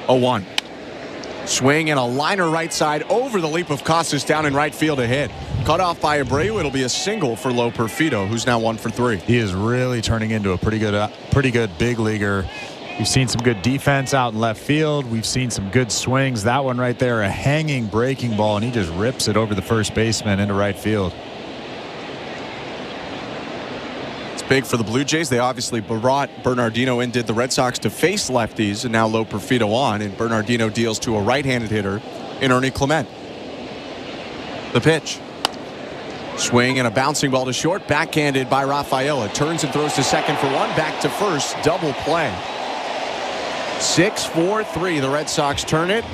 0-1. Swing and a liner right side over the leap of Casas down in right field, a hit. Cut off by Abreu. It'll be a single for Loperfido, who's now 1 for 3. He is really turning into a pretty good big leaguer. We've seen some good defense out in left field. We've seen some good swings. That one right there, a hanging breaking ball, and he just rips it over the first baseman into right field. It's big for the Blue Jays. They obviously brought Bernardino in, did the Red Sox to face lefties, and now Loperfido on, and Bernardino deals to a right-handed hitter in Ernie Clement. The pitch. Swing and a bouncing ball to short, backhanded by Rafaela. Turns and throws to second for one, back to first, double play. 6-4-3, the Red Sox turn it,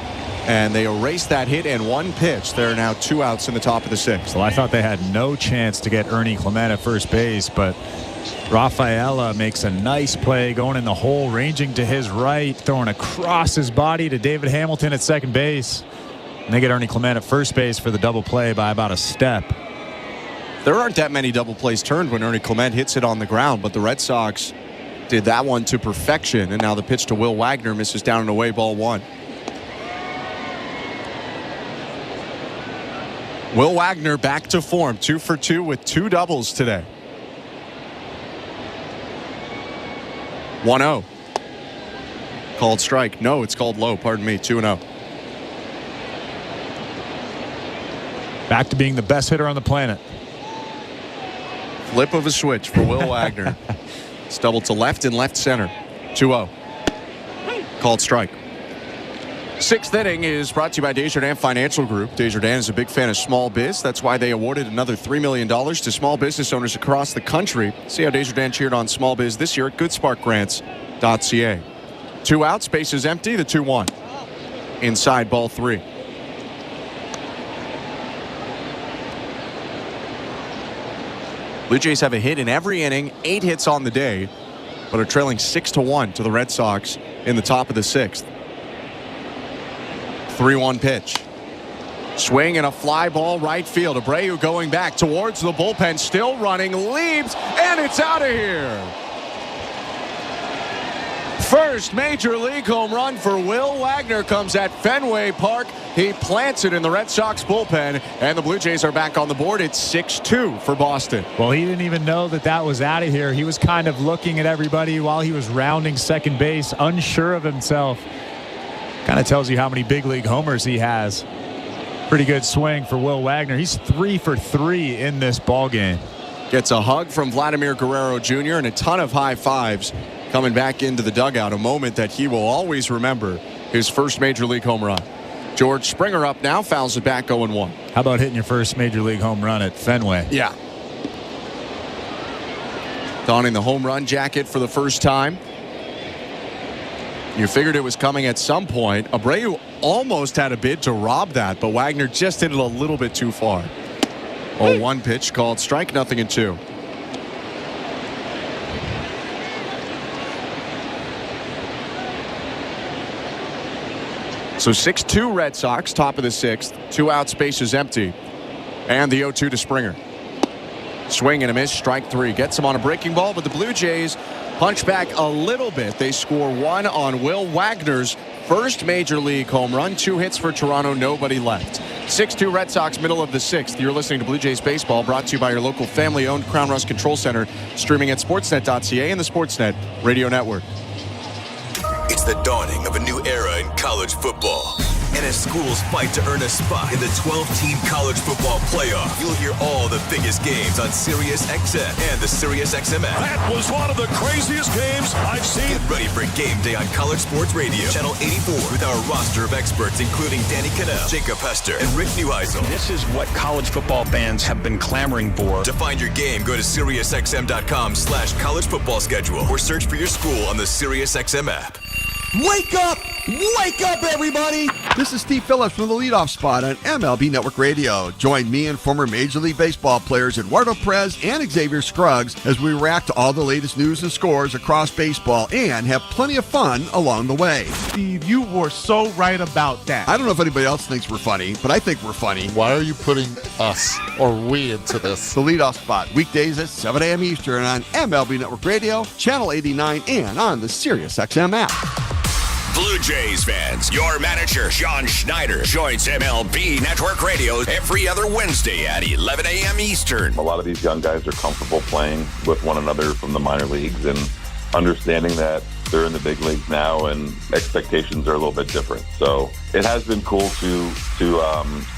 and they erase that hit and one pitch. There are now 2 outs in the top of the 6th. Well, I thought they had no chance to get Ernie Clement at first base, but Rafaela makes a nice play, going in the hole, ranging to his right, throwing across his body to David Hamilton at second base. And they get Ernie Clement at first base for the double play by about a step. There aren't that many double plays turned when Ernie Clement hits it on the ground, but the Red Sox did that one to perfection, and now the pitch to Will Wagner misses down and away, ball 1. Will Wagner back to form, 2 for 2 with 2 doubles today. 1-0. Called strike. No, it's called low. Pardon me. 2-0. Back to being the best hitter on the planet. Flip of a switch for Will Wagner. It's doubled to left and left center. 2-0. Called strike. 6th inning is brought to you by Desjardins Financial Group. Desjardins is a big fan of small biz. That's why they awarded another $3 million to small business owners across the country. See how Desjardins cheered on small biz this year at goodsparkgrants.ca. 2 outs, base is empty, the 2-1. Inside, ball 3. Blue Jays have a hit in every inning, 8 hits on the day. but are trailing 6-1 to the Red Sox in the top of the 6th. 3-1 pitch. Swing and a fly ball right field. Abreu going back towards the bullpen, still running, leaps, and it's out of here. First major league home run for Will Wagner comes at Fenway Park. He plants it in the Red Sox bullpen, and the Blue Jays are back on the board. It's 6-2 for Boston. Well, he didn't even know that was out of here. He was kind of looking at everybody while he was rounding second base, unsure of himself. Kind of tells you how many big league homers he has. Pretty good swing for Will Wagner. He's 3 for 3 in this ball game. Gets a hug from Vladimir Guerrero Jr. and a ton of high fives coming back into the dugout. A moment that he will always remember. His first major league home run. George Springer up now, fouls it back 0-1. How about hitting your first major league home run at Fenway? Yeah. Donning the home run jacket for the first time. You figured it was coming at some point. Abreu almost had a bid to rob that, but Wagner just hit it a little bit too far. 0-1 pitch called strike, 0-2. So 6-2 Red Sox, top of the 6th. 2 outs, bases empty. And the 0-2 to Springer. Swing and a miss, strike 3. Gets him on a breaking ball, but the Blue Jays punch back a little bit. They score 1 on Will Wagner's first major league home run. 2 hits for Toronto, nobody left. 6-2 Red Sox, middle of the 6th. You're listening to Blue Jays Baseball, brought to you by your local family-owned Crown Rust Control Center, streaming at sportsnet.ca and the Sportsnet Radio Network. It's the dawning of a new era in college football. And as schools fight to earn a spot in the 12-team college football playoff, you'll hear all the biggest games on SiriusXM and the SiriusXM app. That was one of the craziest games I've seen. Get ready for game day on College Sports Radio, Channel 84, with our roster of experts, including Danny Cannell, Jacob Hester, and Rick Neuheisel. This is what college football fans have been clamoring for. To find your game, go to SiriusXM.com/college football schedule or search for your school on the SiriusXM app. Wake up! Wake up, everybody! This is Steve Phillips from the leadoff spot on MLB Network Radio. Join me and former Major League Baseball players Eduardo Perez and Xavier Scruggs as we react to all the latest news and scores across baseball and have plenty of fun along the way. Steve, you were so right about that. I don't know if anybody else thinks we're funny, but I think we're funny. Why are you putting us or we into this? The leadoff spot, weekdays at 7 a.m. Eastern on MLB Network Radio, Channel 89, and on the SiriusXM app. Blue Jays fans, your manager, John Schneider, joins MLB Network Radio every other Wednesday at 11 a.m. Eastern. A lot of these young guys are comfortable playing with one another from the minor leagues and understanding that they're in the big leagues now and expectations are a little bit different. So it has been cool to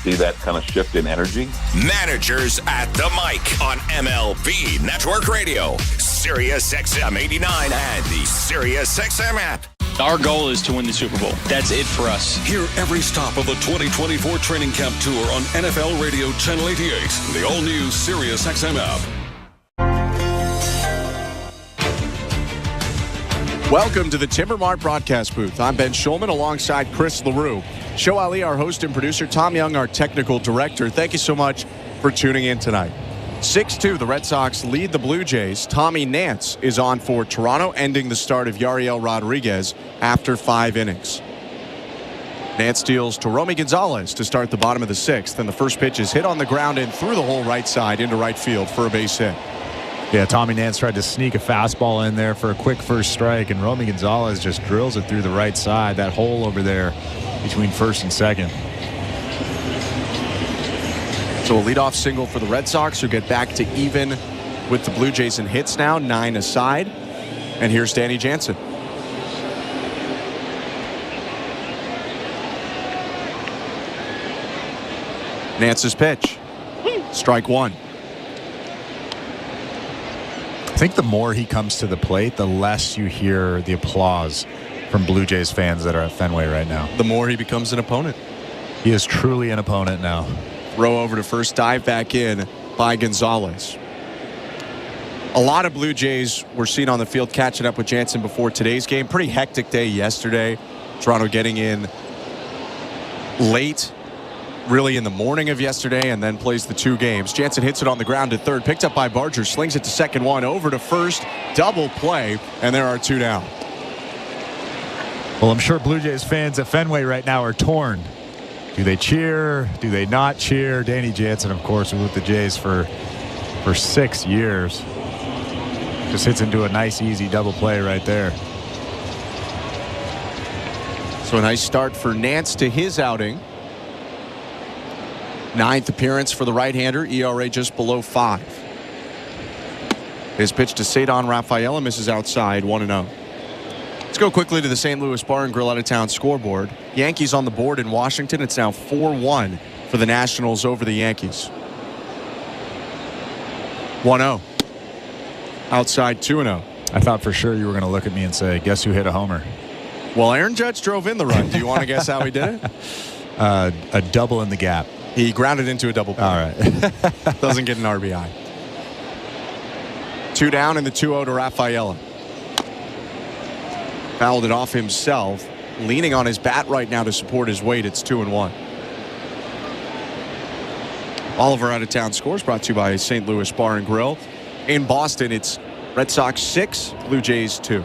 see that kind of shift in energy. Managers at the mic on MLB Network Radio, SiriusXM 89 and the SiriusXM app. Our goal is to win the Super Bowl. That's it for us. Hear every stop of the 2024 training camp tour on NFL Radio Channel 88, the all-new SiriusXM app. Welcome to the Timbermart broadcast booth. I'm Ben Schulman alongside Chris LaRue. Show Ali, our host and producer, Tom Young, our technical director. Thank you so much for tuning in tonight. 6-2, the Red Sox lead the Blue Jays. Tommy Nance is on for Toronto, ending the start of Yariel Rodriguez after 5 innings. Nance deals to Romy Gonzalez to start the bottom of the 6th, and the first pitch is hit on the ground and through the whole right side into right field for a base hit. Yeah, Tommy Nance tried to sneak a fastball in there for a quick first strike, and Romy Gonzalez just drills it through the right side, that hole over there between first and second. So a leadoff single for the Red Sox, who get back to even with the Blue Jays in hits now, 9 aside. And here's Danny Jansen. Nance's pitch. Strike 1. I think the more he comes to the plate, the less you hear the applause from Blue Jays fans that are at Fenway right now. The more he becomes an opponent. He is truly an opponent now. Throw over to first, dive back in by Gonzalez. A lot of Blue Jays were seen on the field catching up with Jansen before today's game. Pretty hectic day yesterday. Toronto getting in late really in the morning of yesterday and then plays the 2 games. Jansen hits it on the ground to third, picked up by Barger, slings it to second, 1 over to first, double play, and there are 2 down. Well, I'm sure Blue Jays fans at Fenway right now are torn. Do they cheer? Do they not cheer? Danny Jansen, of course, was with the Jays for 6 years. Just hits into a nice, easy double play right there. So a nice start for Nance to his outing. 9th appearance for the right-hander, ERA just below 5. His pitch to Cedon Rafaela misses outside, 1-0. Let's go quickly to the St. Louis Bar and Grill out-of-town scoreboard. Yankees on the board in Washington. It's now 4-1 for the Nationals over the Yankees. 1-0. Outside 2-0. I thought for sure you were going to look at me and say, guess who hit a homer? Well, Aaron Judge drove in the run. Do you want to guess how he did it? A double in the gap. He grounded into a double play. All right. Doesn't get an RBI. 2 down and the 2-0 to Rafaela. Fouled it off himself. Leaning on his bat right now to support his weight. It's 2-1. Oliver out of town scores brought to you by St. Louis Bar and Grill. In Boston, it's Red Sox 6, Blue Jays 2.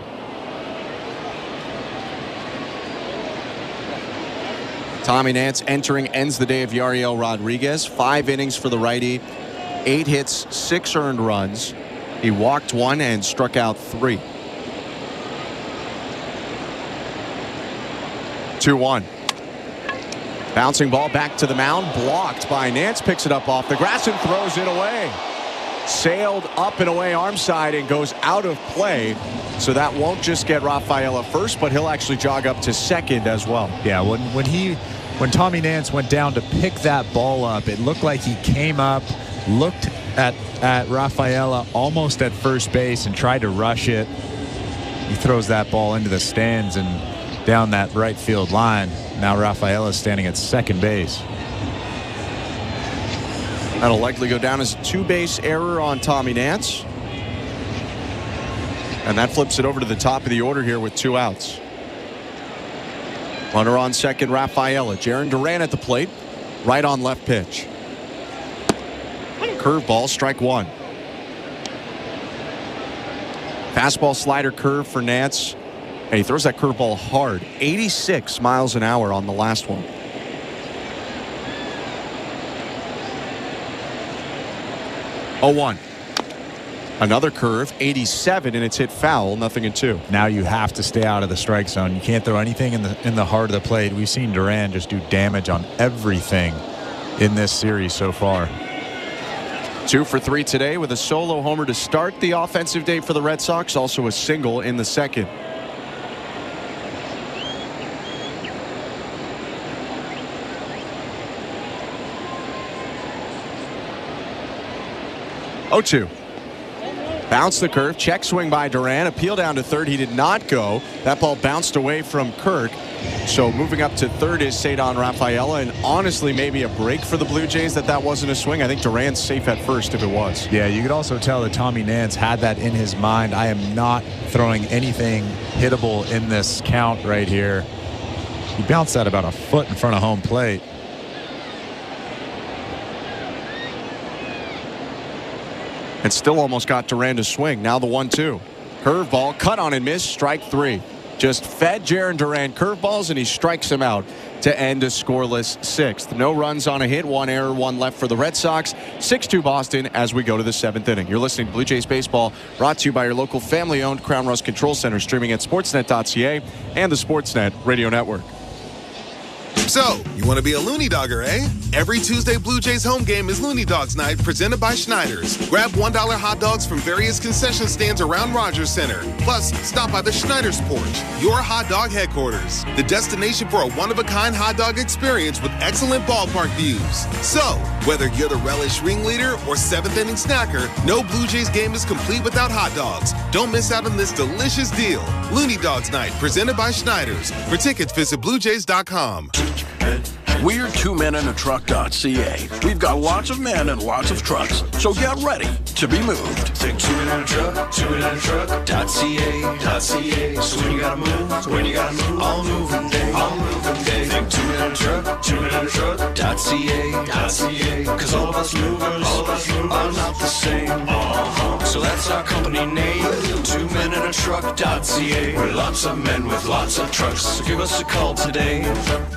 Tommy Nance entering ends the day of Yariel Rodriguez. 5 innings for the righty. 8 hits, 6 earned runs. He walked 1 and struck out 3. 2-1. Bouncing ball back to the mound. Blocked by Nance. Picks it up off the grass and throws it away. Sailed up and away arm side and goes out of play. So that won't just get Rafaela first, but he'll actually jog up to second as well. Yeah, when Tommy Nance went down to pick that ball up, it looked like he came up, looked at Rafaela almost at first base and tried to rush it. He throws that ball into the stands and down that right field line. Now Rafaela's standing at second base. That'll likely go down as a 2-base error on Tommy Nance. And that flips it over to the top of the order here with 2 outs. Runner on second, Rafaela. Jarren Duran at the plate. Right on left pitch. Curveball, strike 1. Fastball, slider, curve for Nance. And he throws that curveball hard. 86 miles an hour on the last one. Oh, 1. Another curve, 87, and it's hit foul, 0-2. Now you have to stay out of the strike zone. You can't throw anything in the heart of the plate. We've seen Duran just do damage on everything in this series so far. 2 for 3 today with a solo homer to start the offensive day for the Red Sox. Also a single in the second. Oh, 2. Bounced the curve, check swing by Duran, appeal down to third. He did not go. That ball bounced away from Kirk. So moving up to third is Cedon Rafaela, and honestly maybe a break for the Blue Jays that wasn't a swing. I think Duran's safe at first if it was. Yeah, you could also tell that Tommy Nance had that in his mind. I am not throwing anything hittable in this count right here. He bounced that about a foot in front of home plate. And still almost got Duran to swing. Now the 1-2. Curveball, cut on and miss, strike 3. Just fed Jarren Duran curveballs, and he strikes him out to end a scoreless 6th. No runs on a hit, 1 error, 1 left for the Red Sox. 6-2 Boston as we go to the 7th inning. You're listening to Blue Jays Baseball, brought to you by your local family-owned Crown Rust Control Center, streaming at sportsnet.ca and the Sportsnet Radio Network. So, you want to be a Looney Dogger, eh? Every Tuesday Blue Jays home game is Looney Dogs Night, presented by Schneider's. Grab $1 hot dogs from various concession stands around Rogers Center. Plus, stop by the Schneider's Porch, your hot dog headquarters. The destination for a one-of-a-kind hot dog experience with excellent ballpark views. So, whether you're the relish ringleader or 7th inning snacker, no Blue Jays game is complete without hot dogs. Don't miss out on this delicious deal. Looney Dogs Night, presented by Schneider's. For tickets, visit BlueJays.com. We're 2menintruck.ca. We've got lots of men and lots of trucks, so get ready to be moved. Think 2menintruck.ca. So when you gotta move, all moving day. Think 2minutetruck.ca. Cause all of us movers are not the same. So that's our company name, 2minutetruck.ca. We're lots of men with lots of trucks, so give us a call today.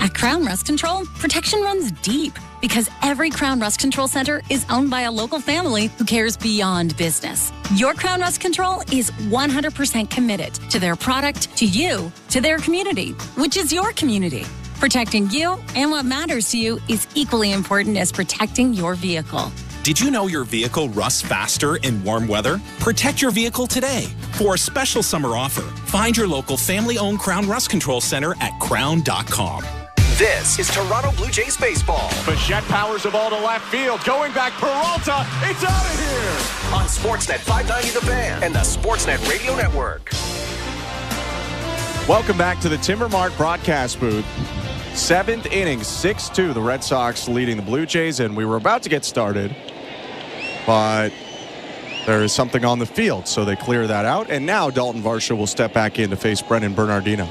At Crown Rust Control, protection runs deep because every Crown Rust Control Center is owned by a local family who cares beyond business. Your Crown Rust Control is 100% committed to their product, to you, to their community, which is your community. Protecting you and what matters to you is equally important as protecting your vehicle. Did you know your vehicle rusts faster in warm weather? Protect your vehicle today. For a special summer offer, find your local family-owned Crown Rust Control Center at crown.com. This is Toronto Blue Jays baseball. Bichette powers the ball to left field. Going back, Peralta. It's out of here. On Sportsnet 590 The Fan and the Sportsnet Radio Network. Welcome back to the Timbermark broadcast booth. 7th inning, 6-2. The Red Sox leading the Blue Jays, and we were about to get started, but there is something on the field, so they clear that out. And now Dalton Varsho will step back in to face Brennan Bernardino.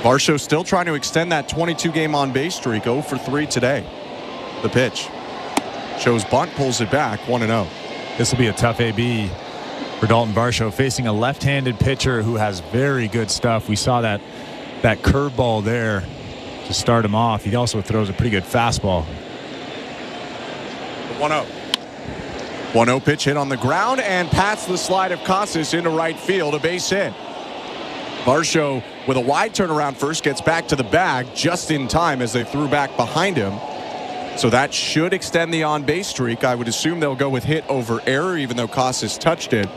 Varsho still trying to extend that 22-game on-base streak. 0 for 3 today. The pitch. Shows bunt, pulls it back, 1-0. This will be a tough AB for Dalton Varsho, facing a left-handed pitcher who has very good stuff. We saw that curveball there to start him off. He also throws a pretty good fastball. 1-0. 1-0 pitch hit on the ground and past the slide of Casas into right field, a base hit. Varsho with a wide turnaround first gets back to the bag just in time as they threw back behind him. So that should extend the on-base streak. I would assume they'll go with hit over error, even though Casas touched it.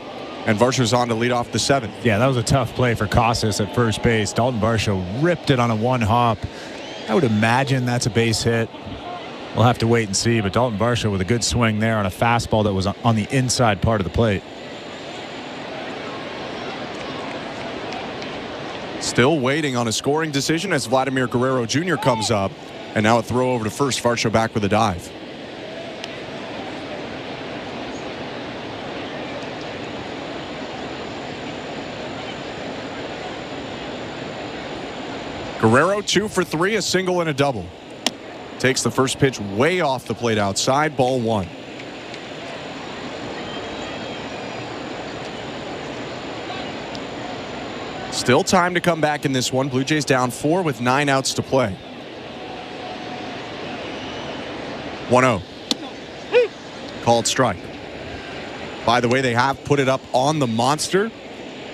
And Varsho's on to lead off the 7th. Yeah, that was a tough play for Casas at first base. Dalton Varsho ripped it on a one-hop. I would imagine that's a base hit. We'll have to wait and see. But Dalton Varsho with a good swing there on a fastball that was on the inside part of the plate. Still waiting on a scoring decision as Vladimir Guerrero Jr. comes up. And now a throw over to first. Varsho back with a dive. Guerrero 2 for 3, a single and a double. Takes the first pitch way off the plate outside, ball 1. Still time to come back in this one. Blue Jays down 4 with 9 outs to play. 1-0. Called strike. By the way, they have put it up on the monster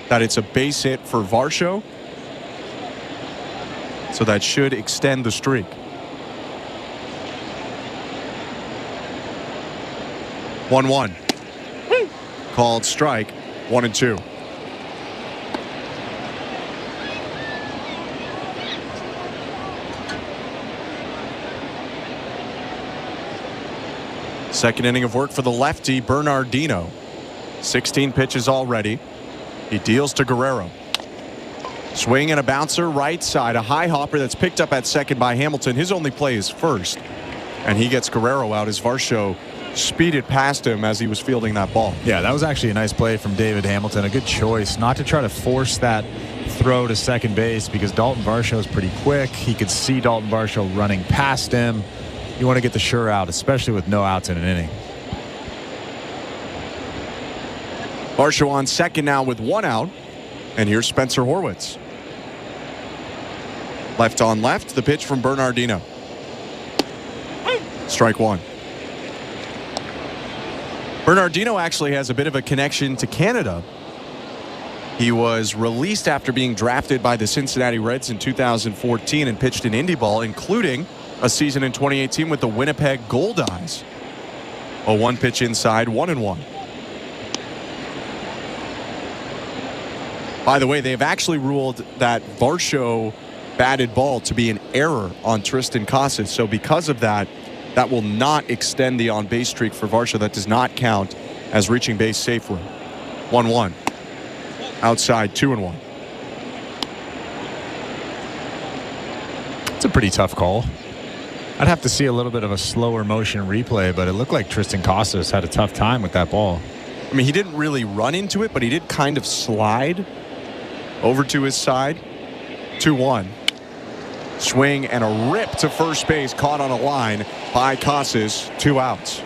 that it's a base hit for Varsho. So that should extend the streak. 1-1. Called strike. 1-2. Second inning of work for the lefty, Bernardino. 16 pitches already. He deals to Guerrero. Swing and a bouncer right side. A high hopper that's picked up at second by Hamilton. His only play is first. And he gets Guerrero out as Varsho speeded past him as he was fielding that ball. Yeah, that was actually a nice play from David Hamilton. A good choice not to try to force that throw to second base because Dalton Varsho is pretty quick. He could see Dalton Varsho running past him. You want to get the sure out, especially with no outs in an inning. Varsho on second now with 1 out. And here's Spencer Horwitz. Left on left, the pitch from Bernardino. Strike 1. Bernardino actually has a bit of a connection to Canada. He was released after being drafted by the Cincinnati Reds in 2014 and pitched in indie ball, including a season in 2018 with the Winnipeg Goldeyes. A 1-pitch inside, 1-1. By the way, they've actually ruled that Varsho batted ball to be an error on Tristan Casas. So because of that, that will not extend the on-base streak for Varsho. That does not count as reaching base safely. 1-1. Outside, 2-1. It's a pretty tough call. I'd have to see a little bit of a slower motion replay, but it looked like Tristan Casas had a tough time with that ball. I mean, he didn't really run into it, but he did kind of slide Over to his side. 2-1. Swing and a rip to first base, caught on a line by Casas. 2 outs.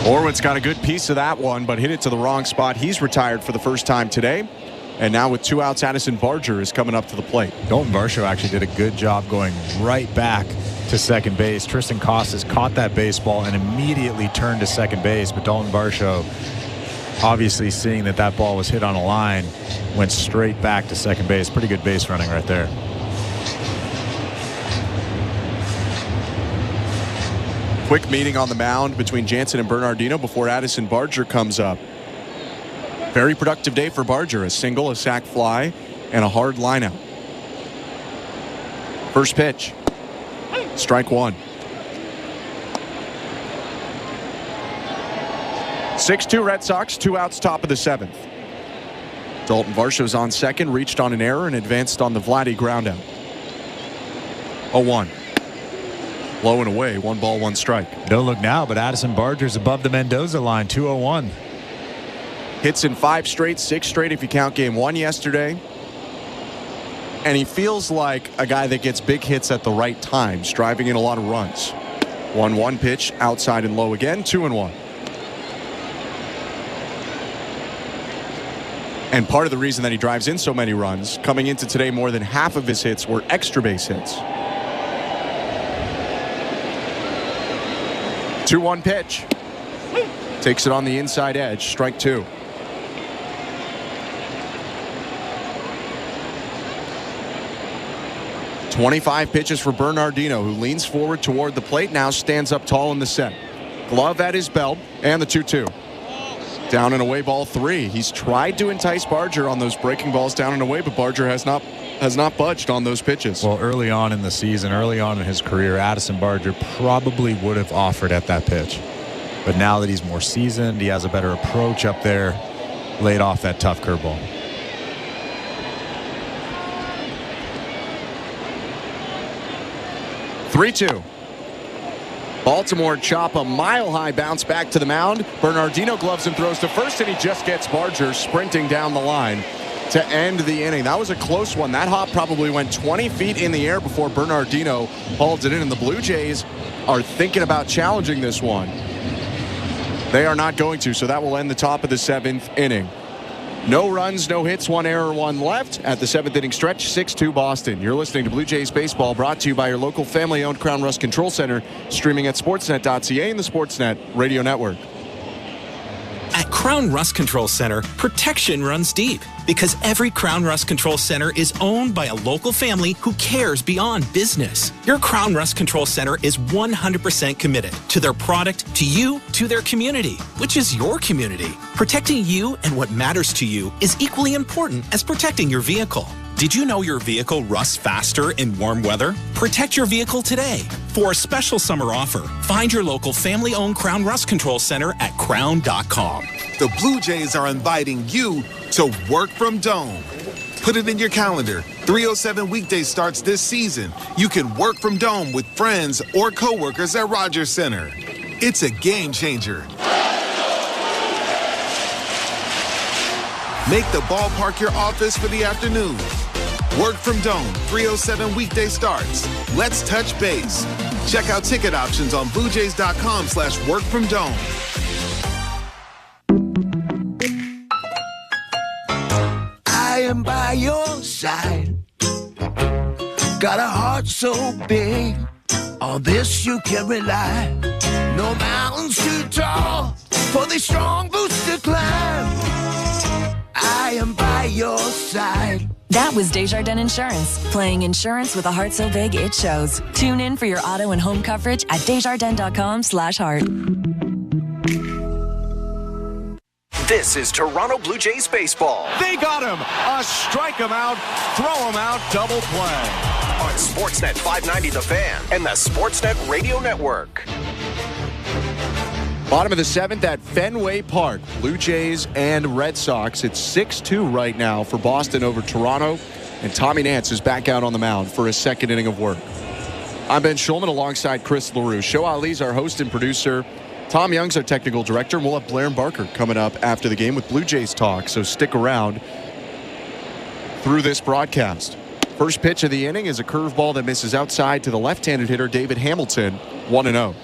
Orwin's got a good piece of that one, but hit it to the wrong spot. He's retired for the first time today. And now with 2 outs, Addison Barger is coming up to the plate. Dalton Varsho actually did a good job going right back to second base. Tristan Casas caught that baseball and immediately turned to second base. But Dalton Varsho, obviously seeing that that ball was hit on a line, went straight back to second base. Pretty good base running right there. Quick meeting on the mound between Jansen and Bernardino before Addison Barger comes up. Very productive day for Barger. A single, a sac fly, and a hard lineout. First pitch. Strike 1. 6-2 Red Sox, 2 outs, top of the 7th. Dalton Varsho's on second, reached on an error and advanced on the Vladdy groundout. 0-1. Low and away, 1 ball, 1 strike. Don't look now, but Addison Barger's above the Mendoza line, 2-0-1. Hits in 5 straight, 6 straight if you count game 1 yesterday. And he feels like a guy that gets big hits at the right times, driving in a lot of runs. 1-1 pitch, outside and low again, 2-1. And part of the reason that he drives in so many runs, coming into today, more than half of his hits were extra base hits. 2-1 pitch. Takes it on the inside edge. Strike 2. .25 pitches for Bernardino, who leans forward toward the plate, now stands up tall in the set. Glove at his belt, and the 2-2. Down and away, ball 3. He's tried to entice Barger on those breaking balls down and away, but Barger has not budged on those pitches. Well, early on in the season, early on in his career, Addison Barger probably would have offered at that pitch. But now that he's more seasoned, he has a better approach up there, laid off that tough curveball. .32. Baltimore chop a mile-high bounce back to the mound. Bernardino gloves and throws to first, and he just gets Barger sprinting down the line to end the inning. That was a close one. That hop probably went 20 feet in the air before Bernardino hauled it in, and the Blue Jays are thinking about challenging this one. They are not going to, so that will end the top of the 7th inning. No runs, no hits, 1 error, 1 left at the 7th inning stretch, 6-2 Boston. You're listening to Blue Jays Baseball, brought to you by your local family-owned Crown Rust Control Center, streaming at sportsnet.ca and the Sportsnet Radio Network. At Crown Rust Control Center, protection runs deep because every Crown Rust Control Center is owned by a local family who cares beyond business. Your Crown Rust Control Center is 100% committed to their product, to you, to their community, which is your community. Protecting you and what matters to you is equally important as protecting your vehicle. Did you know your vehicle rusts faster in warm weather? Protect your vehicle today. For a special summer offer, find your local family-owned Crown Rust Control Center at crown.com. The Blue Jays are inviting you to work from Dome. Put it in your calendar. 307 weekdays starts this season. You can work from Dome with friends or coworkers at Rogers Center. It's a game changer. Make the ballpark your office for the afternoon. Work from Dome, 307 weekday starts. Let's touch base. Check out ticket options on bluejays.com/workfromdome. I am by your side. Got a heart so big, on this you can rely. No mountains too tall for the strong boots to climb. I am by your side. That was Desjardins Insurance, playing insurance with a heart so big it shows. Tune in for your auto and home coverage at desjardins.com/heart. This is Toronto Blue Jays baseball. They got him. A strike him out, throw him out, double play. On Sportsnet 590 The Fan and the Sportsnet Radio Network. Bottom of the 7th at Fenway Park. Blue Jays and Red Sox. It's 6-2 right now for Boston over Toronto. and Tommy Nance is back out on the mound for his second inning of work. I'm Ben Schulman alongside Chris LaRue. Show Ali's our host and producer. Tom Young's our technical director, and we'll have Blair and Barker coming up after the game with Blue Jays talk, so stick around through this broadcast. First pitch of the inning is a curveball that misses outside to the left-handed hitter David Hamilton, 1-0.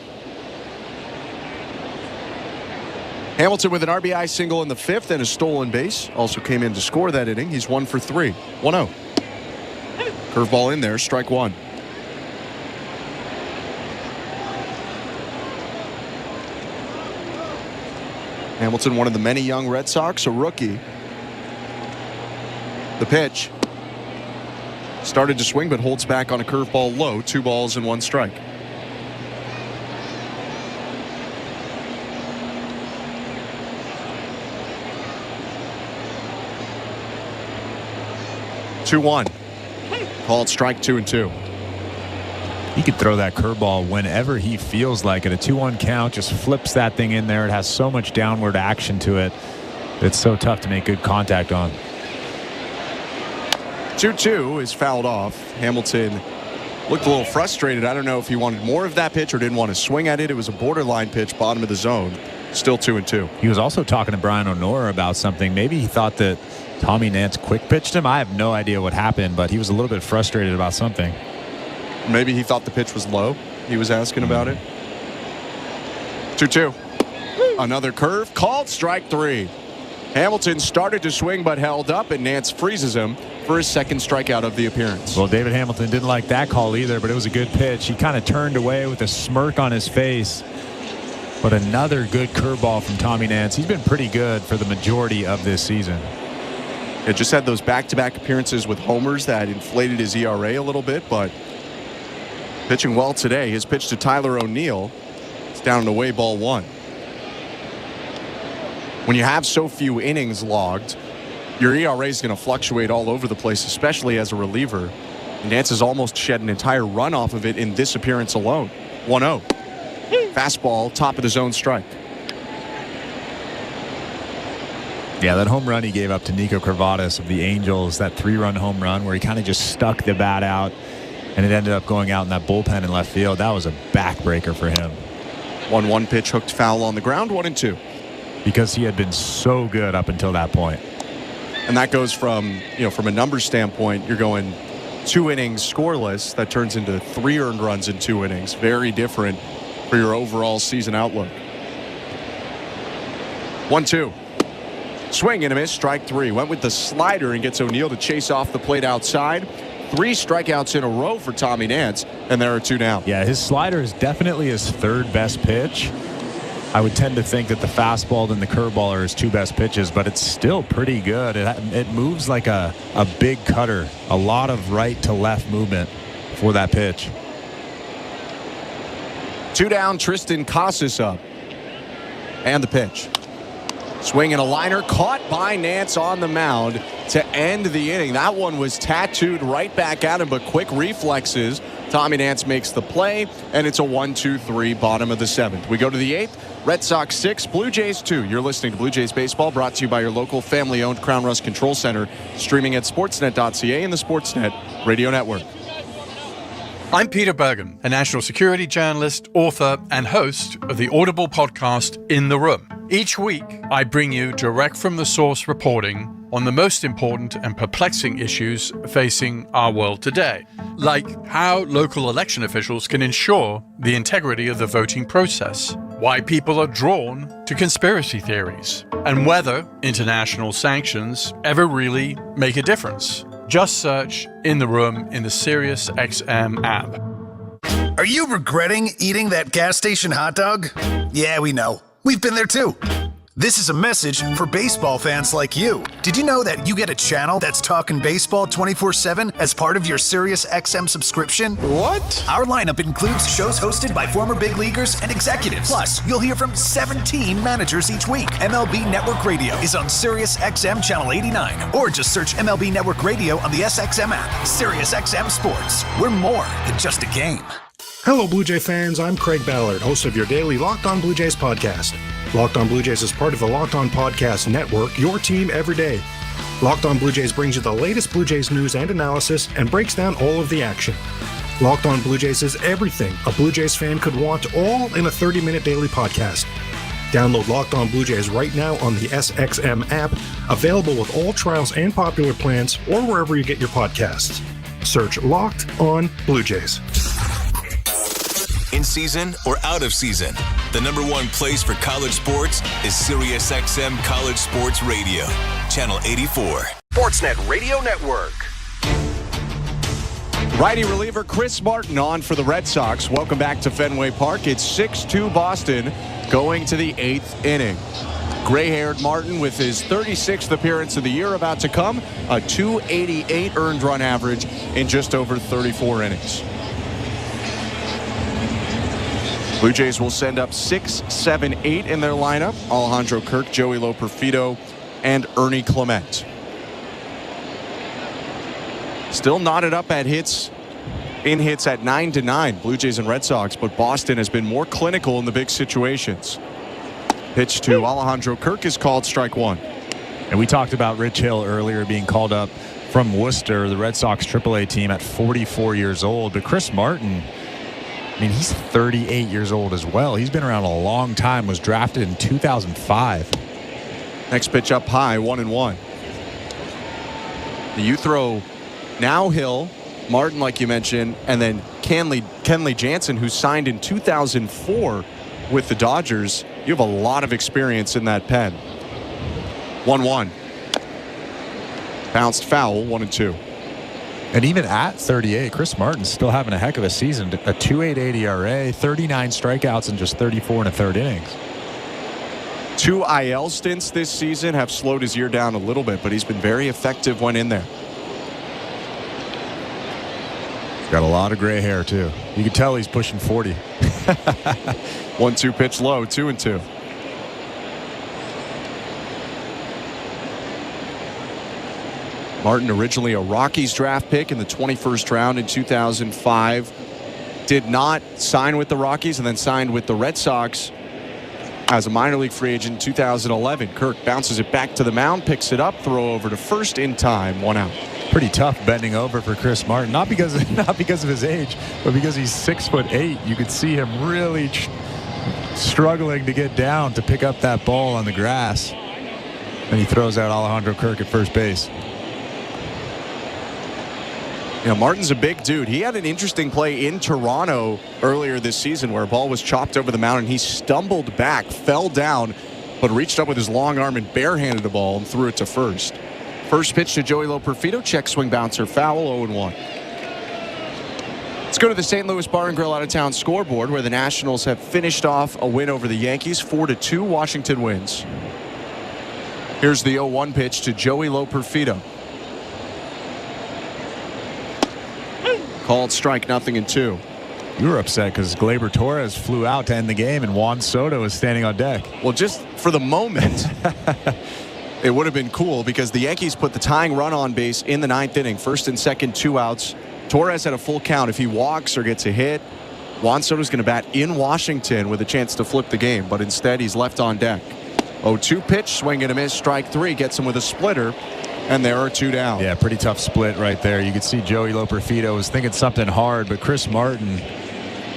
Hamilton with an RBI single in the fifth and a stolen base. Also came in to score that inning. He's 1 for 3. 1-0. Curveball in there, strike one. Hamilton, one of the many young Red Sox, a rookie. The pitch. Started to swing but holds back on a curveball low. 2 balls and 1 strike. Two-one. Called strike 2-2. He could throw that curveball whenever he feels like it. A 2-1 count, just flips that thing in there. It has so much downward action to it. It's so tough to make good contact on. 2-2 is fouled off. Hamilton looked a little frustrated. I don't know if he wanted more of that pitch or didn't want to swing at it. It was a borderline pitch, bottom of the zone. Still 2-2. He was also talking to Brian O'Nora about something. Maybe he thought that Tommy Nance quick pitched him. I have no idea what happened, but he was a little bit frustrated about something. Maybe he thought the pitch was low. He was asking about it. 2-2. Another curve. Called strike 3. Hamilton started to swing but held up, and Nance freezes him for his second strikeout of the appearance. Well, David Hamilton didn't like that call either, but it was a good pitch. He kind of turned away with a smirk on his face. But another good curveball from Tommy Nance. He's been pretty good for the majority of this season. It just had those back-to-back appearances with homers that inflated his ERA a little bit, but pitching well today. His pitch to Tyler O'Neill. It's down and away, ball 1. When you have so few innings logged, your ERA is going to fluctuate all over the place, especially as a reliever. Nance has almost shed an entire run off of it in this appearance alone. 1-0. Fastball, top of the zone strike. Yeah, that home run he gave up to Nico Kravatis of the Angels, that 3-run home run where he kind of just stuck the bat out, and it ended up going out in that bullpen in left field. That was a backbreaker for him. 1-1 pitch hooked foul on the ground, 1-2. Because he had been so good up until that point. And that goes from, from a numbers standpoint, you're going 2 innings scoreless. That turns into 3 earned runs in 2 innings. Very different for your overall season outlook. 1-2. Swing and a miss, strike 3. Went with the slider and gets O'Neill to chase off the plate outside. 3 strikeouts in a row for Tommy Nance, and there are 2 down. Yeah, his slider is definitely his 3rd best pitch. I would tend to think that the fastball and the curveball are his 2 best pitches, but it's still pretty good. It moves like a big cutter. A lot of right to left movement for that pitch. 2 down, Tristan Casas up. And the pitch. Swing and a liner caught by Nance on the mound to end the inning. That one was tattooed right back at him, but quick reflexes. Tommy Nance makes the play, and it's a 1-2-3, bottom of the 7th. We go to the 8th. Red Sox 6, Blue Jays 2. You're listening to Blue Jays Baseball, brought to you by your local family-owned Crown Rust Control Center, streaming at sportsnet.ca and the Sportsnet Radio Network. I'm Peter Bergen, a national security journalist, author, and host of the Audible podcast In the Room. Each week, I bring you direct from the source reporting on the most important and perplexing issues facing our world today, like how local election officials can ensure the integrity of the voting process, why people are drawn to conspiracy theories, and whether international sanctions ever really make a difference. Just search In the Room in the SiriusXM app. Are you regretting eating that gas station hot dog? Yeah, we know. We've been there too. This is a message for baseball fans like you. Did you know that you get a channel that's talking baseball 24/7 as part of your SiriusXM subscription? What? Our lineup includes shows hosted by former big leaguers and executives. Plus, you'll hear from 17 managers each week. MLB Network Radio is on SiriusXM Channel 89, or just search MLB Network Radio on the SXM app. SiriusXM Sports. We're more than just a game. Hello, Blue Jay fans. I'm Craig Ballard, host of your daily Locked On Blue Jays podcast. Locked On Blue Jays is part of the Locked On Podcast Network, your team every day. Locked On Blue Jays brings you the latest Blue Jays news and analysis and breaks down all of the action. Locked On Blue Jays is everything a Blue Jays fan could want, all in a 30-minute daily podcast. Download Locked On Blue Jays right now on the SXM app, available with all trials and popular plans, or wherever you get your podcasts. Search Locked On Blue Jays. In season or out of season, the number one place for college sports is SiriusXM College Sports Radio, Channel 84. Sportsnet Radio Network. Righty reliever Chris Martin on for the Red Sox. Welcome back to Fenway Park. It's 6-2 Boston going to the 8th inning. Gray-haired Martin with his 36th appearance of the year about to come. A .288 earned run average in just over 34 innings. Blue Jays will send up 6, 7, 8 in their lineup. Alejandro Kirk, Joey Loperfido, and Ernie Clement. Still knotted up at hits at 9-9, Blue Jays and Red Sox, but Boston has been more clinical in the big situations. Pitch to Alejandro Kirk is called strike one. And we talked about Rich Hill earlier being called up from Worcester, the Red Sox AAA team, at 44 years old. But Chris Martin, I mean, he's 38 years old as well. He's been around a long time, was drafted in 2005. Next pitch up high, 1-1. You throw now Hill, Martin, like you mentioned, and then Kenley Jansen, who signed in 2004 with the Dodgers. You have a lot of experience in that pen. 1-1. Bounced foul, 1-2. And even at 38, Chris Martin's still having a heck of a season. A 2.88 ERA, 39 strikeouts in just 34 1/3 innings. 2 IL stints this season have slowed his year down a little bit, but he's been very effective when in there. Got a lot of gray hair, too. You can tell he's pushing 40. 1-2 pitch low, 2-2. Martin, originally a Rockies draft pick in the 21st round in 2005. Did not sign with the Rockies and then signed with the Red Sox as a minor league free agent in 2011. Kirk bounces it back to the mound, picks it up, throw over to first in time, 1 out. Pretty tough bending over for Chris Martin, not because of his age, but because he's 6'8". You could see him really struggling to get down to pick up that ball on the grass. And he throws out Alejandro Kirk at first base. You know, Martin's a big dude. He had an interesting play in Toronto earlier this season where a ball was chopped over the mound and he stumbled back, fell down, but reached up with his long arm and barehanded the ball and threw it to first. First pitch to Joey Loperfido, check swing bouncer, foul, 0-1. Let's go to the St. Louis Bar and Grill out of town scoreboard, where the Nationals have finished off a win over the Yankees, 4-2. Washington wins. Here's the 0-1 pitch to Joey Loperfido. Called strike, 0-2. You were upset because Gleyber Torres flew out to end the game and Juan Soto is standing on deck. Well, just for the moment, it would have been cool because the Yankees put the tying run on base in the 9th inning. First and second, 2 outs. Torres had a full count. If he walks or gets a hit, Juan Soto's going to bat in Washington with a chance to flip the game, but instead he's left on deck. 0-2 pitch, swing and a miss, strike 3, gets him with a splitter. And there are 2 down. Yeah, pretty tough split right there. You could see Joey Loperfido was thinking something hard, but Chris Martin,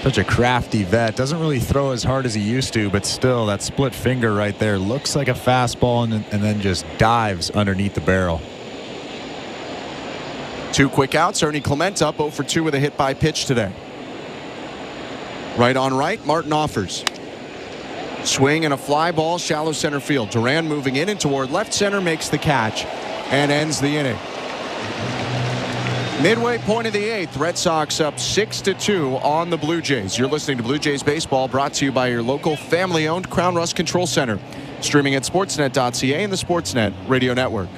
such a crafty vet, doesn't really throw as hard as he used to, but still that split finger right there looks like a fastball and then just dives underneath the barrel. 2 quick outs. Ernie Clement up 0-for-2 with a hit by pitch today. Right on right, Martin offers. Swing and a fly ball, shallow center field. Duran moving in and toward left center, makes the catch and ends the inning. Midway point of the 8th, Red Sox up 6-2 on the Blue Jays. You're listening to Blue Jays Baseball, brought to you by your local family-owned Crown Rust Control Center. Streaming at sportsnet.ca and the Sportsnet Radio Network.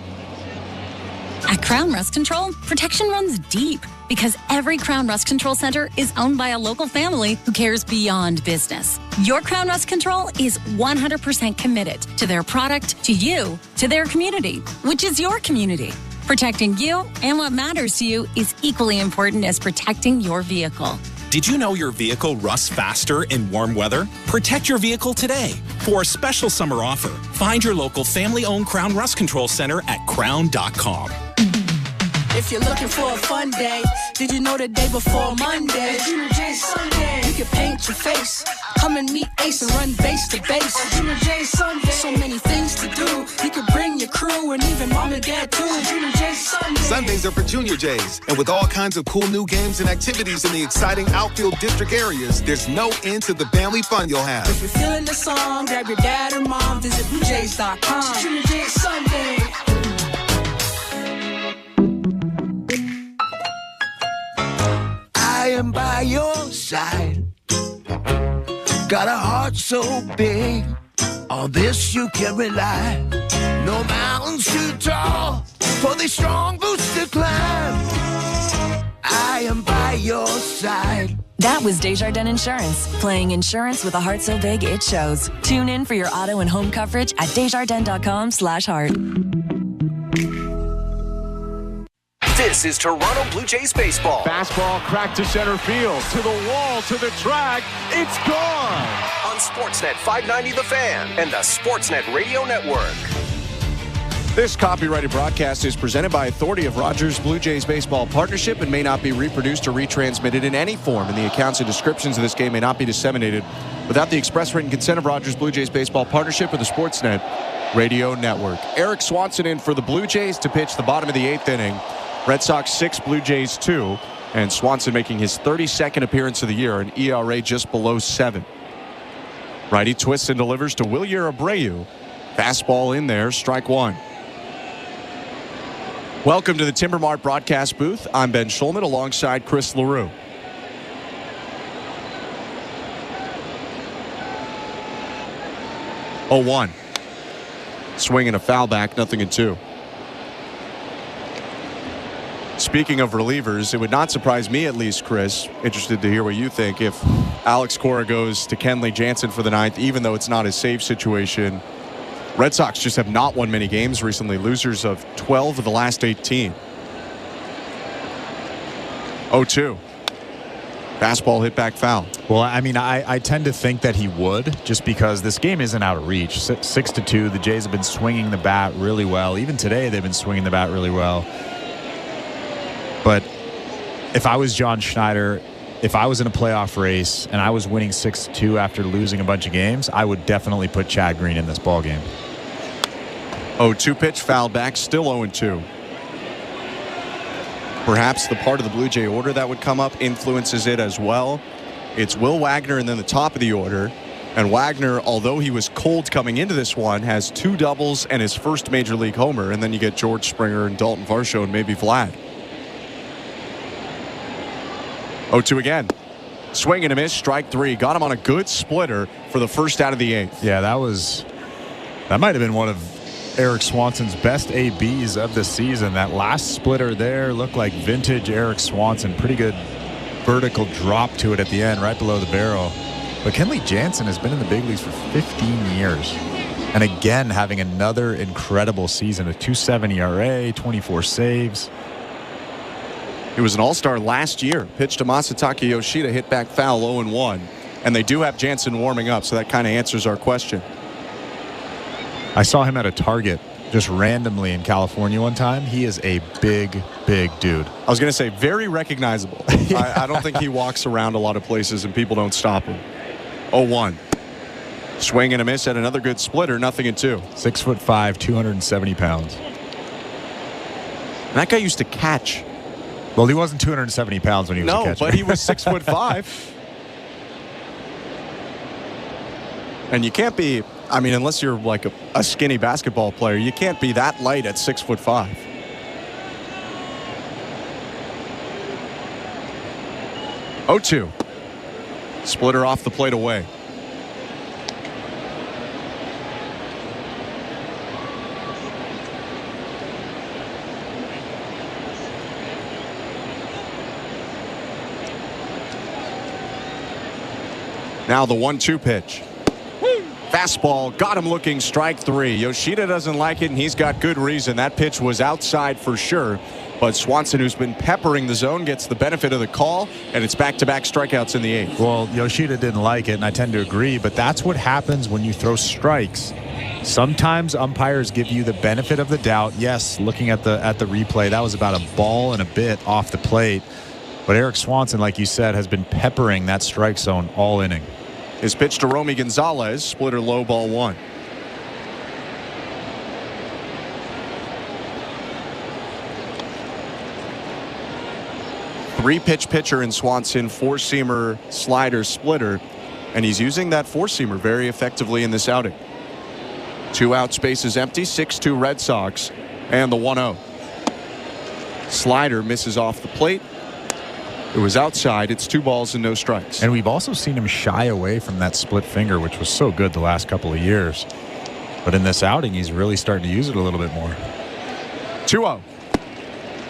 At Crown Rust Control, protection runs deep because every Crown Rust Control Center is owned by a local family who cares beyond business. Your Crown Rust Control is 100% committed to their product, to you, to their community, which is your community. Protecting you and what matters to you is equally important as protecting your vehicle. Did you know your vehicle rusts faster in warm weather? Protect your vehicle today. For a special summer offer, find your local family-owned Crown Rust Control Center at crown.com. If you're looking for a fun day, did you know the day before Monday? Junior J Sunday. You can paint your face, come and meet Ace and run base to base. Junior J Sunday. So many things to do. You could bring your crew and even mom and dad too. Junior J Sunday. Sundays are for Junior Jays, and with all kinds of cool new games and activities in the exciting outfield district areas, there's no end to the family fun you'll have. If you're feeling the song, grab your dad or mom, visit BlueJays.com. Junior J Sunday. I am by your side. Got a heart so big, on this you can rely. No mountains too tall for the strong boots to climb. I am by your side. That was Desjardins Insurance, playing insurance with a heart so big it shows. Tune in for your auto and home coverage at desjardins.com/heart. This is Toronto Blue Jays baseball. Fastball cracked to center field, to the wall, to the track. It's gone. On Sportsnet 590 The Fan and the Sportsnet Radio Network. This copyrighted broadcast is presented by authority of Rogers Blue Jays Baseball Partnership and may not be reproduced or retransmitted in any form. And the accounts and descriptions of this game may not be disseminated without the express written consent of Rogers Blue Jays Baseball Partnership or the Sportsnet Radio Network. Eric Swanson in for the Blue Jays to pitch the bottom of the 8th inning. Red Sox 6, Blue Jays 2, and Swanson making his 32nd appearance of the year, an ERA just below 7. Righty twists and delivers to Yariel Rodriguez. Fastball in there, strike one. Welcome to the Timber Mart broadcast booth. I'm Ben Schulman alongside Chris LaRue. Oh, 1. Swing and a foul back, 0-2. Speaking of relievers, it would not surprise me, at least, Chris, interested to hear what you think, if Alex Cora goes to Kenley Jansen for the 9th, even though it's not a save situation. Red Sox just have not won many games recently, losers of 12 of the last 18. 0-2. Fastball hit back foul. Well, I mean, I tend to think that he would, just because this game isn't out of reach. 6-2, the Jays have been swinging the bat really well. Even today, they've been swinging the bat really well. But if I was John Schneider, if I was in a playoff race and I was winning 6-2 after losing a bunch of games, I would definitely put Chad Green in this ballgame. 0-2 pitch, fouled back, still 0-2. Perhaps the part of the Blue Jay order that would come up influences it as well. It's Will Wagner and then the top of the order. And Wagner, although he was cold coming into this one, has 2 doubles and his first major league homer. And then you get George Springer and Dalton Varsho and maybe Vlad. 0-2 again. Swing and a miss, strike 3. Got him on a good splitter for the first out of the 8th. Yeah, that might have been one of Eric Swanson's best ABs of the season. That last splitter there looked like vintage Eric Swanson. Pretty good vertical drop to it at the end, right below the barrel. But Kenley Jansen has been in the big leagues for 15 years. And again, having another incredible season. A 2.7 ERA, 24 saves. He was an all-star last year. Pitched to Masataka Yoshida, hit back foul, 0-1. And they do have Jansen warming up, so that kind of answers our question. I saw him at a Target just randomly in California one time. He is a big, big dude. I was going to say, very recognizable. Yeah. I don't think he walks around a lot of places and people don't stop him. 0-1. Swing and a miss at another good splitter, 0-2. 6'5", 270 pounds. And that guy used to catch. Well, he wasn't 270 pounds when he was a catcher. No, but he was 6'5". And you can't be, I mean, unless you're like a skinny basketball player, you can't be that light at 6'5". Oh, 2. Splitter off the plate away. Now the 1-2 pitch. Fastball, got him looking, strike 3. Yoshida doesn't like it, and he's got good reason. That pitch was outside for sure. But Swanson, who's been peppering the zone, gets the benefit of the call, and it's back-to-back strikeouts in the 8th. Well, Yoshida didn't like it, and I tend to agree, but that's what happens when you throw strikes. Sometimes umpires give you the benefit of the doubt. Yes, looking at the replay, that was about a ball and a bit off the plate. But Eric Swanson, like you said, has been peppering that strike zone all inning. His pitch to Romy Gonzalez, splitter low, ball 1. Three-pitch pitcher in Swanson, four-seamer, slider, splitter, and he's using that four-seamer very effectively in this outing. 2 outs, bases empty, 6-2 Red Sox, and the 1-0. Slider misses off the plate. It was outside. It's 2 balls and no strikes. And we've also seen him shy away from that split finger, which was so good the last couple of years. But in this outing, he's really starting to use it a little bit more. 2-0.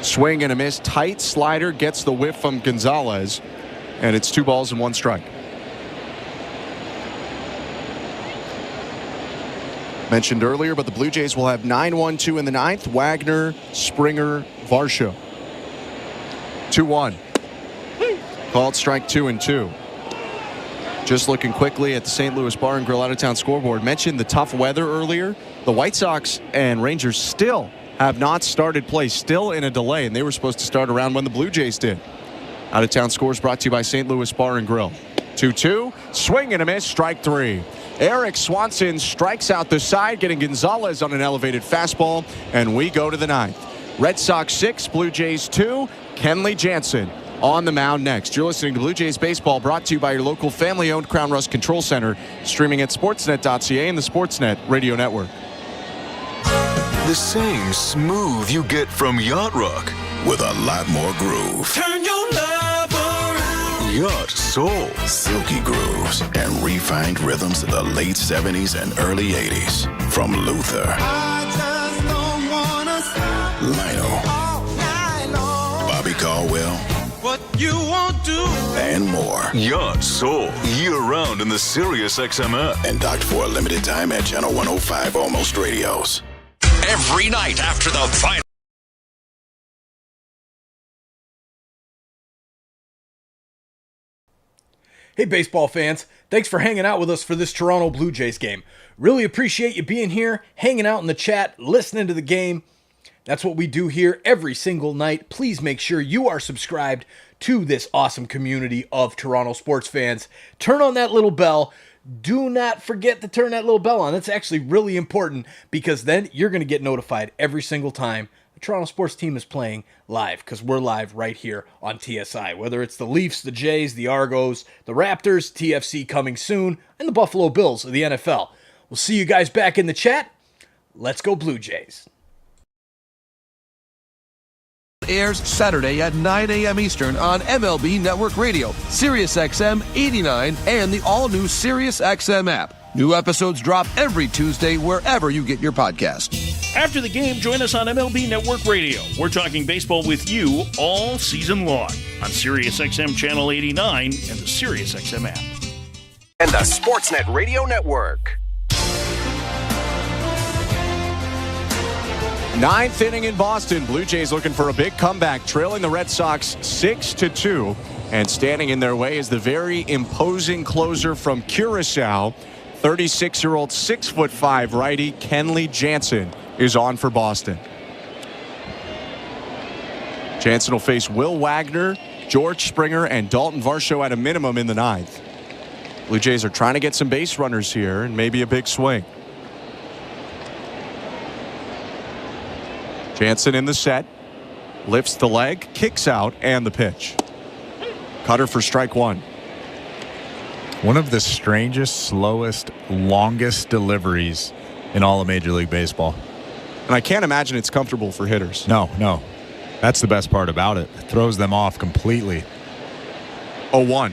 Swing and a miss. Tight slider gets the whiff from Gonzalez, and it's 2 balls and 1 strike. Mentioned earlier, but the Blue Jays will have 9-1-2 in the 9th. Wagner, Springer, Varsho. 2-1. Called strike 2 and 2. Just looking quickly at the St. Louis Bar and Grill out-of-town scoreboard. Mentioned the tough weather earlier. The White Sox and Rangers still have not started play, still in a delay, and they were supposed to start around when the Blue Jays did. Out-of-town scores brought to you by St. Louis Bar and Grill. 2-2. Swing and a miss. Strike 3. Eric Swanson strikes out the side, getting Gonzalez on an elevated fastball, and we go to the 9th. Red Sox 6, Blue Jays 2. Kenley Jansen on the mound next. You're listening to Blue Jays Baseball, brought to you by your local family-owned Crown Rust Control Center, streaming at sportsnet.ca and the Sportsnet Radio Network. The same smooth you get from Yacht Rock with a lot more groove. Turn your love around. Yacht Soul. Silky grooves and refined rhythms of the late 70s and early 80s. From Luther, I just don't wanna stop Lionel, all night long. Bobby Caldwell, What you won't do. and more. Yacht Soul. Year-round in the Sirius XM app. And docked for a limited time at Channel 105 Almost Radios. Every night after the final. Hey, baseball fans. Thanks for hanging out with us for this Toronto Blue Jays game. Really appreciate you being here, hanging out in the chat, listening to the game. That's what we do here every single night. Please make sure you are subscribed to this awesome community of Toronto sports fans. Turn on that little bell. Do not forget to turn that little bell on. That's actually really important, because then you're going to get notified every single time the Toronto sports team is playing live, because we're live right here on TSI. Whether it's the Leafs, the Jays, the Argos, the Raptors, TFC coming soon, and the Buffalo Bills of the NFL. We'll see you guys back in the chat. Let's go Blue Jays. Airs Saturday at 9 a.m. Eastern on MLB Network Radio, Sirius XM 89, and the all-new Sirius XM app. New episodes drop every Tuesday wherever you get your podcast. After the game, join us on MLB Network Radio. We're talking baseball with you all season long on Sirius XM Channel 89 and the Sirius XM app. And the Sportsnet Radio Network. 9th inning in Boston. Blue Jays looking for a big comeback, trailing the Red Sox 6-2. And standing in their way is the very imposing closer from Curaçao. 36-year-old, 6'5" righty Kenley Jansen is on for Boston. Jansen will face Will Wagner, George Springer, and Dalton Varsho at a minimum in the 9th. Blue Jays are trying to get some base runners here and maybe a big swing. Jansen in the set, lifts the leg, kicks out, and the pitch. Cutter for strike 1. One of the strangest, slowest, longest deliveries in all of Major League Baseball. And I can't imagine it's comfortable for hitters. No. That's the best part about it. It throws them off completely. 0-1.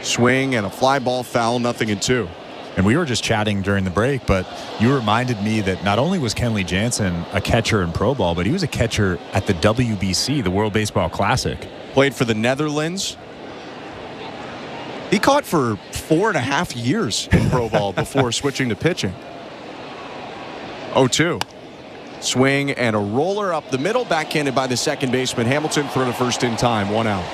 Swing and a fly ball foul, 0-2. And we were just chatting during the break, but you reminded me that not only was Kenley Jansen a catcher in pro ball, but he was a catcher at the WBC, the World Baseball Classic. Played for the Netherlands. He caught for 4.5 years in pro ball before switching to pitching. 0-2. Swing and a roller up the middle, backhanded by the second baseman. Hamilton throw to first in time, 1 out.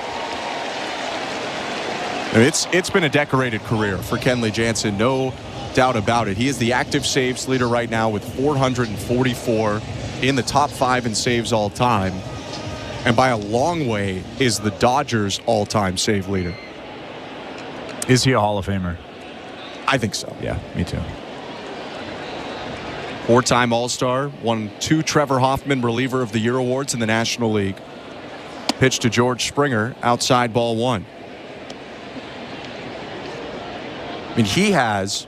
It's been a decorated career for Kenley Jansen, no doubt about it. He is the active saves leader right now with 444, in the top 5 in saves all time, and by a long way is the Dodgers' all-time save leader. Is he a Hall of Famer? I think so. Yeah, me too. 4-time All-Star, won 2 Trevor Hoffman Reliever of the Year awards in the National League. Pitch to George Springer, outside, ball 1. I mean, he has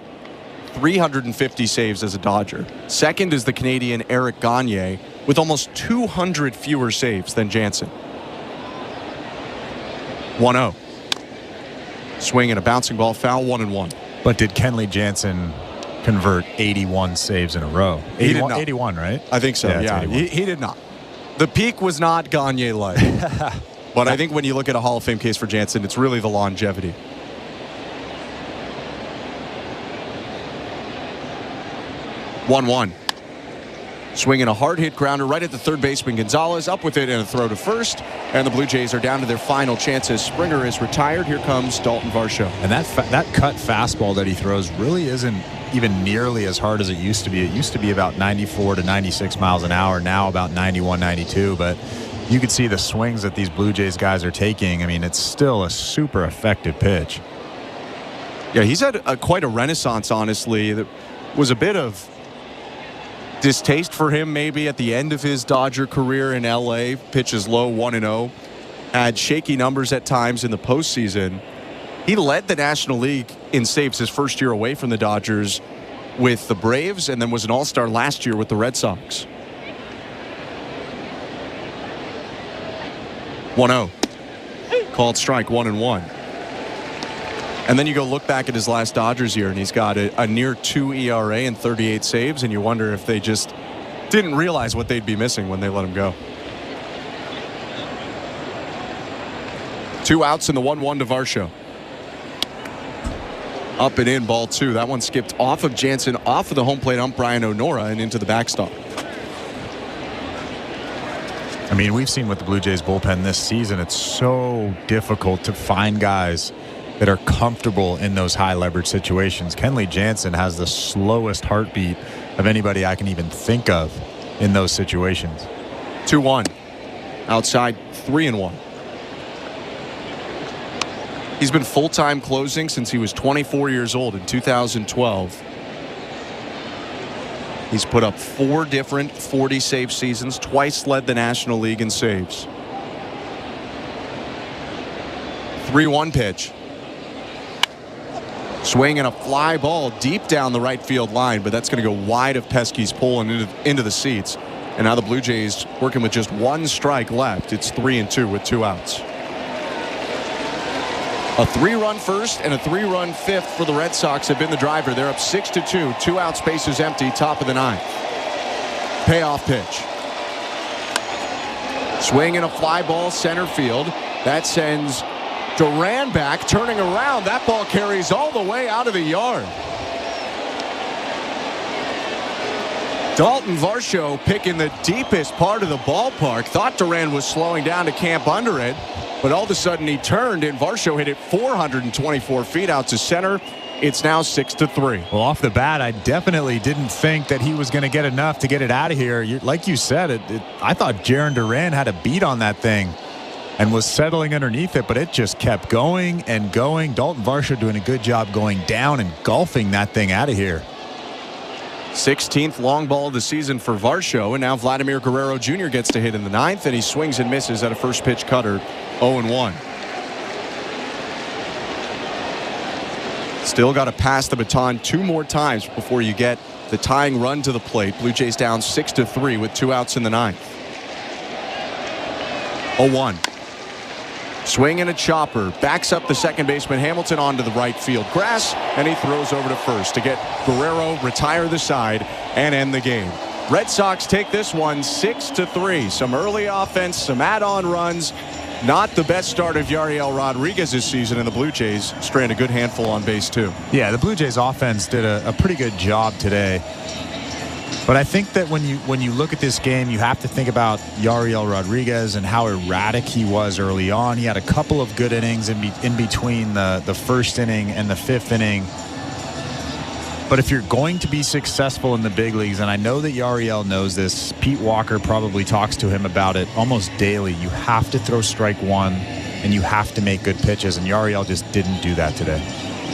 350 saves as a Dodger. Second is the Canadian Eric Gagne with almost 200 fewer saves than Jansen. 1-0. Swing and a bouncing ball foul, 1-1. But did Kenley Jansen convert 81 saves in a row? 81, he did not. 81, right? I think so, yeah. He did not. The peak was not Gagne-like. But I think when you look at a Hall of Fame case for Jansen, it's really the longevity. 1-1. Swinging a hard hit grounder right at the third baseman Gonzalez, up with it and a throw to first, and the Blue Jays are down to their final chances. Springer is retired. Here comes Dalton Varsho. And that cut fastball that he throws really isn't even nearly as hard as it used to be. It used to be about 94 to 96 miles an hour, now about 91, 92, but you could see the swings that these Blue Jays guys are taking. I mean, it's still a super effective pitch. Yeah, he's had quite a renaissance, honestly. There was a bit of distaste for him maybe at the end of his Dodger career in LA. Pitches low, 1-0. Had shaky numbers at times in the postseason. He led the National League in saves his first year away from the Dodgers with the Braves, and then was an all-star last year with the Red Sox. 1-0. Called strike, 1-1. And then you go look back at his last Dodgers year, and he's got a near 2 ERA and 38 saves, and you wonder if they just didn't realize what they'd be missing when they let him go. 2 outs in the 1-1 to Varsho. Up and in, ball 2. That one skipped off of Jansen, off of the home plate ump Brian O'Nora, and into the backstop. I mean, we've seen with the Blue Jays bullpen this season, it's so difficult to find guys that are comfortable in those high leverage situations. Kenley Jansen has the slowest heartbeat of anybody I can even think of in those situations. 2-1. Outside, 3-1. He's been full-time closing since he was 24 years old in 2012. He's put up 4 different 40-save seasons, twice led the National League in saves. 3-1 pitch. Swing and a fly ball deep down the right field line, but that's going to go wide of Pesky's pole and into the seats. And now the Blue Jays working with just 1 strike left. It's 3-2 with 2 outs. A 3-run first and a 3-run fifth for the Red Sox have been the driver. They're up 6-2. 2 out, spaces empty, top of the 9th. Payoff pitch. Swing and a fly ball center field. That sends Duran back, turning around. That ball carries all the way out of the yard. Dalton Varsho picking the deepest part of the ballpark. Thought Duran was slowing down to camp under it, but all of a sudden he turned and Varsho hit it 424 feet out to center. It's now 6-3. Well, off the bat, I definitely didn't think that he was going to get enough to get it out of here. Like you said, I thought Jarren Duran had a beat on that thing and was settling underneath it, but it just kept going and going. Dalton Varsho doing a good job going down and golfing that thing out of here. 16th long ball of the season for Varsho, and now Vladimir Guerrero Jr. gets to hit in the 9th, and he swings and misses at a first pitch cutter, 0-1. Still got to pass the baton 2 more times before you get the tying run to the plate. Blue Jays down 6-3 with 2 outs in the 9th. 0-1. Swing and a chopper. Backs up the second baseman Hamilton onto the right field grass, and he throws over to first to get Guerrero, retire the side, and end the game. Red Sox take this one 6-3. Some early offense, some add-on runs, Not the best start of Yariel Rodriguez this season, and the Blue Jays strand a good handful on base, too. Yeah, the Blue Jays offense did a pretty good job today. But I think that when you look at this game, you have to think about Yariel Rodriguez and how erratic he was early on. He had a couple of good innings in between the first inning and the fifth inning. But if you're going to be successful in the big leagues, and I know that Yariel knows this, Pete Walker probably talks to him about it almost daily, you have to throw strike one and you have to make good pitches, and Yariel just didn't do that today.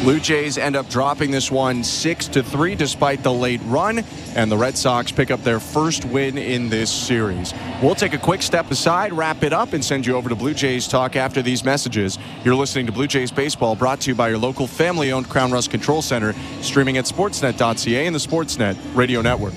Blue Jays end up dropping this one 6-3 despite the late run, and the Red Sox pick up their first win in this series. We'll take a quick step aside, wrap it up, and send you over to Blue Jays Talk after these messages. You're listening to Blue Jays Baseball, brought to you by your local family-owned Crown Rust Control Center, streaming at sportsnet.ca and the Sportsnet Radio Network.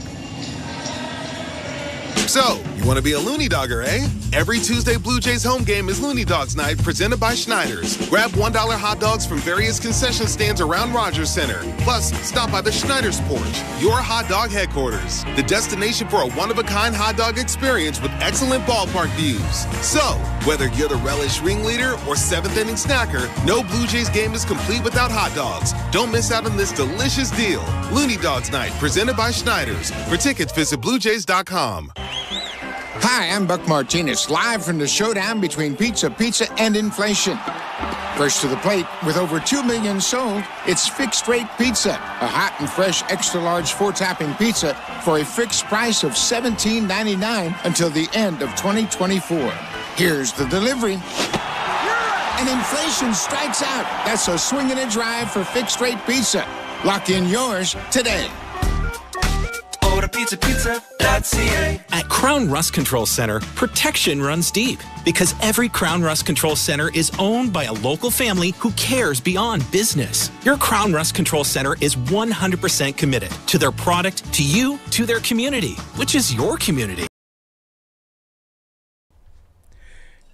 So, you want to be a Looney Dogger, eh? Every Tuesday Blue Jays home game is Looney Dogs Night, presented by Schneider's. Grab $1 hot dogs from various concession stands around Rogers Center. Plus, stop by the Schneider's Porch, your hot dog headquarters. The destination for a one-of-a-kind hot dog experience with excellent ballpark views. So, whether you're the relish ringleader or seventh-inning snacker, no Blue Jays game is complete without hot dogs. Don't miss out on this delicious deal. Looney Dogs Night, presented by Schneider's. For tickets, visit BlueJays.com. Hi, I'm Buck Martinez, live from the showdown between pizza and inflation. First to the plate, with over 2 million sold, it's Fixed Rate Pizza, a hot and fresh extra-large 4-topping pizza for a fixed price of $17.99 until the end of 2024. Here's the delivery. And inflation strikes out. That's a swing and a drive for Fixed Rate Pizza. Lock in yours today. Pizza.ca. At Crown Rust Control Center, protection runs deep because every Crown Rust Control Center is owned by a local family who cares beyond business. Your Crown Rust Control Center is 100% committed to their product, to you, to their community, which is your community.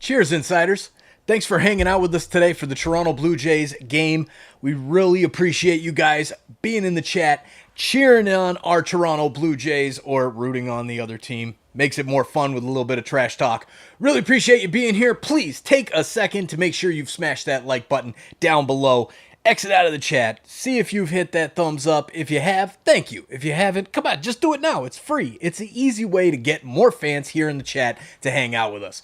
Cheers, Insiders. Thanks for hanging out with us today for the Toronto Blue Jays game. We really appreciate you guys being in the chat, cheering on our Toronto Blue Jays or rooting on the other team. Makes it more fun with a little bit of trash talk. Really appreciate you being here. Please take a second to make sure you've smashed that like button down below. Exit out of the chat. See if you've hit that thumbs up. If you have, thank you. If you haven't, come on, just do it now. It's free. It's an easy way to get more fans here in the chat to hang out with us.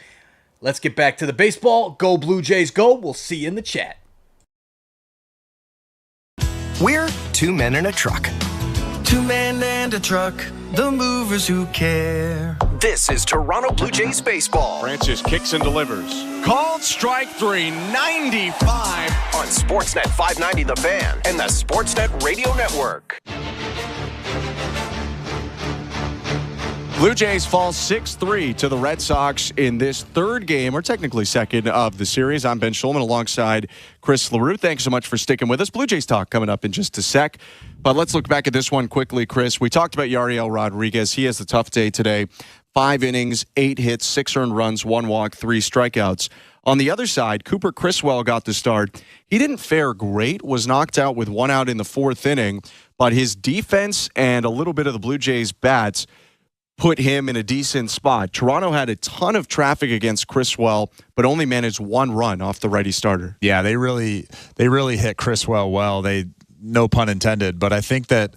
Let's get back to the baseball. Go Blue Jays, go. We'll see you in the chat. We're two men in a truck. Two men and a truck, the movers who care. This is Toronto Blue Jays baseball. Francis kicks and delivers. Called strike 3, 95. On Sportsnet 590 The Fan and the Sportsnet Radio Network. Blue Jays fall 6-3 to the Red Sox in this third game, or technically second, of the series. I'm Ben Schulman alongside Chris LaRue. Thanks so much for sticking with us. Blue Jays talk coming up in just a sec. But let's look back at this one quickly, Chris. We talked about Yariel Rodriguez. He has a tough day today. 5 innings, 8 hits, 6 earned runs, 1 walk, 3 strikeouts. On the other side, Cooper Criswell got the start. He didn't fare great, was knocked out with 1 out in the 4th inning, but his defense and a little bit of the Blue Jays' bats put him in a decent spot. Toronto had a ton of traffic against Criswell, but only managed 1 run off the righty starter. Yeah, they really hit Criswell well. They, no pun intended, but I think that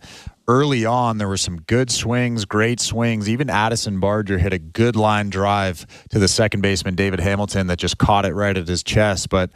early on there were some good swings, great swings. Even Addison Barger hit a good line drive to the second baseman, David Hamilton, that just caught it right at his chest. But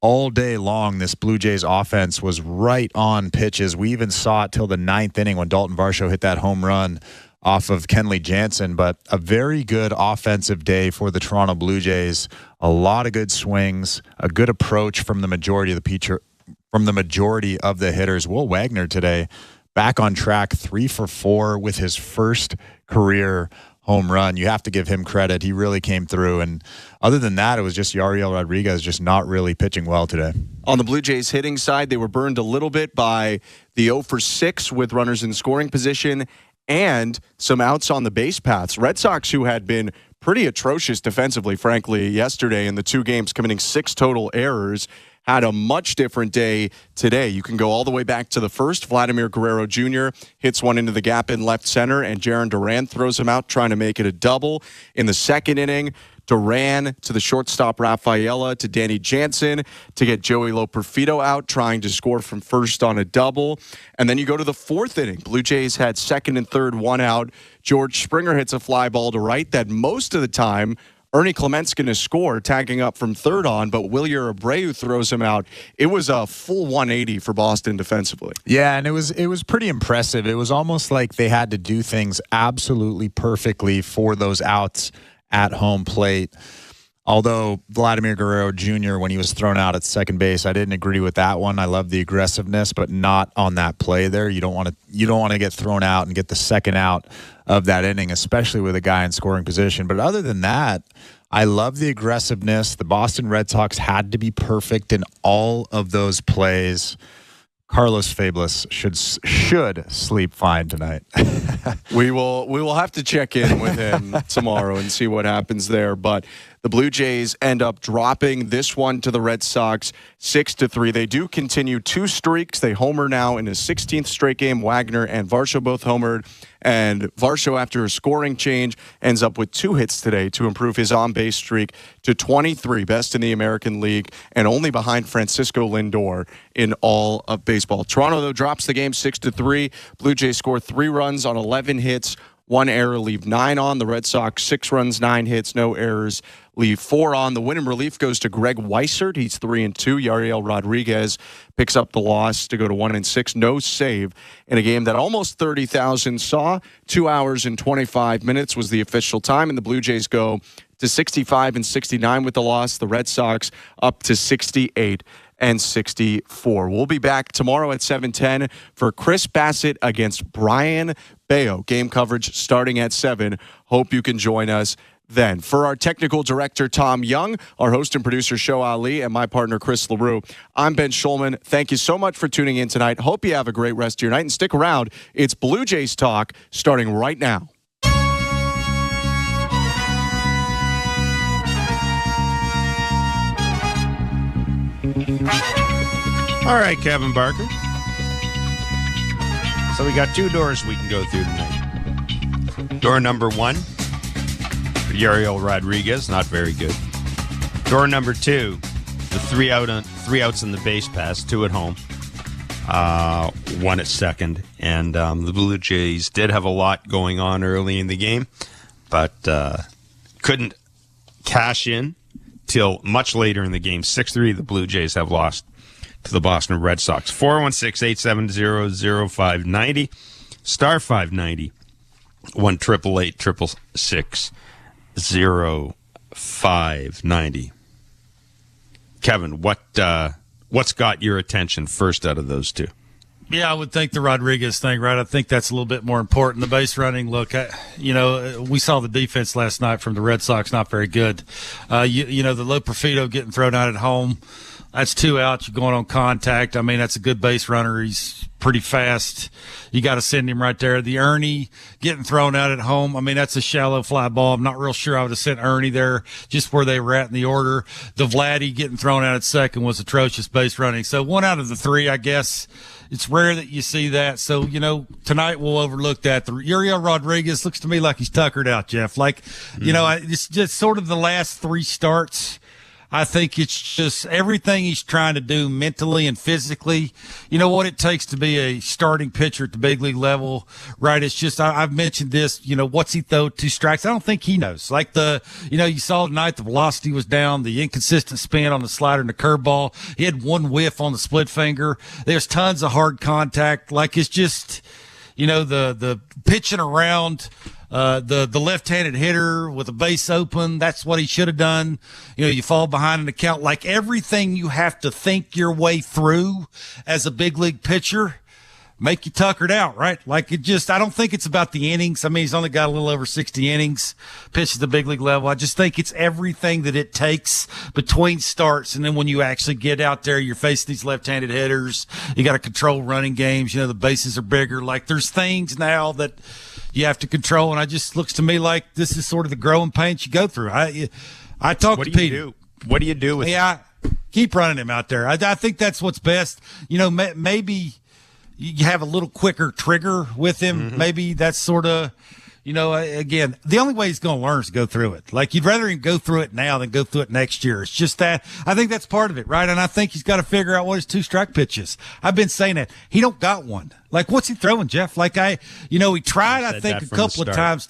all day long, this Blue Jays offense was right on pitches. We even saw it till the 9th inning when Dalton Varsho hit that home run off of Kenley Jansen. But a very good offensive day for the Toronto Blue Jays. A lot of good swings, a good approach from the majority of the hitters. Will Wagner today back on track, 3 for 4 with his first career home run. You have to give him credit. He really came through. And other than that, it was just Yariel Rodriguez just not really pitching well today. On the Blue Jays hitting side, they were burned a little bit by the 0 for 6 with runners in scoring position and some outs on the base paths. Red Sox, who had been pretty atrocious defensively, frankly, yesterday in the 2 games, committing 6 total errors, had a much different day today. You can go all the way back to the first. Vladimir Guerrero Jr. hits one into the gap in left center, and Jarren Duran throws him out, trying to make it a double. In the 2nd inning, Duran to the shortstop Rafaela to Danny Jansen to get Joey Loperfido out, trying to score from first on a double. And then you go to the fourth inning. Blue Jays had second and third, one out. George Springer hits a fly ball to right that most of the time Ernie Clement's going to score, tagging up from third on, but Wilyer Abreu throws him out. It was a full 180 for Boston defensively. Yeah, and it was pretty impressive. It was almost like they had to do things absolutely perfectly for those outs at home plate. Although Vladimir Guerrero Jr., when he was thrown out at second base, I didn't agree with that one. I love the aggressiveness, but not on that play there. You don't want to get thrown out and get the second out of that inning, especially with a guy in scoring position. But other than that, I love the aggressiveness. The Boston Red Sox had to be perfect in all of those plays. Carlos Fabulous should sleep fine tonight. We will have to check in with him tomorrow and see what happens there. But the Blue Jays end up dropping this one to the Red Sox 6-3. They do continue two streaks. They homer now in his 16th straight game. Wagner and Varsho both homered. And Varsho, after a scoring change, ends up with 2 hits today to improve his on-base streak to 23, best in the American League, and only behind Francisco Lindor in all of baseball. Toronto, though, drops the game 6-3. Blue Jays score 3 runs on 11 hits, 1 error, leave 9 on. The Red Sox, 6 runs, 9 hits, no errors, leave 4 on. The win in relief goes to Greg Weissert. He's 3-2. Yariel Rodriguez picks up the loss to go to 1-6. No save in a game that almost 30,000 saw. 2 hours and 25 minutes was the official time, and the Blue Jays go to 65-69 with the loss. The Red Sox up to 68-64. We'll be back tomorrow at 7:10 for Chris Bassett against Brian Bayo. Game coverage starting at 7. Hope you can join us then. For our technical director, Tom Young, our host and producer, Show Ali, and my partner, Chris LaRue, I'm Ben Schulman. Thank you so much for tuning in tonight. Hope you have a great rest of your night, and stick around. It's Blue Jays Talk starting right now. All right, Kevin Barker. So we got 2 doors we can go through tonight. Door number 1, Yariel Rodriguez, not very good. Door number 2, the 3 outs in the base pass, 2 at home, 1 at second. And the Blue Jays did have a lot going on early in the game, but couldn't cash in till much later in the game. 6-3, the Blue Jays have lost to the Boston Red Sox. 416-870-0590, star 590, 1-888-666-0590. Kevin, what's got your attention first out of those 2? Yeah, I would think the Rodriguez thing, right? I think that's a little bit more important. The base running, look, we saw the defense last night from the Red Sox, not very good. The Loperfido getting thrown out at home, that's 2 outs. You're going on contact. I mean, that's a good base runner. He's pretty fast. You got to send him right there. The Ernie getting thrown out at home, I mean, that's a shallow fly ball. I'm not real sure I would have sent Ernie there just where they were at in the order. The Vladdy getting thrown out at second was atrocious base running. So 1 out of the 3, I guess. It's rare that you see that. So, tonight we'll overlook that. The Yariel Rodriguez looks to me like he's tuckered out, Jeff. It's just sort of the last 3 starts. I think it's just everything he's trying to do mentally and physically. You know what it takes to be a starting pitcher at the big league level, right? It's just, I've mentioned this, what's he throw 2 strikes? I don't think he knows. You saw tonight the velocity was down, the inconsistent spin on the slider and the curveball. He had 1 whiff on the split finger. There's tons of hard contact. It's just, the pitching around, the left-handed hitter with a base open, that's what he should have done. You fall behind an account. Everything you have to think your way through as a big league pitcher make you tuckered out, right? I don't think it's about the innings. I mean, he's only got a little over 60 innings pitched at the big league level. I just think it's everything that it takes between starts. And then when you actually get out there, you're facing these left-handed hitters. You got to control running games. The bases are bigger. There's things now that you have to control. And it just looks to me like this is sort of the growing pains you go through. I talked to Peter. What do you do with I keep running him out there. I think that's what's best. Maybe you have a little quicker trigger with him. Mm-hmm. Maybe that's sort of, again, the only way he's going to learn is to go through it. Like, you'd rather him go through it now than go through it next year. It's just that I think that's part of it, right? And I think he's got to figure out what his 2-strike pitch is. I've been saying that. He don't got one. Like, what's he throwing, Jeff? Like, he tried, I think, a couple of times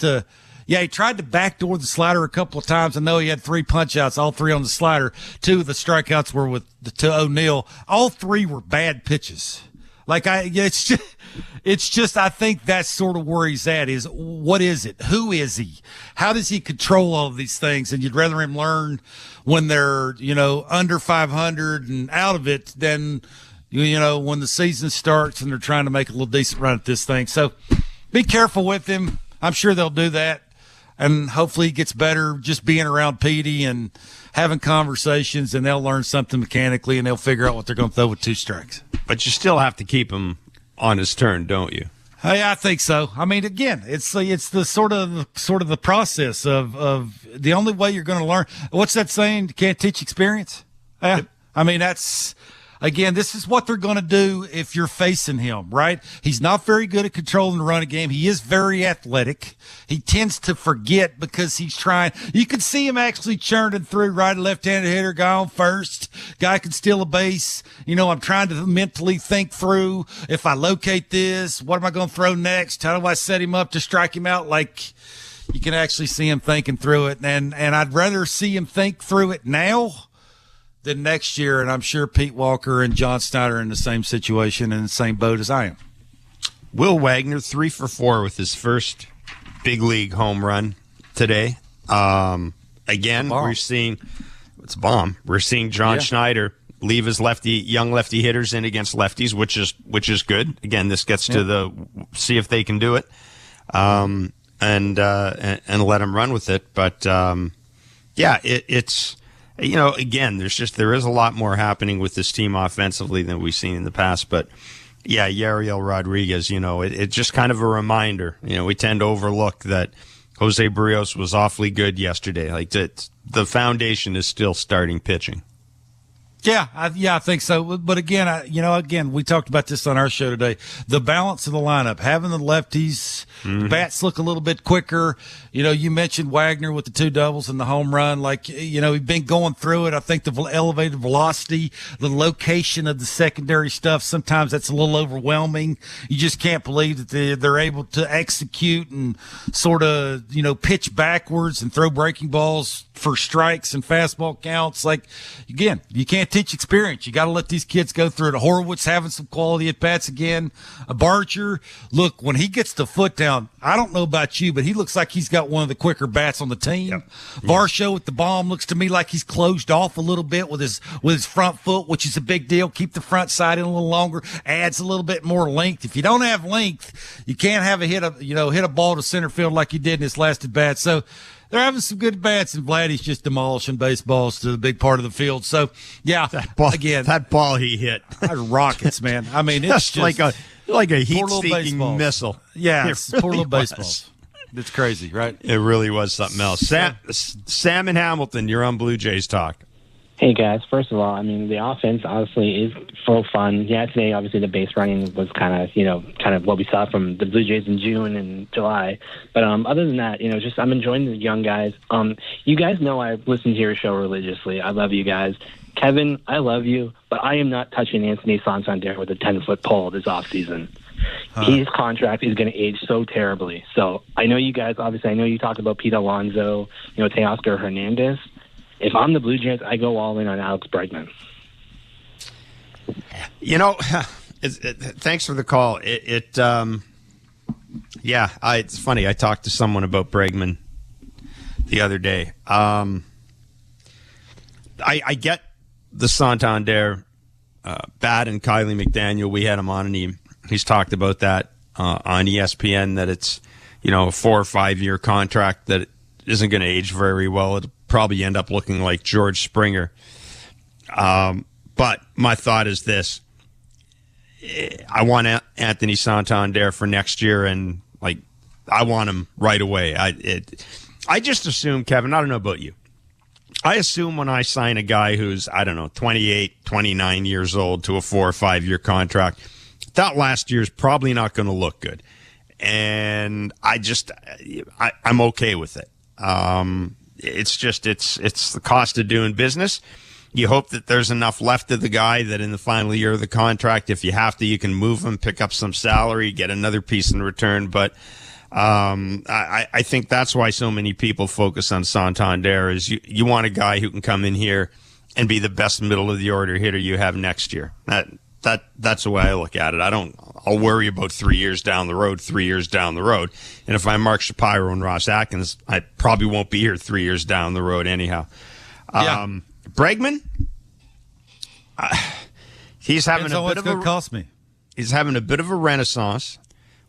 he tried to backdoor the slider a couple of times. I know he had 3 punch outs, all 3 on the slider. 2 of the strikeouts were to O'Neill. All 3 were bad pitches. Like, it's just, I think that's sort of where he's at is, what is it? Who is he? How does he control all of these things? And you'd rather him learn when they're, under 500 and out of it than, when the season starts and they're trying to make a little decent run at this thing. So be careful with him. I'm sure they'll do that. And hopefully he gets better just being around Petey and having conversations, and they'll learn something mechanically, and they'll figure out what they're going to throw with 2 strikes. But you still have to keep him on his turn, don't you? Hey, I think so. I mean, again, it's the sort of the process of the only way you're going to learn. What's that saying? You can't teach experience. Yeah. I mean, again, this is what they're going to do if you're facing him, right? He's not very good at controlling the running game. He is very athletic. He tends to forget because he's trying. You can see him actually churning through right and left-handed hitter, guy on first, guy can steal a base. I'm trying to mentally think through, if I locate this, what am I going to throw next? How do I set him up to strike him out? Like, you can actually see him thinking through it. And I'd rather see him think through it now than next year, and I'm sure Pete Walker and John Snyder are in the same situation and the same boat as I am. Will Wagner 3 for 4 with his first big league home run today. Again, we're seeing it's a bomb. We're seeing John Schneider leave his young lefty hitters in against lefties, which is good. Again, this gets to see if they can do it, and let them run with it. But it's. Again, there is a lot more happening with this team offensively than we've seen in the past. But, Yariel Rodriguez, it's just kind of a reminder. We tend to overlook that Jose Barrios was awfully good yesterday. Like, the foundation is still starting pitching. Yeah, I think so. But again, we talked about this on our show today. The balance of the lineup, having the lefties, the bats look a little bit quicker. You mentioned Wagner with the 2 doubles and the home run. Like, we've been going through it. I think the elevated velocity, the location of the secondary stuff, sometimes that's a little overwhelming. You just can't believe that they're able to execute and sort of, pitch backwards and throw breaking balls for strikes and fastball counts. Like, again, you can't teach experience. You got to let these kids go through it. Horowitz having some quality at bats again. Barger, look, when he gets the foot down, I don't know about you, but he looks like he's got one of the quicker bats on the team. Yep. Varsho with the bomb looks to me like he's closed off a little bit with his front foot, which is a big deal. Keep the front side in a little longer, adds a little bit more length. If you don't have length, you can't have hit a ball to center field like you did in his last at bat. So they're having some good bats, and Vladdy's just demolishing baseballs to the big part of the field. So, that ball he hit. Rockets, man. I mean, it's just like a heat-seeking missile. Yeah, it's poor little baseballs. It's crazy, right? It really was something else. Sam in Hamilton, you're on Blue Jays Talk. Hey, guys. First of all, I mean, the offense honestly is full fun. Yeah, today, obviously, the base running was kind of what we saw from the Blue Jays in June and July. But other than that, I'm enjoying the young guys. You guys know I listen to your show religiously. I love you guys. Kevin, I love you, but I am not touching Anthony Santander with a 10-foot pole this offseason. His contract is going to age so terribly. So I know you guys, obviously, I know you talked about Pete Alonso, Teoscar Hernandez. If I'm the Blue Jays, I go all in on Alex Bregman. Thanks for the call. It's funny. I talked to someone about Bregman the other day. I get the Santander bat and Kylie McDaniel. We had him on, and he's talked about that on ESPN, that it's a 4 or 5 year contract that isn't going to age very well. It'll probably end up looking like George Springer. But my thought is this. I want Anthony Santander for next year, and I want him right away. I just assume, Kevin, I don't know about you. I assume when I sign a guy who's, 28, 29 years old to a 4 or 5 year contract, that last year's probably not going to look good. and I'm okay with it. It's the cost of doing business. You hope that there's enough left of the guy that in the final year of the contract, if you have to, you can move him, pick up some salary, get another piece in return. But I think that's why so many people focus on Santander is you want a guy who can come in here and be the best middle of the order hitter you have next year. That's the way I look at it. I'll worry about 3 years down the road. And if I'm Mark Shapiro and Ross Atkins, I probably won't be here 3 years down the road anyhow. Yeah. Bregman, he's having He's having a bit of a renaissance.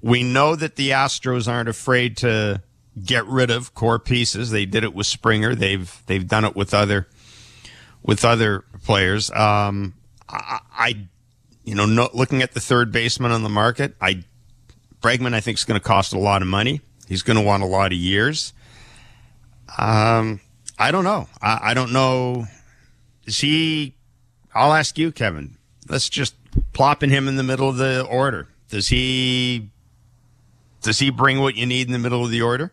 We know that the Astros aren't afraid to get rid of core pieces. They did it with Springer. They've done it with other players. Looking at the third baseman on the market, Bregman I think is going to cost a lot of money. He's going to want a lot of years. I don't know. I don't know. I'll ask you, Kevin. Let's just plopping him in the middle of the order. Does he bring what you need in the middle of the order?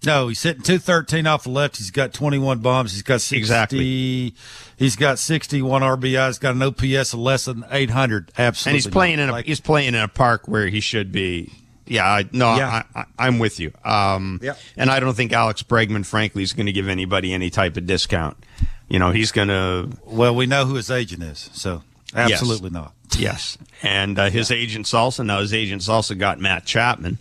No, he's hitting 213 off the left. He's got 21 bombs. He's got 60. Exactly. He's got 61 RBIs. He's got an OPS of less than 800. Absolutely. And he's playing in a park where he should be. Yeah, I'm with you. And I don't think Alex Bregman, frankly, is going to give anybody any type of discount. He's going to. Well, we know who his agent is, so absolutely not. Yes, and his agent's also got Matt Chapman.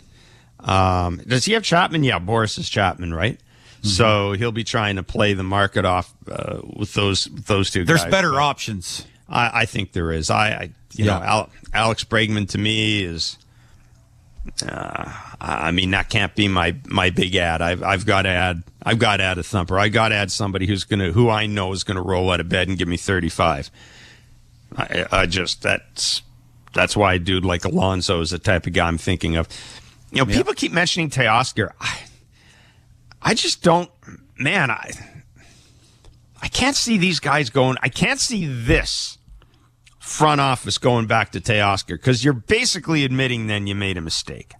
Does he have Chapman? Yeah, Boris is Chapman, right? Mm-hmm. So he'll be trying to play the market off with those two guys. There's better options. I think there is. Alex Bregman to me is. That can't be my big ad. I've got to add a thumper. I got to add somebody who I know is gonna roll out of bed and give me 35. That's why a dude like Alonso is the type of guy I'm thinking of. People keep mentioning Teoscar. I just don't. Man, I can't see these guys going. I can't see this front office going back to Teoscar because you're basically admitting then you made a mistake.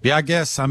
Yeah, I guess. I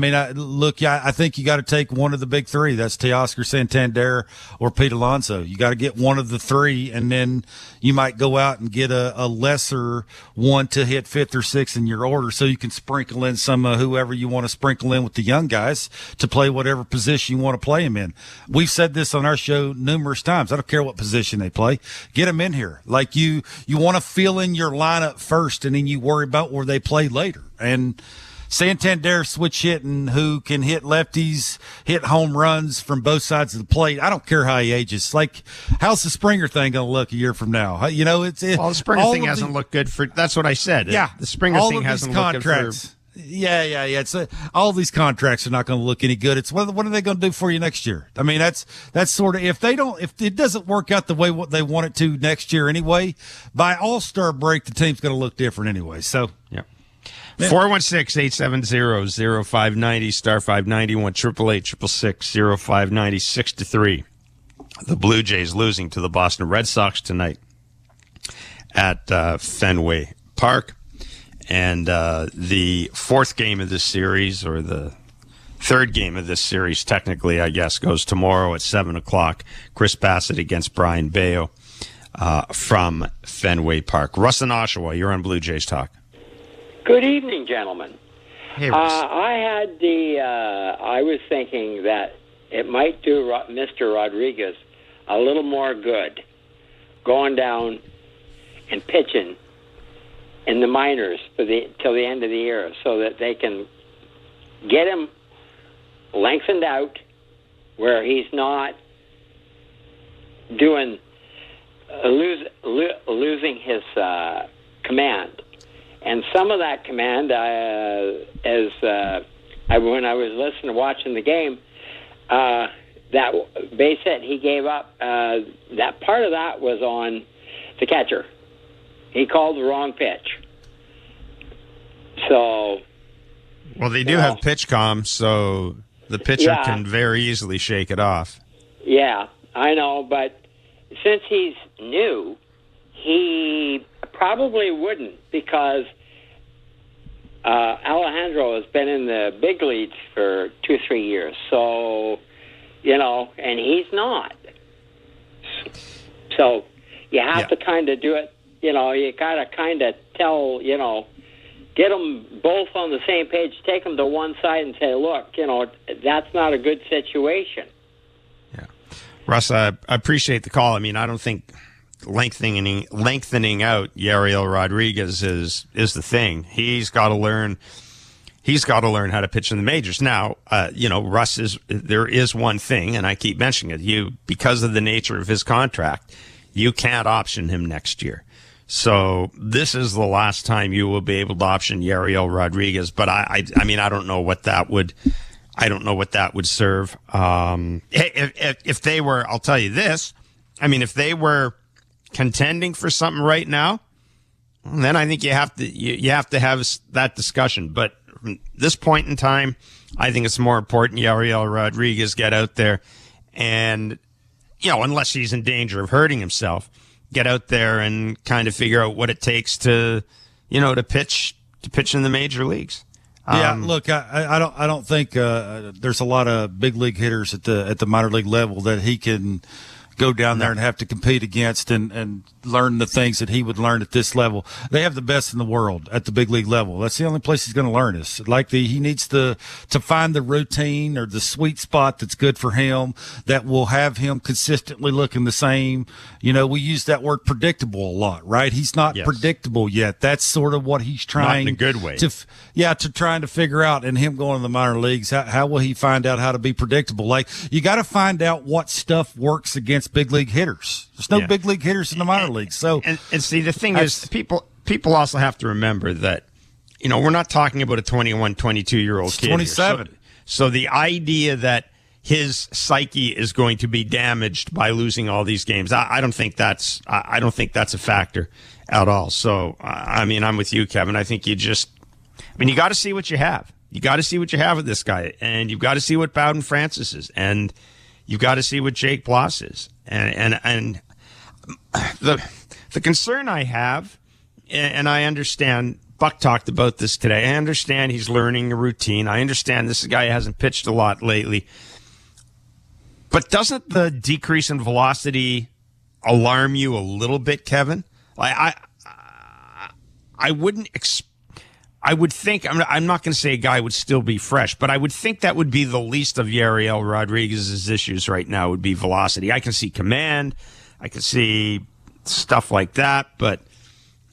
think you got to take one of the big three. That's Teoscar, Santander, or Pete Alonso. You got to get one of the three, and then you might go out and get a lesser one to hit fifth or sixth in your order so you can sprinkle in some whoever you want to sprinkle in with the young guys to play whatever position you want to play them in. We've said this on our show numerous times. I don't care what position they play. Get them in here. Like you want to fill in your lineup first, and then you worry about where they play later. And Santander switch hitting who can hit lefties, hit home runs from both sides of the plate. I don't care how he ages. Like, how's the Springer thing going to look a year from now? The Springer thing hasn't looked good for. That's what I said. Yeah, the Springer thing hasn't looked good for. Yeah. It's all these contracts are not going to look any good. It's what are they going to do for you next year? I mean, that's sort of if it doesn't work out the way what they want it to next year anyway. By All-Star break, the team's going to look different anyway. So yeah. 416-870-0590, star 591, 888-666-0590, 6-3. The Blue Jays losing to the Boston Red Sox tonight at Fenway Park. And the fourth game of this series, or the third game of this series, technically, I guess, goes tomorrow at 7 o'clock. Chris Bassett against Brian Bayo from Fenway Park. Russ in Oshawa, you're on Blue Jays Talk. Good evening, gentlemen. Hey, Russ. I was thinking that it might do Mr. Rodriguez a little more good going down and pitching in the minors till the end of the year so that they can get him lengthened out where he's not losing his command. And some of that command, when I was watching the game, that base hit he gave up, that part of that was on the catcher. He called the wrong pitch. So, well, they do have pitch comm, so the pitcher can very easily shake it off. Yeah, I know, but since he's new, he probably wouldn't, because Alejandro has been in the big leagues for 2-3 years. So, and he's not. So you have to kind of do it, you got to kind of tell, get them both on the same page, take them to one side and say, look, that's not a good situation. Yeah. Russ, I appreciate the call. I mean, I don't think lengthening out Yariel Rodriguez is the thing. He's got to learn how to pitch in the majors. Now, Russ there is one thing, and I keep mentioning it. Because of the nature of his contract, you can't option him next year. So this is the last time you will be able to option Yariel Rodriguez. But I mean, I don't know what that would serve. If they were, I'll tell you this. I mean, if they were contending for something right now, then I think you have to have that discussion. But from this point in time, I think it's more important Yariel Rodriguez get out there and, unless he's in danger of hurting himself, get out there and kind of figure out what it takes to pitch in the major leagues. Yeah, look, I don't think there's a lot of big league hitters at the minor league level that he can go down there and have to compete against and learn the things that he would learn at this level. They have the best in the world at the big league level. That's the only place he's going to learn is he needs to find the routine or the sweet spot that's good for him that will have him consistently looking the same. We use that word predictable a lot, right? He's not predictable yet. That's sort of what he's trying not in a good way. to trying to figure out, and him going to the minor leagues, how will he find out how to be predictable? Like, you got to find out what stuff works against big league hitters. There's no big league hitters in the minor leagues. So, and see, the thing is, people also have to remember that, we're not talking about a 21, 22-year-old kid. 27. So the idea that his psyche is going to be damaged by losing all these games, I don't think that's a factor at all. So, I mean, I'm with you, Kevin. I think you got to see what you have. You got to see what you have with this guy, and you've got to see what Bowden Francis is, and you've got to see what Jake Bloss is, and the concern I have, and I understand, Buck talked about this today. I understand he's learning a routine. I understand this guy hasn't pitched a lot lately. But doesn't the decrease in velocity alarm you a little bit, Kevin? I would think, I'm not going to say a guy would still be fresh, but I would think that would be the least of Yariel Rodriguez's issues right now would be velocity. I can see command. I can see stuff like that, but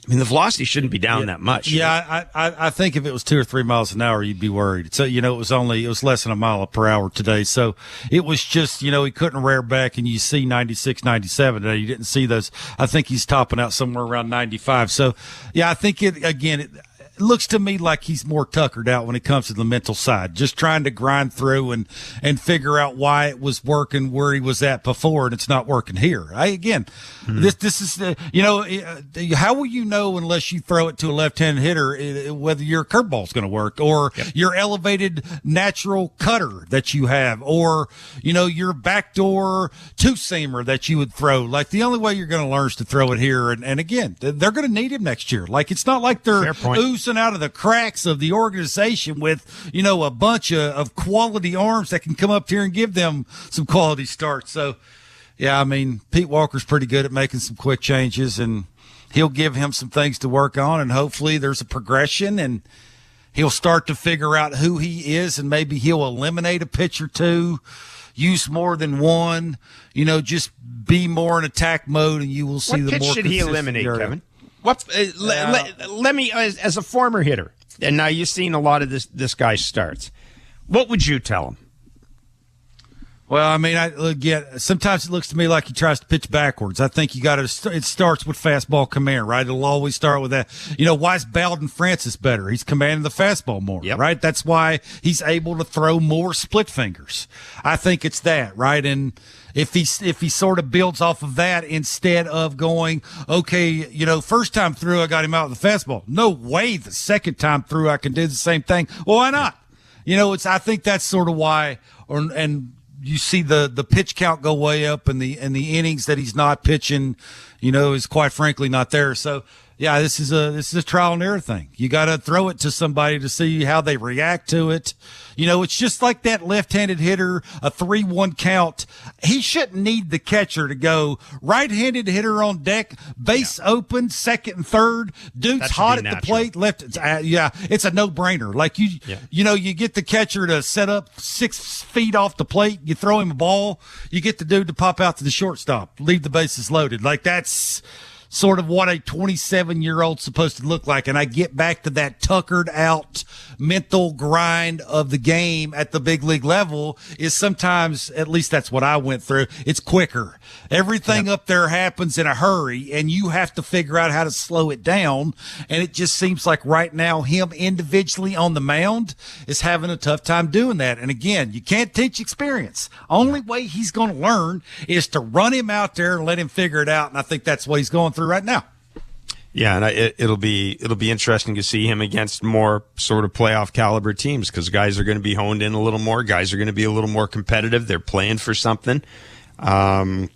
I mean, the velocity shouldn't be down that much. Yeah, I think if it was 2 or 3 miles an hour, you'd be worried. So, it was less than a mile per hour today. So it was just, he couldn't rear back, and you see 96, 97 today. You didn't see those. I think he's topping out somewhere around 95. So, yeah, I think it looks to me like he's more tuckered out when it comes to the mental side, just trying to grind through and figure out why it was working where he was at before and it's not working here. This is how will you know unless you throw it to a left-handed hitter whether your curveball's going to work or your elevated natural cutter that you have or your backdoor two-seamer that you would throw. Like, the only way you're going to learn is to throw it here, and again, they're going to need him next year. Like, it's not like they're oozing out of the cracks of the organization with a bunch of quality arms that can come up here and give them some quality starts. So yeah, I mean, Pete Walker's pretty good at making some quick changes, and he'll give him some things to work on, and hopefully there's a progression, and he'll start to figure out who he is, and maybe he'll eliminate a pitch or two, use more than one, just be more in attack mode, and you will see the more pitch should he eliminate, Kevin? Let me, as a former hitter, and now you've seen a lot of this guy's starts, what would you tell him? Well, I mean, sometimes it looks to me like he tries to pitch backwards. I think it starts with fastball command, right? It'll always start with that. Why is Bowden Francis better? He's commanding the fastball more, right? That's why he's able to throw more split fingers. I think it's that, right? And if he sort of builds off of that instead of going, okay, first time through I got him out with the fastball. No way the second time through I can do the same thing. Well, why not? I think that's sort of why, and you see the pitch count go way up, and the innings that he's not pitching, is quite frankly not there. So yeah, this is a trial and error thing. You got to throw it to somebody to see how they react to it. It's just like that left-handed hitter, a 3-1 count. He shouldn't need the catcher to go right-handed hitter on deck, base open, second and third. Dude's hot at the plate, left. It's a no-brainer. Like you get the catcher to set up 6 feet off the plate. You throw him a ball. You get the dude to pop out to the shortstop, leave the bases loaded. Like that's sort of what a 27-year-old's supposed to look like. And I get back to that tuckered out mental grind of the game at the big league level is sometimes, at least that's what I went through, it's quicker. Everything up there happens in a hurry, and you have to figure out how to slow it down. And it just seems like right now him individually on the mound is having a tough time doing that. And again, you can't teach experience. Only way he's going to learn is to run him out there and let him figure it out. And I think that's what he's going through right now. Yeah, and it'll be interesting to see him against more sort of playoff caliber teams, because guys are going to be honed in a little more. Guys are going to be a little more competitive. They're playing for something. He might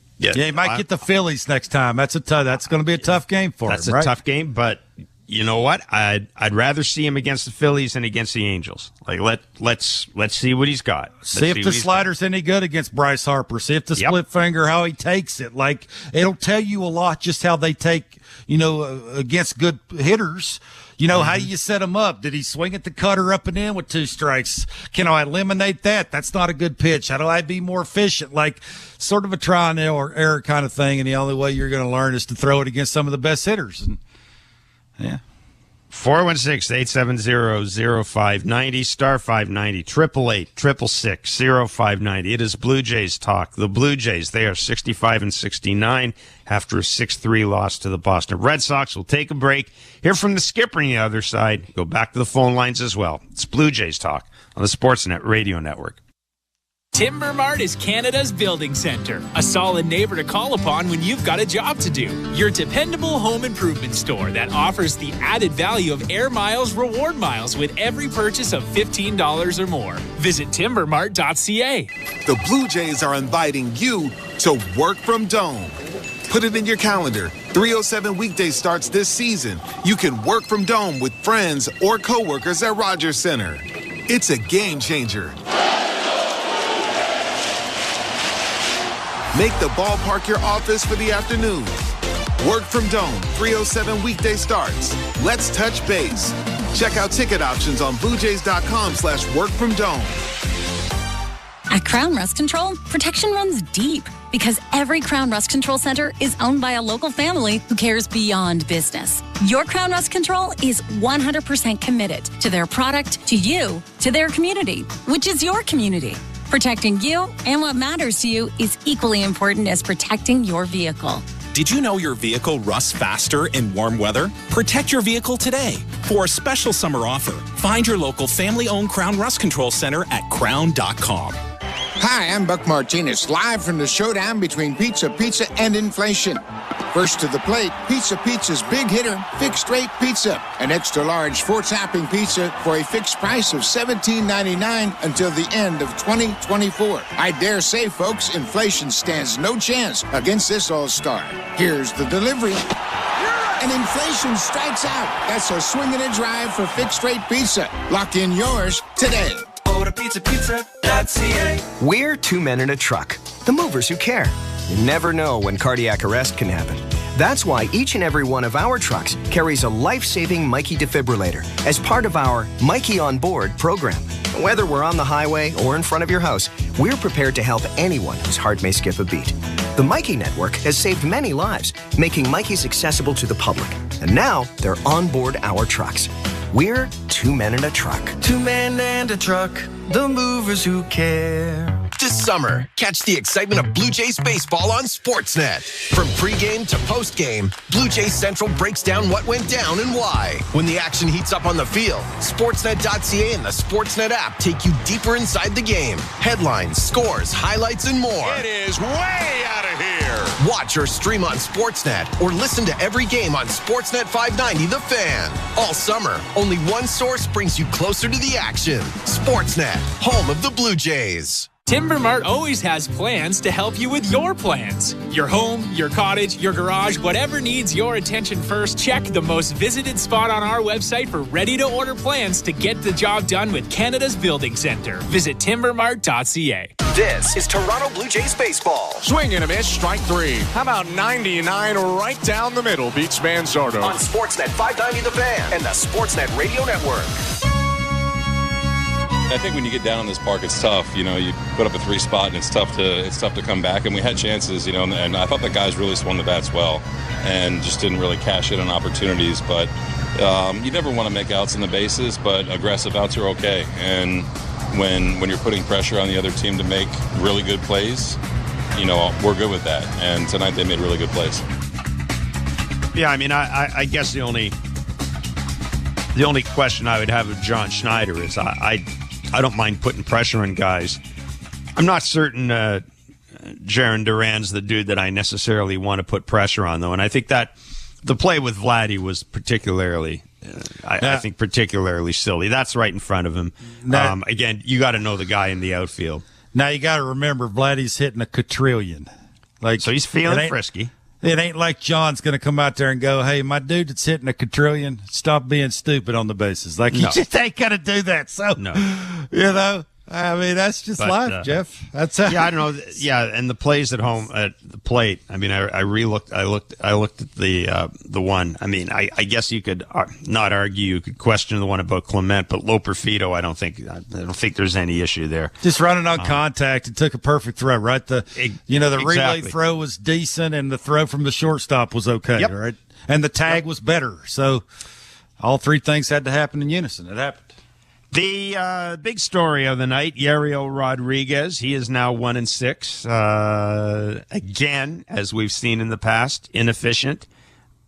get the Phillies next time. That's going to be a tough game for him. That's a tough game, but you know what? I'd rather see him against the Phillies than against the Angels. Like let's see what he's got. See if the slider's any good against Bryce Harper. See if the split finger, how he takes it. Like it'll tell you a lot just how they take, against good hitters. How do you set him up? Did he swing at the cutter up and in with 2 strikes? Can I eliminate that? That's not a good pitch. How do I be more efficient? Like sort of a try and error kind of thing. And the only way you're going to learn is to throw it against some of the best hitters. And yeah. 416-870-0590, star 590, 888-866-0590. It is Blue Jays talk. The Blue Jays, they are 65-69 after a 6-3 loss to the Boston Red Sox. We'll take a break. Hear from the skipper on the other side. Go back to the phone lines as well. It's Blue Jays talk on the Sportsnet Radio Network. Timber Mart is Canada's building center, a solid neighbor to call upon when you've got a job to do. Your dependable home improvement store that offers the added value of Air Miles reward miles with every purchase of $15 or more. Visit timbermart.ca. The Blue Jays are inviting you to work from Dome. Put it in your calendar. 307 weekdays starts this season. You can work from Dome with friends or coworkers at Rogers Center. It's a game changer. Make the ballpark your office for the afternoon. Work from Dome, 307 weekday starts. Let's touch base. Check out ticket options on bluejays.com/workfromdome. At Crown Rust Control, protection runs deep because every Crown Rust Control Center is owned by a local family who cares beyond business. Your Crown Rust Control is 100% committed to their product, to you, to their community, which is your community. Protecting you and what matters to you is equally important as protecting your vehicle. Did you know your vehicle rusts faster in warm weather? Protect your vehicle today. For a special summer offer, find your local family-owned Crown Rust Control Center at crown.com. Hi, I'm Buck Martinez, live from the showdown between Pizza and inflation. First to the plate, Pizza's big hitter, fixed rate pizza. An extra large 4-topping pizza for a fixed price of $17.99 until the end of 2024. I dare say, folks, inflation stands no chance against this all-star. Here's the delivery. And inflation strikes out. That's a swing and a drive for fixed rate pizza. Lock in yours today. Order pizza.ca. We're 2 men in a truck, the movers who care. You never know when cardiac arrest can happen. That's why each and every one of our trucks carries a life-saving Mikey defibrillator as part of our Mikey on Board program. Whether we're on the highway or in front of your house, we're prepared to help anyone whose heart may skip a beat. The Mikey Network has saved many lives, making Mikey's accessible to the public. And now they're on board our trucks. We're 2 men in a truck. 2 men and a truck, the movers who care. This summer, catch the excitement of Blue Jays baseball on Sportsnet. From pregame to postgame, Blue Jays Central breaks down what went down and why. When the action heats up on the field, Sportsnet.ca and the Sportsnet app take you deeper inside the game. Headlines, scores, highlights, and more. It is way out of here. Watch or stream on Sportsnet or listen to every game on Sportsnet 590 The Fan. All summer, only one source brings you closer to the action. Sportsnet, home of the Blue Jays. Timber Mart always has plans to help you with your plans. Your home, your cottage, your garage, whatever needs your attention first, check the most visited spot on our website for ready-to-order plans to get the job done with Canada's Building Centre. Visit timbermart.ca. This is Toronto Blue Jays baseball. Swing and a miss, strike 3. How about 99 right down the middle, beats Manzardo. On Sportsnet 590 The Fan and the Sportsnet Radio Network. I think when you get down on this park, it's tough. You know, you put up a 3 spot, and it's tough to come back. And we had chances, you know, and I thought the guys really swung the bats well, and just didn't really cash in on opportunities. But you never want to make outs on the bases, but aggressive outs are okay. And when you're putting pressure on the other team to make really good plays, you know, we're good with that. And tonight they made really good plays. Yeah, I mean, I guess the only question I would have of John Schneider is I don't mind putting pressure on guys. I'm not certain Jaron Duran's the dude that I necessarily want to put pressure on, though. And I think that the play with Vladdy was particularly, I think, particularly silly. That's right in front of him. Again, you got to know the guy in the outfield. Now, you got to remember, Vladdy's hitting a quadrillion. So he's feeling frisky. It ain't like John's going to come out there and go, hey, my dude that's hitting a quadrillion, stop being stupid on the bases. Like, you just ain't going to do that. So, you know, I mean, that's just life, Jeff. That's I don't know. Yeah, and the plays at home at the plate. I mean, I looked at the one. I mean, I guess you could not argue. You could question the one about Clement, but Loperfido, I don't think there's any issue there. Just running on contact and took a perfect throw, right? The relay throw was decent, and the throw from the shortstop was okay, right? And the tag was better. So all 3 things had to happen in unison. It happened. The big story of the night, Yariel Rodriguez. He is now 1-6. Again, as we've seen in the past, inefficient,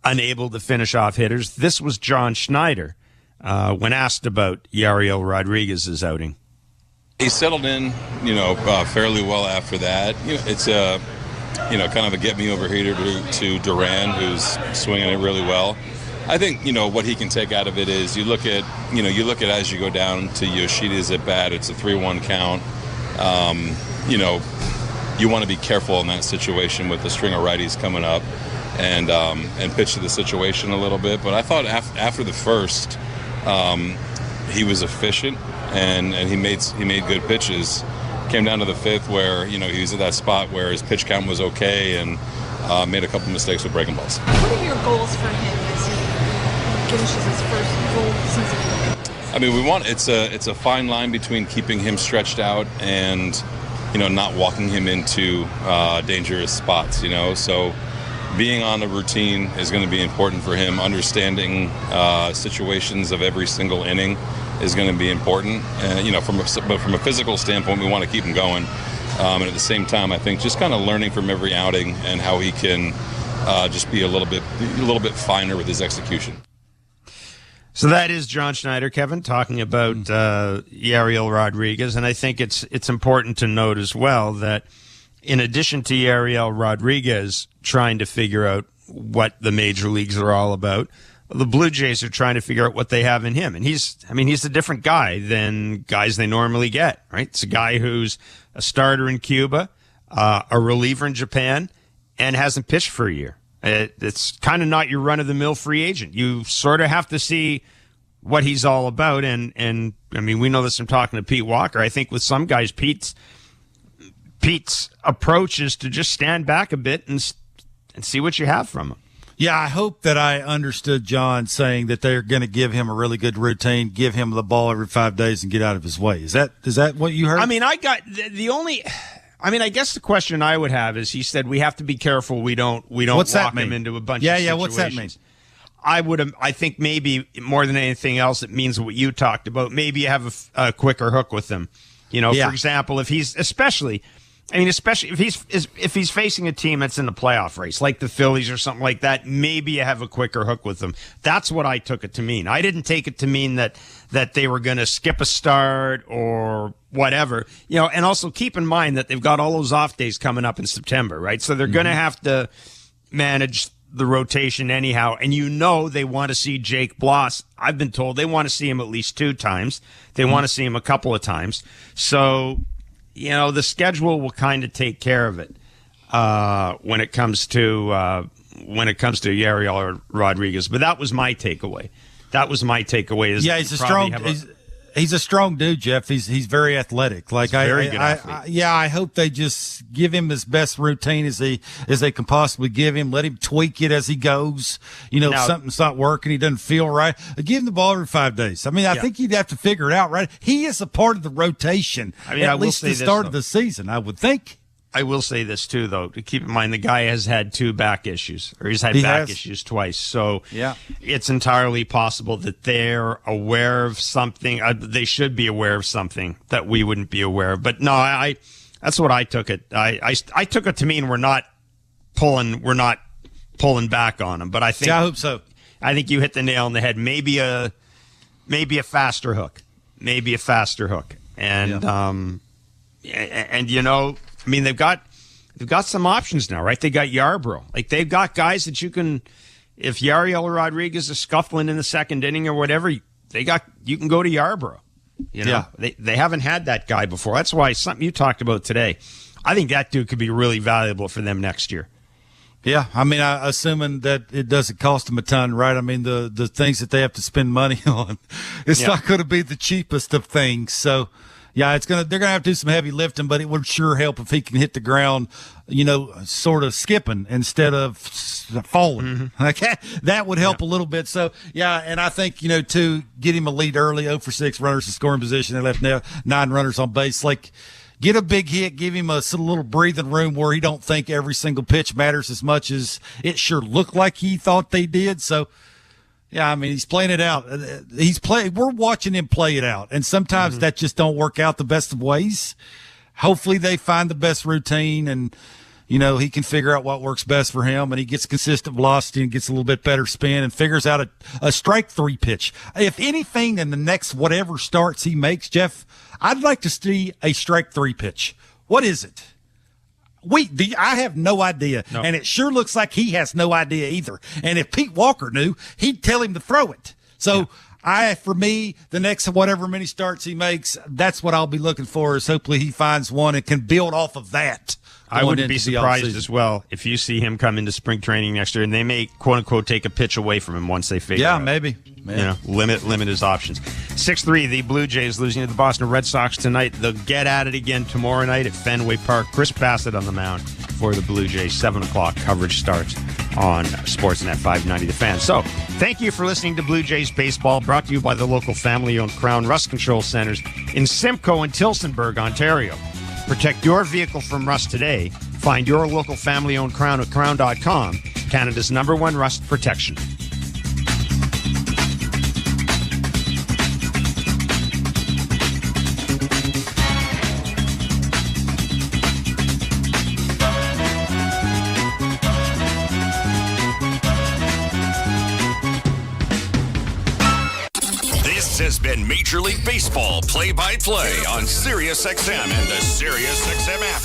unable to finish off hitters. This was John Schneider when asked about Yariel Rodriguez's outing. He settled in, fairly well after that. It's a, kind of a get me over heater to Duran, who's swinging it really well. I think, what he can take out of it is you look at as you go down to Yoshida's at bat, it's a 3-1 count. You want to be careful in that situation with the string of righties coming up and pitch to the situation a little bit. But I thought after the first, he was efficient and he made good pitches. Came down to the 5th where, he was at that spot where his pitch count was okay and made a couple mistakes with breaking balls. What are your goals for him as he finishes his first full season? I mean, it's a fine line between keeping him stretched out and, not walking him into dangerous spots, So being on a routine is going to be important for him. Understanding situations of every single inning is going to be important. But from a physical standpoint, we want to keep him going. And at the same time, I think just kind of learning from every outing and how he can just be a little bit finer with his execution. So that is John Schneider, Kevin, talking about Yariel Rodriguez. And I think it's important to note as well that in addition to Yariel Rodriguez trying to figure out what the major leagues are all about, the Blue Jays are trying to figure out what they have in him. And he's a different guy than guys they normally get, right? It's a guy who's a starter in Cuba, a reliever in Japan, and hasn't pitched for a year. It's kind of not your run-of-the-mill free agent. You sort of have to see what he's all about. And I mean, we know this from talking to Pete Walker. I think with some guys, Pete's approach is to just stand back a bit and see what you have from him. Yeah, I hope that I understood John saying that they're going to give him a really good routine, give him the ball every 5 days, and get out of his way. Is that what you heard? I mean, I guess the question I would have is he said we have to be careful we don't walk him into a bunch of situations. Yeah, what's that mean? I think maybe more than anything else, it means what you talked about. Maybe you have a quicker hook with him. For example, if he's especially if he's facing a team that's in the playoff race, like the Phillies or something like that, maybe you have a quicker hook with them. That's what I took it to mean. I didn't take it to mean that they were going to skip a start or whatever. And also keep in mind that they've got all those off days coming up in September, right? So they're going to have to manage the rotation anyhow. And they want to see Jake Bloss. I've been told they want to see him at least 2 times. They want to see him a couple of times. So the schedule will kind of take care of it when it comes to Yariel Rodriguez. But that was my takeaway. He's a strong dude, Jeff. He's very athletic. Like very good athlete. I hope they just give him his best routine as they can possibly give him. Let him tweak it as he goes. If something's not working, he doesn't feel right. Give him the ball every 5 days. I mean, I think you'd have to figure it out, right? He is a part of the rotation. At least the start of the season, I would think. I will say this too, though, to keep in mind the guy has had 2 back issues, or he's had back issues twice. So it's entirely possible that they're aware of something. They should be aware of something that we wouldn't be aware of. But no, that's what I took it. I took it to mean we're not pulling back on them. But I think I hope so. I think you hit the nail on the head. Maybe a faster hook, and I mean, they've got some options now, right? They got Yarbrough. Like, they've got guys that you can, if Yariel Rodriguez is scuffling in the second inning or whatever, you can go to Yarbrough. They haven't had that guy before. That's why something you talked about today, I think that dude could be really valuable for them next year. Yeah, I mean, assuming that it doesn't cost them a ton, right? I mean, the things that they have to spend money on, it's not going to be the cheapest of things. So, yeah, they're gonna have to do some heavy lifting, but it would sure help if he can hit the ground, sort of skipping instead of falling. Okay, that would help a little bit. So, yeah, and I think to get him a lead early, 0 for 6 runners in scoring position. They left 9 runners on base. Like, get a big hit, give him a little breathing room where he don't think every single pitch matters as much as it sure looked like he thought they did. So. Yeah, I mean, he's playing it out. We're watching him play it out, and sometimes that just don't work out the best of ways. Hopefully they find the best routine, and, he can figure out what works best for him, and he gets consistent velocity and gets a little bit better spin and figures out a strike 3 pitch. If anything in the next whatever starts he makes, Jeff, I'd like to see a strike 3 pitch. What is it? I have no idea, and it sure looks like he has no idea either. And if Pete Walker knew, he'd tell him to throw it. So for me, the next whatever many starts he makes, that's what I'll be looking for, is hopefully he finds one and can build off of that. I wouldn't be surprised as well if you see him come into spring training next year, and they may, quote unquote, take a pitch away from him once they figure out. Maybe. Limit his options. 6-3, the Blue Jays losing to the Boston Red Sox tonight. They'll get at it again tomorrow night at Fenway Park. Chris Bassett on the mound for the Blue Jays. 7 o'clock coverage starts on Sportsnet 590 The Fan. So, thank you for listening to Blue Jays Baseball, brought to you by the local family-owned Crown Rust Control Centers in Simcoe and Tillsonburg, Ontario. Protect your vehicle from rust today. Find your local family-owned Crown at crown.com, Canada's #1 rust protection. This has been Major League Baseball play-by-play on SiriusXM and the SiriusXM app.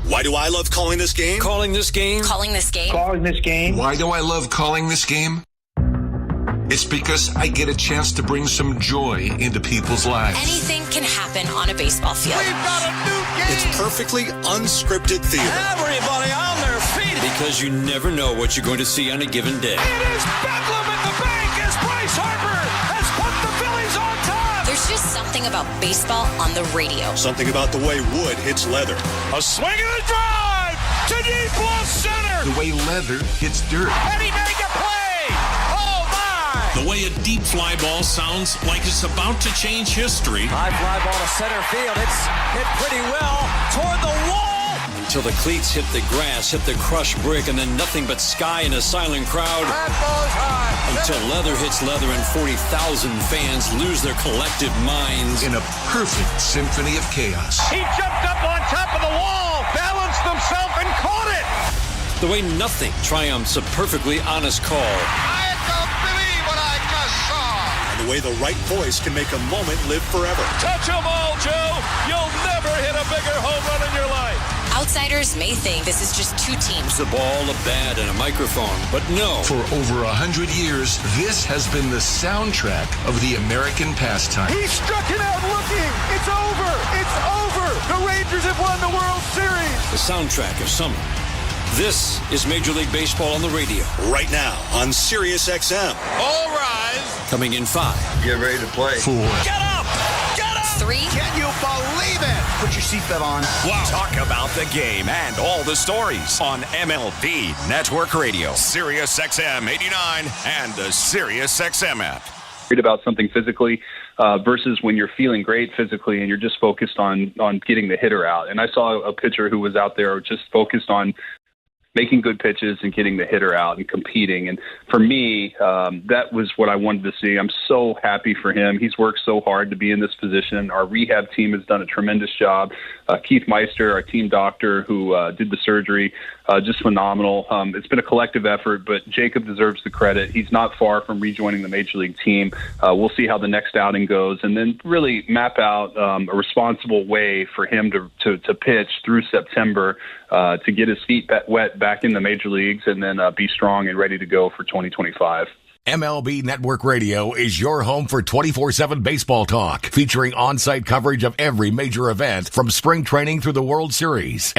Why do I love calling this game? Calling this game. Why do I love calling this game? It's because I get a chance to bring some joy into people's lives. Anything can happen on a baseball field. We've got a new game! It's perfectly unscripted theater. Everybody on their feet! Because you never know what you're going to see on a given day. It is bedlam at the bank as Bryce Harper has put the Phillies on top! There's just something about baseball on the radio. Something about the way wood hits leather. A swing and a drive to deep left center! The way leather hits dirt. And he made the play! Oh my! The way a deep fly ball sounds like it's about to change history. High fly ball to center field. It's hit pretty well toward the wall! Until the cleats hit the grass, hit the crushed brick, and then nothing but sky and a silent crowd. That ball's high! Until leather hits leather and 40,000 fans lose their collective minds. In a perfect symphony of chaos. He jumped up on top of the wall, balanced himself, and caught it! The way nothing triumphs a perfectly honest call. I don't believe what I just saw! And the way the right voice can make a moment live forever. Touch 'em all, Joe! You'll never hit a bigger home run in your life! Outsiders may think this is just two teams. A ball, a bat, and a microphone, but no. For over 100 years, this has been the soundtrack of the American pastime. He struck it out looking. It's over. It's over. The Rangers have won the World Series. The soundtrack of summer. This is Major League Baseball on the radio. Right now on Sirius XM. All rise. Coming in 5. Get ready to play. 4. Get up! Get up! 3. Can you believe it? Put your seatbelt on. Wow. Talk about the game and all the stories on MLB Network Radio, Sirius XM 89, and the Sirius XM app. About something physically versus when you're feeling great physically and you're just focused on getting the hitter out. And I saw a pitcher who was out there just focused on making good pitches and getting the hitter out and competing. And for me, that was what I wanted to see. I'm so happy for him. He's worked so hard to be in this position. Our rehab team has done a tremendous job. Keith Meister, our team doctor who did the surgery, just phenomenal. It's been a collective effort, but Jacob deserves the credit. He's not far from rejoining the Major League team. We'll see how the next outing goes and then really map out a responsible way for him to pitch through September to get his feet wet back in the major leagues and then be strong and ready to go for 2025. MLB Network Radio is your home for 24/7 baseball talk, featuring on-site coverage of every major event from spring training through the World Series.